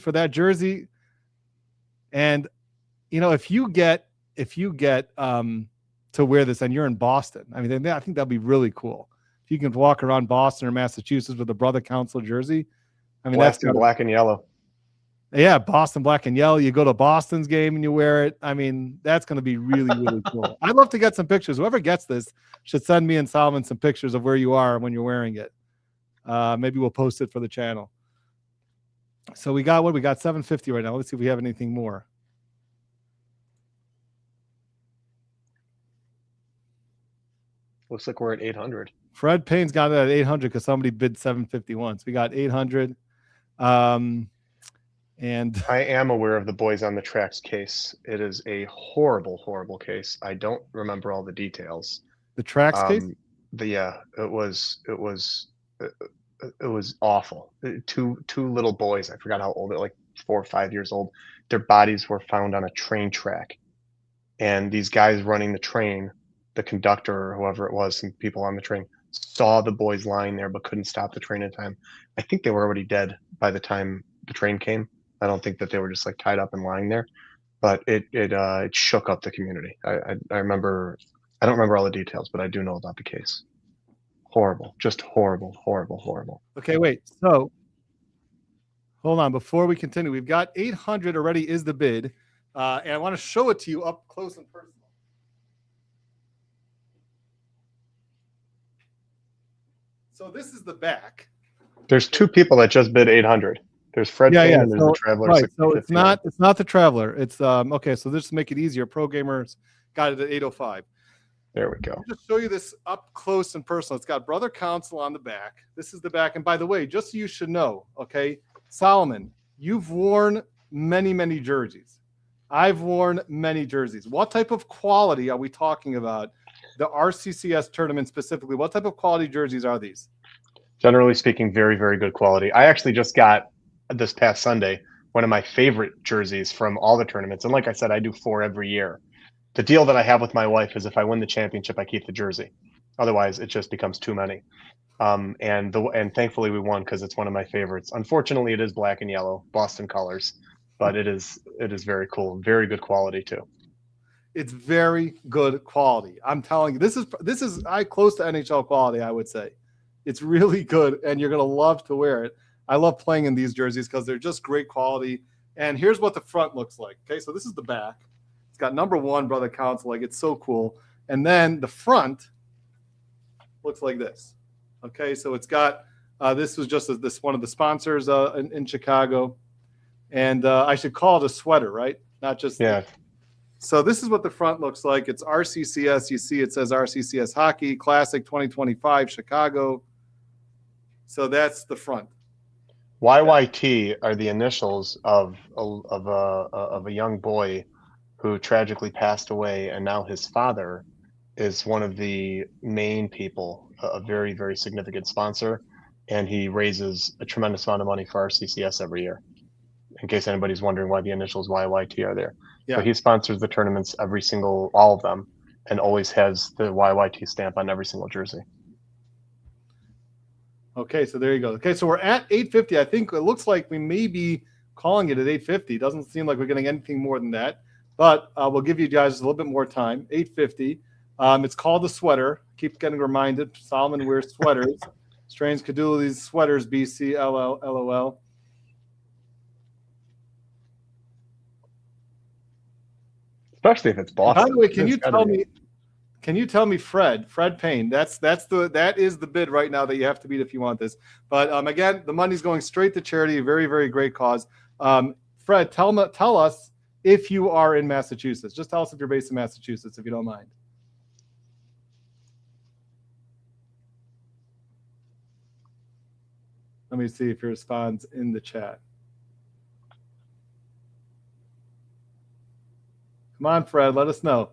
for that jersey. And, you know, if you get to wear this and you're in Boston, I mean, I think that'd be really cool. If you can walk around Boston or Massachusetts with a Brother Counsel jersey, I mean, that's black and yellow. Yeah, Boston black and yellow. You go to Boston's game and you wear it. I mean, that's going to be really, really cool. I'd love to get some pictures. Whoever gets this should send me and Solomon some pictures of where you are when you're wearing it. Maybe we'll post it for the channel. So we got $750 right now. Let's see if we have anything more. Looks like we're at 800. Fred Payne's got it at 800 because somebody bid 751. So we got 800. And I am aware of the Boys on the Tracks case. It is a horrible, horrible case. I don't remember all the details. The Tracks case? It was awful. Two little boys. I forgot how old they're, like 4 or 5 years old. Their bodies were found on a train track, and these guys running the train, the conductor or whoever it was, some people on the train, saw the boys lying there but couldn't stop the train in time. I think they were already dead by the time the train came. I don't think that they were just like tied up and lying there, but it shook up the community. I remember. I don't remember all the details, but I do know about the case. Horrible, just horrible, horrible, horrible. Okay, wait. So hold on. Before we continue, we've got 800 already is the bid, and I want to show it to you up close and personal. So this is the back. There's two people that just bid 800. There's Fred Payne and there's the Traveler. Right. So it's not the Traveler. It's okay. So just to make it easier, Pro Gamers got it at 805. There we go. I'll just show you this up close and personal. It's got Brother Counsel on the back. This is the back. And by the way, just so you should know, okay, Solomon, you've worn many, many jerseys. I've worn many jerseys. What type of quality are we talking about? The RCCS tournament specifically, what type of quality jerseys are these? Generally speaking, very, very good quality. I actually just got this past Sunday one of my favorite jerseys from all the tournaments. And like I said, I do 4 every year. The deal that I have with my wife is if I win the championship, I keep the jersey. Otherwise, it just becomes too many. And thankfully we won because it's one of my favorites. Unfortunately, it is black and yellow, Boston colors, but it is very cool, very good quality too. It's very good quality. I'm telling you, this is close to NHL quality, I would say. It's really good, and you're gonna love to wear it. I love playing in these jerseys because they're just great quality. And here's what the front looks like. Okay, so this is the back. It's got number 1, Brother Counsel. Like, it's so cool. And then the front looks like this. Okay, so it's got this was just this one of the sponsors in Chicago, and I should call it a sweater, right? Not just So this is what the front looks like. It's RCCS. You see, it says RCCS Hockey Classic 2025 Chicago. So that's the front. YYT are the initials of a young boy who tragically passed away, and now his father is one of the main people, a very, very significant sponsor, and he raises a tremendous amount of money for RCCS every year. In case anybody's wondering why the initials YYT are there. Yeah. So he sponsors the tournaments, all of them, and always has the YYT stamp on every single jersey. Okay, so there you go. Okay, so we're at 850. I think it looks like we may be calling it at 850. Doesn't seem like we're getting anything more than that. but we'll give you guys a little bit more time. 850. It's called the sweater. Keep getting reminded. Solomon wears sweaters. Strange Caduli's sweaters. BC LOL. Especially if it's Boston. By the way, can you tell me Fred Payne? That is the bid right now that you have to beat if you want this. But again, the money's going straight to charity. A very, very great cause. Fred, tell us if you are in Massachusetts. Just tell us if you're based in Massachusetts, if you don't mind. Let me see if he responds in the chat. Come on, Fred, let us know.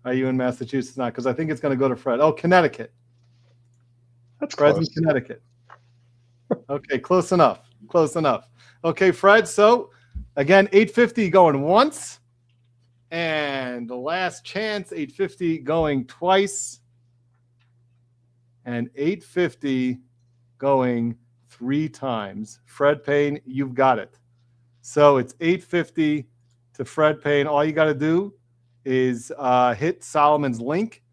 Are you in Massachusetts? Not, because I think it's going to go to Fred. Oh, Connecticut. That's Fred's close. in Connecticut. Okay, close enough. Close enough. Okay, Fred. So again, 850 going once, and the last chance, 850 going twice, and 850 going 3 times. Fred Payne, you've got it. So it's 850 to Fred Payne. All you got to do is hit Solomon's link,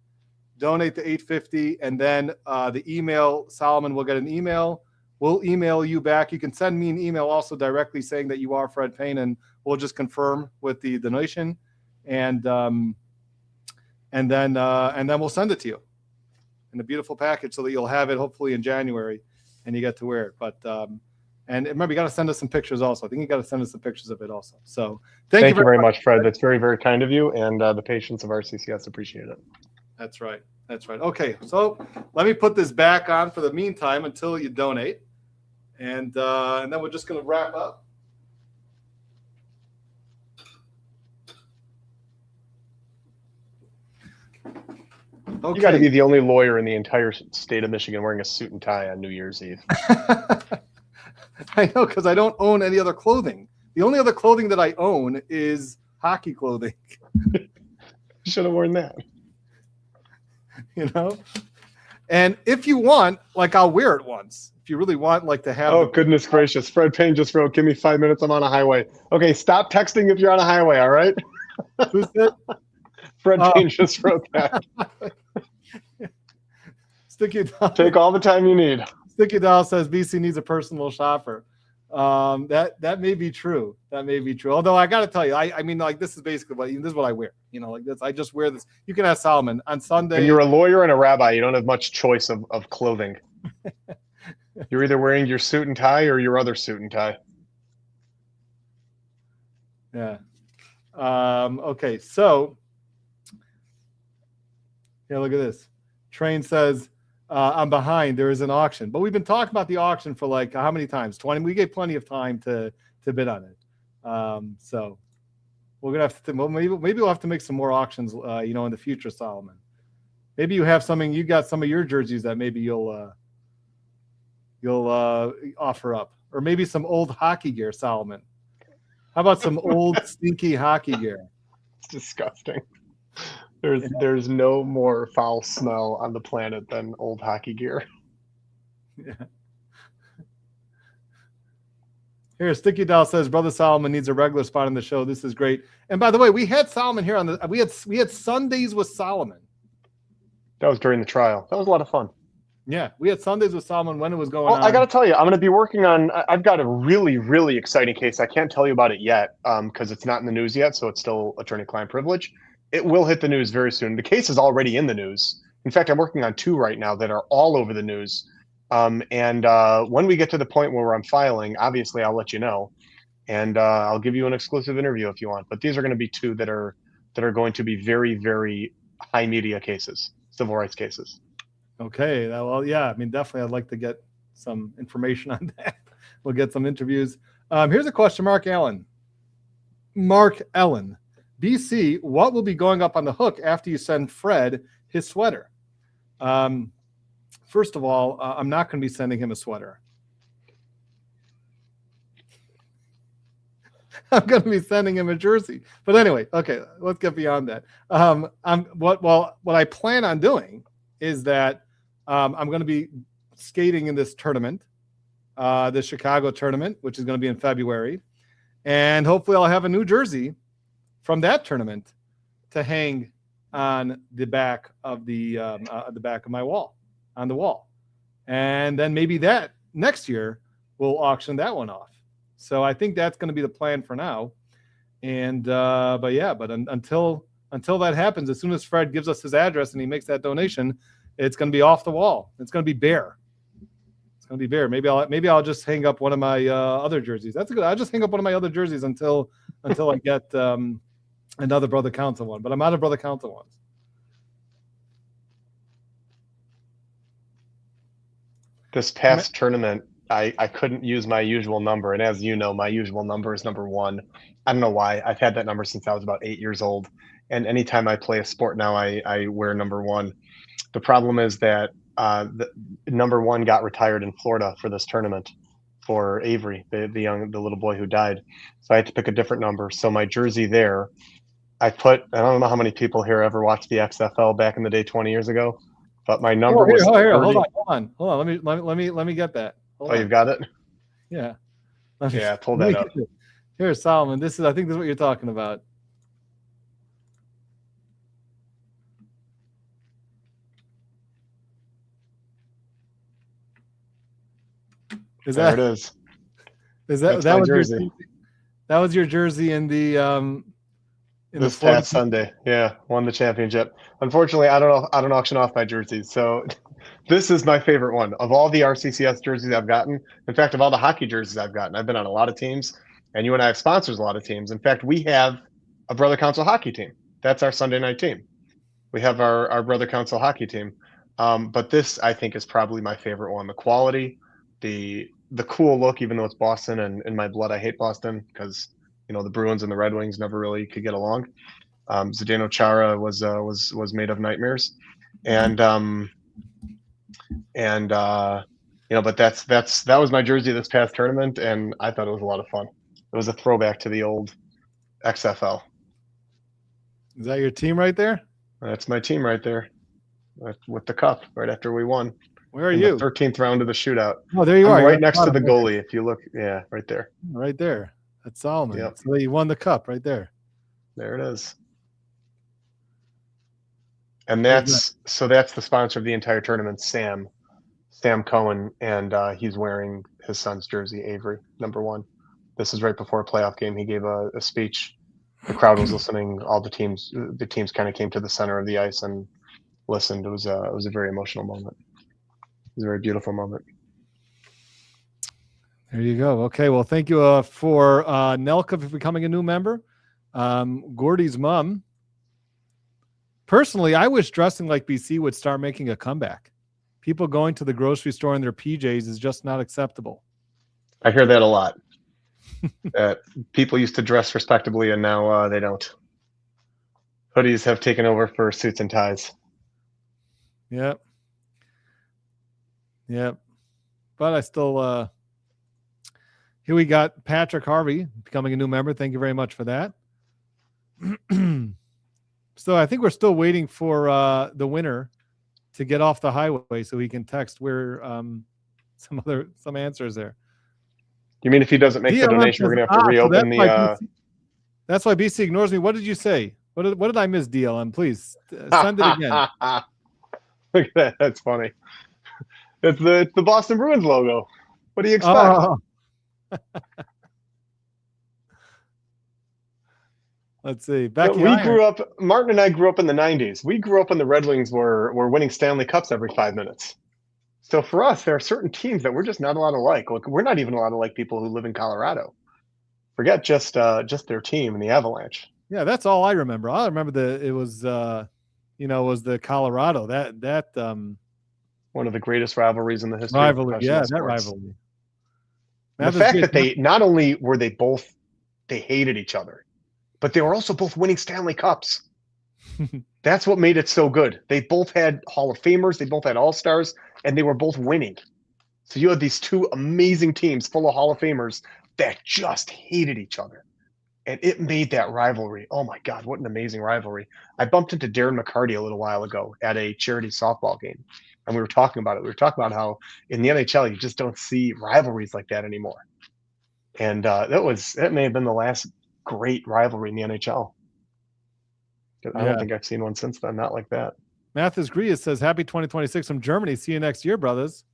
donate the 850, and then the email, Solomon will get an email. We'll email you back. You can send me an email also directly saying that you are Fred Payne, and we'll just confirm with the donation, and then we'll send it to you in a beautiful package so that you'll have it hopefully in January, and you get to wear it. But and remember, you got to send us some pictures also. I think you got to send us some pictures of it also. So thank you very much, Fred. That's very, very kind of you, and the patience of RCCS appreciate it. That's right. That's right. Okay, so let me put this back on for the meantime until you donate, and then we're just going to wrap up. Okay. You got to be the only lawyer in the entire state of Michigan wearing a suit and tie on New Year's Eve. I know, because I don't own any other clothing. The only other clothing that I own is hockey clothing. You should have worn that. You know? And if you want, like, I'll wear it once. If you really want, like, to have. Oh, goodness gracious. Fred Payne just wrote, give me 5 minutes. I'm on a highway. Okay, stop texting if you're on a highway, all right? Who's that? Fred Payne just wrote that. Sticky Doll. Take all the time you need. Sticky Doll says BC needs a personal shopper. That may be true. That may be true. Although I got to tell you, I mean, like, this is basically this is what I wear. You know, like this. I just wear this. You can ask Solomon on Sunday. When you're a lawyer and a rabbi, you don't have much choice of clothing. You're either wearing your suit and tie or your other suit and tie. Yeah. Okay. So. Yeah. Look at this. Train says. I'm behind. There is an auction, but we've been talking about the auction for like how many times? 20. We gave plenty of time to bid on it. So we're gonna have to. Well, maybe we'll have to make some more auctions. In the future, Solomon. Maybe you have something. You got some of your jerseys that maybe you'll offer up, or maybe some old hockey gear, Solomon. How about some old stinky hockey gear? It's disgusting. There's no more foul smell on the planet than old hockey gear. Yeah. Here, Sticky Doll says, Brother Solomon needs a regular spot on the show. This is great. And by the way, we had Solomon here on the. We had Sundays with Solomon. That was during the trial. That was a lot of fun. Yeah, we had Sundays with Solomon when it was going on. I got to tell you, I'm going to be working on. I've got a really, really exciting case. I can't tell you about it yet because it's not in the news yet, so it's still attorney-client privilege. It will hit the news very soon. The case is already in the news. In fact, I'm working on 2 right now that are all over the news. And when we get to the point where I'm filing, obviously I'll let you know, and I'll give you an exclusive interview if you want. But these are going to be 2 that are going to be very, very high media cases, civil rights cases. Okay. Well, yeah. I mean, definitely, I'd like to get some information on that. We'll get some interviews. Here's a question, Mark Allen. BC, what will be going up on the hook after you send Fred his sweater? First of all, I'm not going to be sending him a sweater. I'm going to be sending him a jersey. But anyway, okay, let's get beyond that. What I plan on doing is that I'm going to be skating in this tournament, the Chicago tournament, which is going to be in February. and hopefully I'll have a new jersey from that tournament to hang on the back of the back of my wall, on the wall, and then maybe that next year we'll auction that one off. So I think that's going to be the plan for now. And until that happens, as soon as Fred gives us his address and he makes that donation, it's going to be off the wall. It's going to be bare. It's going to be bare. Maybe I'll just hang up one of my other jerseys. That's a good. I'll just hang up one of my other jerseys until I get another Brother Counsel one. But I'm out of Brother Counsel ones. This past tournament, I couldn't use my usual number. And as you know, my usual number is number 1. I don't know why. I've had that number since I was about 8 years old. And anytime I play a sport now, I wear number 1. The problem is that the number 1 got retired in Florida for this tournament for Avery, the little boy who died. So I had to pick a different number. So my jersey there, I don't know how many people here ever watched the XFL back in the day 20 years ago, but my number was 30. Hold on. Let me get that. You've got it? Yeah. Pull that up. Here, Solomon. I think this is what you're talking about. There it is. That was jersey? That was your jersey in the this past Sunday. Yeah, won the championship. Unfortunately, I don't auction off my jerseys. So this is my favorite one of all the RCCS jerseys I've gotten. In fact, of all the hockey jerseys I've gotten, I've been on a lot of teams, and you and I have sponsors a lot of teams. In fact, we have a Brother Counsel hockey team. That's our Sunday night team. We have our Brother Counsel hockey team. But this, I think, is probably my favorite one. The quality, the cool look, even though it's Boston, and in my blood, I hate Boston because the Bruins and the Red Wings never really could get along. Zdeno Chara was made of nightmares, but that was my jersey this past tournament, and I thought it was a lot of fun. It was a throwback to the old XFL. Is that your team right there? That's my team right there, with the cup right after we won. Where are you? The 13th round of the shootout. Oh, there you are. Right next to the goalie. If you look, right there. Right there. That's Solomon. Yep. So you won the cup right there. There it is. And that's the sponsor of the entire tournament, Sam Cohen, and he's wearing his son's jersey, Avery, number 1. This is right before a playoff game. He gave a speech. The crowd was listening. All the teams kind of came to the center of the ice and listened. It was a very emotional moment. It was a very beautiful moment. There you go. Okay. Well, thank you for Nelka for becoming a new member. Gordy's mom. Personally, I wish dressing like BC would start making a comeback. People going to the grocery store in their PJs is just not acceptable. I hear that a lot. People used to dress respectably, and now they don't. Hoodies have taken over for suits and ties. Yep. But I still... Here we got Patrick Harvey becoming a new member. Thank you very much for that. So I think we're still waiting for the winner to get off the highway so he can text where some answers there. You mean if he doesn't make the donation, we're going to have to reopen the... That's why BC ignores me. What did you say? What did I miss, DLM? Please send it again. Look at that. That's funny. It's the Boston Bruins logo. What do you expect? Oh. Let's see. Martin and I grew up in the 90s. We grew up when the Red Wings were winning Stanley Cups every 5 minutes. So for us, there are certain teams that we're just not allowed to like. Look, we're not even allowed to like people who live in Colorado. Forget just their team and the Avalanche. Yeah, that's all I remember. I remember it was the Colorado. That one of the greatest rivalries in the history of professional sports. That rivalry. The fact that they not only were they hated each other, but they were also both winning Stanley Cups. That's what made it so good. They both had Hall of Famers, they both had All-Stars, and they were both winning. So you had these two amazing teams full of Hall of Famers that just hated each other. And it made that rivalry. Oh my God, what an amazing rivalry. I bumped into Darren McCarty a little while ago at a charity softball game. And we were talking about it. We were talking about how in the NHL, you just don't see rivalries like that anymore. And that may have been the last great rivalry in the NHL. I don't Yeah. think I've seen one since then, not like that. Mathis Grias says, happy 2026 from Germany. See you next year, brothers.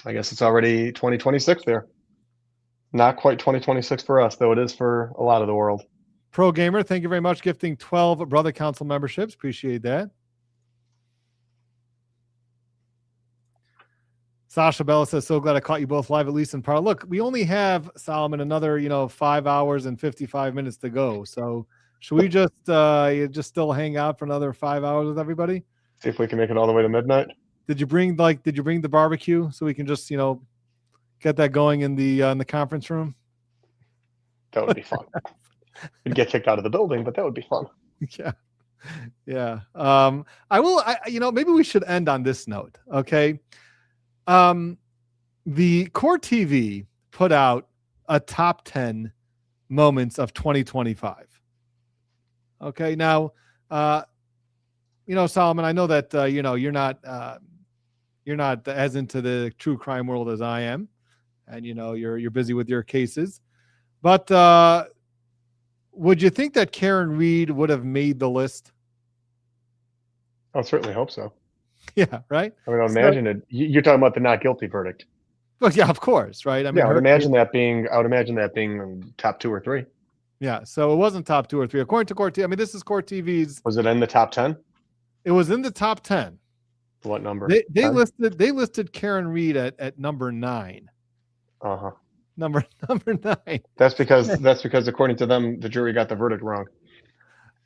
I guess it's already 2026 there. Not quite 2026 for us, though it is for a lot of the world. Pro Gamer, thank you very much. Gifting 12 Brother Council memberships. Appreciate that. Sasha Bella says, so glad I caught you both live, at least in part. Look, we only have, Solomon, another, 5 hours and 55 minutes to go. So should we just still hang out for another 5 hours with everybody? See if we can make it all the way to midnight. Did you bring the barbecue so we can just, get that going in the conference room? That would be fun. We'd get kicked out of the building, but that would be fun. Yeah. Yeah. Maybe we should end on this note. Okay. The Core TV put out a top 10 moments of 2025. Okay. Now, Solomon, I know that, you're not as into the true crime world as I am, and, you're busy with your cases, but, would you think that Karen Reed would have made the list? I certainly hope so. Yeah, right. I mean, I would imagine it. You're talking about the not guilty verdict. Well, yeah, of course, right. I mean, I would imagine that being top 2 or 3. Yeah, so it wasn't top 2 or 3 according to Court TV. I mean, this is Court TV's. Was it in the top 10? It was in the top 10. What number? They listed Karen Reed at number 9. Uh-huh. Number 9. That's because according to them, the jury got the verdict wrong.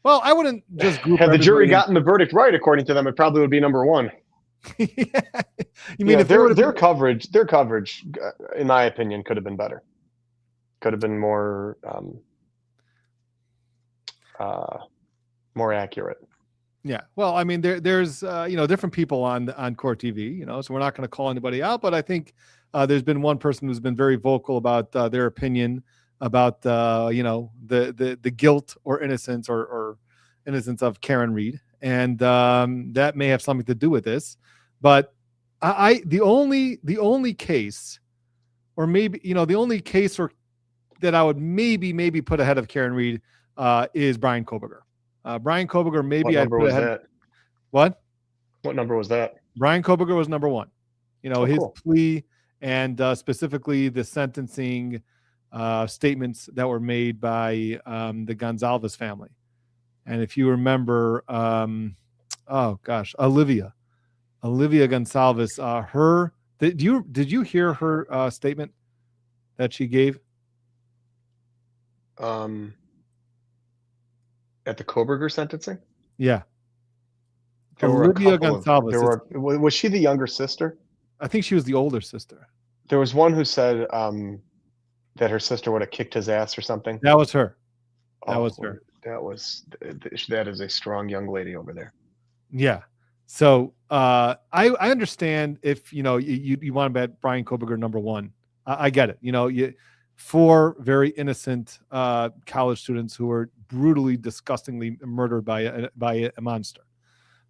Well, I wouldn't just group. Had the jury gotten the verdict right, according to them, it probably would be number 1. Yeah. You mean if their coverage, in my opinion, could have been better. Could have been more accurate. Yeah. Well, I mean, there's different people on Court TV, so we're not going to call anybody out, but I think there's been one person who's been very vocal about their opinion about the guilt or innocence or innocence of Karen Reed, and that may have something to do with this. But the only case, or maybe the only case that I would maybe put ahead of Karen Reed is Brian Koberger. Brian Koberger, maybe I'd put ahead. What number was that? Brian Koberger was number 1. His plea and specifically the sentencing statements that were made by the Gonzalez family. And if you remember, Olivia Gonzalez, did you hear her statement that she gave? At the Koberger sentencing? Yeah. Olivia Gonzalez. Was she the younger sister? I think she was the older sister. There was one who said that her sister would have kicked his ass or something. That was her. That is a strong young lady over there. Yeah. So I understand if you want to bet Brian Koberger number 1. I get it. 4 very innocent college students who were brutally, disgustingly murdered by a monster.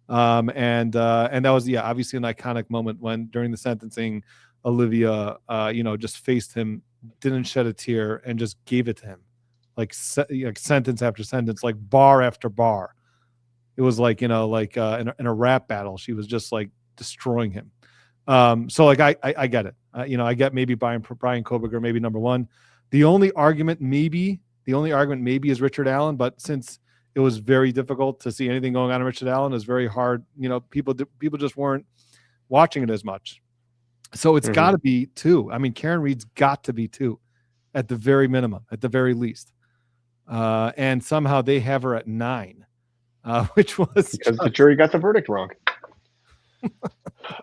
And that was obviously an iconic moment when during the sentencing, Olivia just faced him, didn't shed a tear, and just gave it to him, like sentence after sentence, like bar after bar. It was like in a rap battle, she was just like destroying him. So like I get it. I get maybe Brian Koberger, maybe number 1. The only argument maybe is Richard Allen, but since it was very difficult to see anything going on in Richard Allen, it's very hard. People just weren't watching it as much. So it's got to be 2. I mean, Karen Reed's got to be 2 at the very minimum, at the very least. And somehow they have her at 9, which was because the jury got the verdict wrong.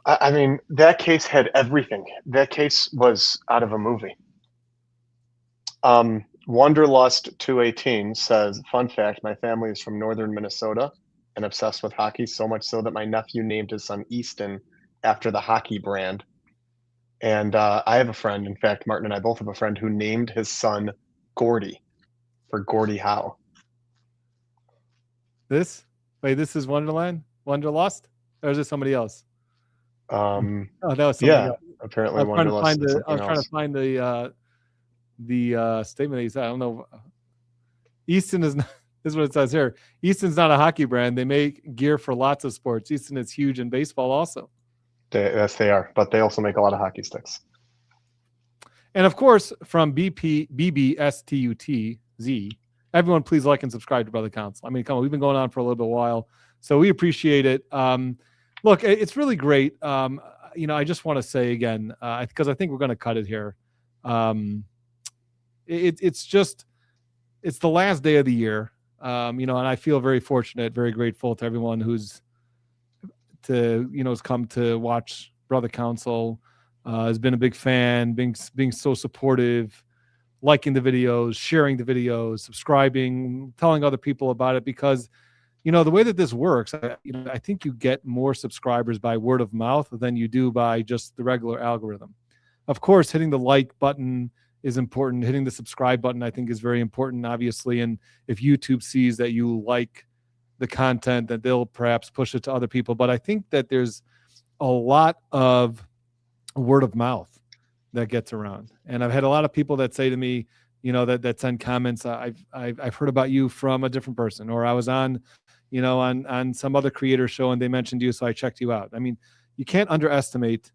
I mean, that case had everything. That case was out of a movie. Wanderlust 218 says, fun fact, my family is from northern Minnesota and obsessed with hockey, so much so that my nephew named his son Easton after the hockey brand. And I have a friend, in fact, Martin and I both have a friend who named his son Gordy for Gordie Howe. This is Wanderlust? Or is it somebody else? That was somebody else. Apparently Wanderlust. I was trying to find the statement he said. I don't know. Easton is not. This is what it says here. Easton's not a hockey brand. They make gear for lots of sports. Easton is huge in baseball also. Yes, they are. But they also make a lot of hockey sticks. And of course, from BBSTUTZ, everyone please like and subscribe to Brother Counsel. I mean, come on, we've been going on for a little bit while, so we appreciate it. Look, it's really great. I just want to say again, because I think we're going to cut it here. It's the last day of the year, and I feel very fortunate, very grateful to everyone who's has come to watch Brother Counsel. Has been a big fan, being so supportive, liking the videos, sharing the videos, subscribing, telling other people about it, because the way that this works, I think you get more subscribers by word of mouth than you do by just the regular algorithm. Of course, hitting the like button is important. Hitting the subscribe button, I think, is very important, obviously. And if YouTube sees that you like the content, that they'll perhaps push it to other people. But I think that there's a lot of word of mouth that gets around. And I've had a lot of people that say to me, that send comments. I've heard about you from a different person, or I was on some other creator show and they mentioned you, so I checked you out. I mean, you can't underestimate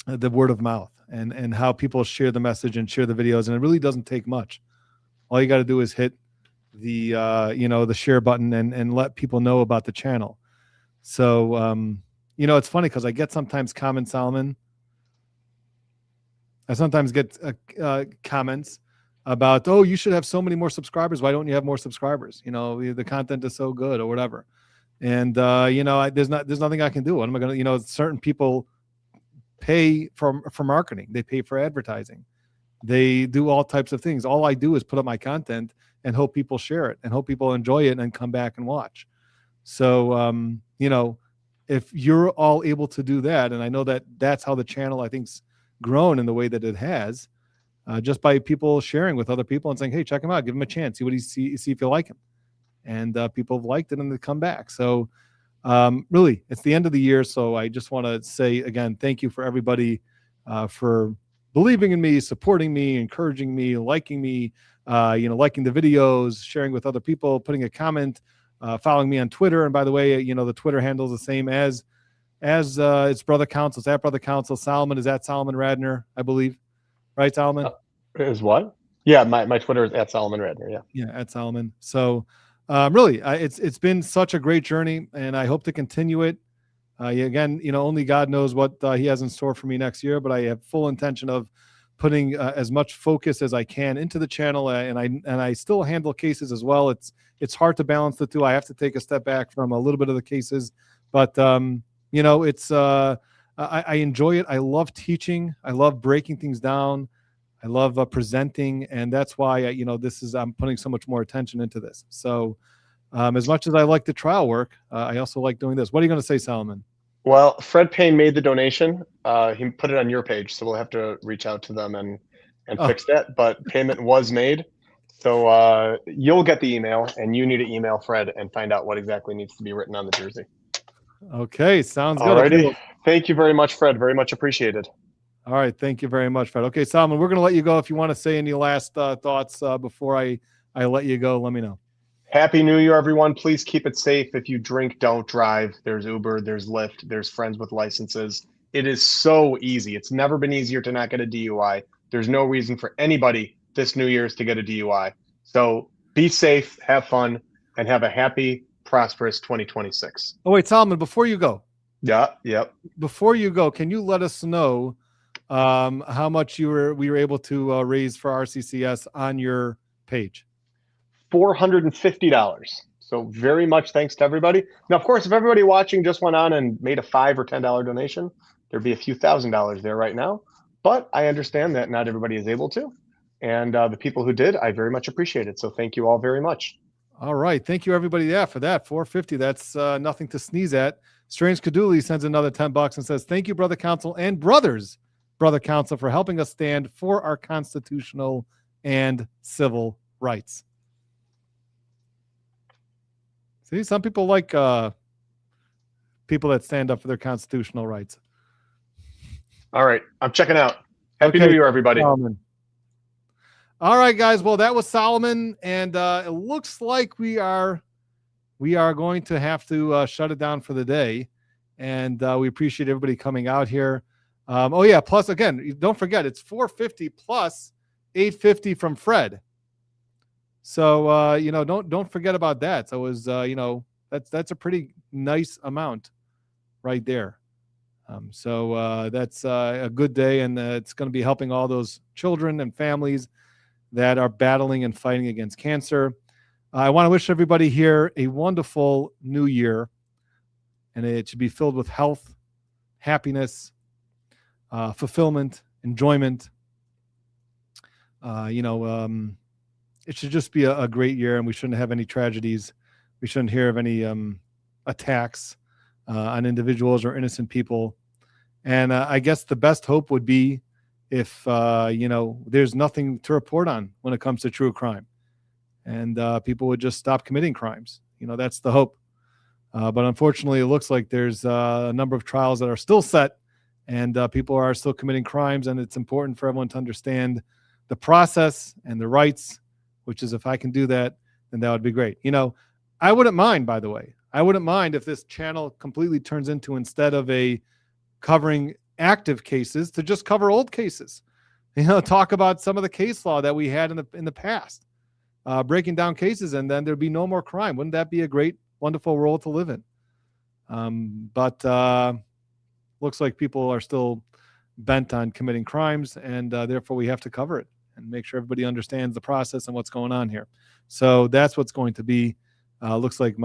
the word of mouth and how people share the message and share the videos. And it really doesn't take much. All you got to do is hit the the share button and let people know about the channel. So it's funny because I get sometimes comments, Solomon. I sometimes get comments about, oh, you should have so many more subscribers. Why don't you have more subscribers? The content is so good or whatever. And there's nothing I can do. What am I going to? Certain people pay for marketing. They pay for advertising. They do all types of things. All I do is put up my content and hope people share it and hope people enjoy it and come back and watch. So if you're all able to do that, and I know that that's how the channel, I think's grown in the way that it has, just by people sharing with other people and saying, hey, check him out, give him a chance, see if you like him. And people have liked it and they come back. So really, it's the end of the year. So I just want to say again, thank you for everybody for believing in me, supporting me, encouraging me, liking me, liking the videos, sharing with other people, putting a comment, following me on Twitter. And by the way, the Twitter handle is the same as it's Brother Counsel. It's at Brother Counsel. Solomon is at Solomon Radner, I believe. Right, Solomon? Is what? Yeah, my Twitter is at Solomon Radner. Yeah. Yeah, at Solomon. So really, it's been such a great journey, and I hope to continue it. Again, only God knows what he has in store for me next year, but I have full intention of putting as much focus as I can into the channel, and I still handle cases as well. It's hard to balance the two. I have to take a step back from a little bit of the cases, but it's I enjoy it. I love teaching. I love breaking things down. I love presenting, and that's why I'm putting so much more attention into this. So as much as I like the trial work, I also like doing this. What are you going to say, Solomon? Well, Fred Payne made the donation. He put it on your page, so we'll have to reach out to them and fix that. But payment was made. So you'll get the email, and you need to email Fred and find out what exactly needs to be written on the jersey. Okay, sounds good. Alrighty. Okay, well, thank you very much, Fred. Very much appreciated. All right, thank you very much, Fred. Okay, Solomon, we're going to let you go. If you want to say any last thoughts before I let you go, let me know. Happy New Year, everyone. Please keep it safe. If you drink, don't drive. There's Uber, there's Lyft, there's friends with licenses. It is so easy. It's never been easier to not get a DUI. There's no reason for anybody this New Year's to get a DUI. So be safe, have fun, and have a happy, prosperous 2026. Oh, wait, Solomon, before you go. Yeah, yep. Before you go, can you let us know how much we were able to raise for RCCS on your page? $450. So very much thanks to everybody. Now, of course, if everybody watching just went on and made a $5 or $10 donation, there'd be a few $1,000s there right now. But I understand that not everybody is able to. And the people who did, I very much appreciate it. So thank you all very much. All right. Thank you, everybody. Yeah, for that. $450. That's nothing to sneeze at. Strange Kaduli sends another $10 and says, thank you, Brother Counsel and brothers, Brother Counsel, for helping us stand for our constitutional and civil rights. See, some people like people that stand up for their constitutional rights. All right. I'm checking out. Happy Okay, New Year, everybody. Solomon. All right, guys. Well, that was Solomon, and it looks like we are going to have to shut it down for the day. And we appreciate everybody coming out here. Oh yeah, plus again, don't forget it's 450 plus 850 from Fred. So you know, don't forget about that. So it was you know, that's a pretty nice amount right there. So that's a good day, and it's going to be helping all those children and families that are battling and fighting against cancer. I want to wish everybody here a wonderful new year, and it should be filled with health, happiness, fulfillment, enjoyment. It should just be a great year, and we shouldn't have any tragedies. We shouldn't hear of any attacks on individuals or innocent people. And I guess the best hope would be if, there's nothing to report on when it comes to true crime, and people would just stop committing crimes. That's the hope. But unfortunately, it looks like there's a number of trials that are still set, and people are still committing crimes. And it's important for everyone to understand the process and the rights, which is, if I can do that, then that would be great. I wouldn't mind, by the way. I wouldn't mind if this channel completely turns into, instead of a covering active cases, to just cover old cases. Talk about some of the case law that we had in the past, breaking down cases, and then there'd be no more crime. Wouldn't that be a great, wonderful world to live in? But looks like people are still bent on committing crimes, and therefore we have to cover it and make sure everybody understands the process and what's going on here. So that's what's going to be, looks like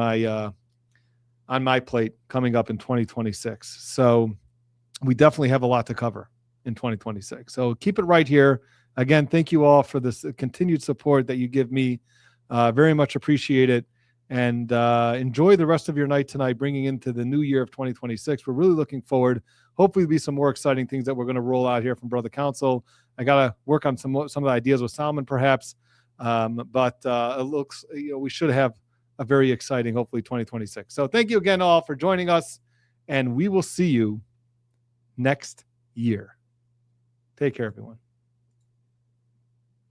on my plate coming up in 2026. So we definitely have a lot to cover in 2026. So keep it right here. Again, thank you all for this continued support that you give me. Very much appreciate it. And enjoy the rest of your night tonight, bringing into the new year of 2026. We're really looking forward. Hopefully, be some more exciting things that we're going to roll out here from Brother Counsel. I got to work on some of the ideas with Solomon, perhaps. But it looks, we should have a very exciting, hopefully, 2026. So thank you again all for joining us, and we will see you next year. Take care, everyone.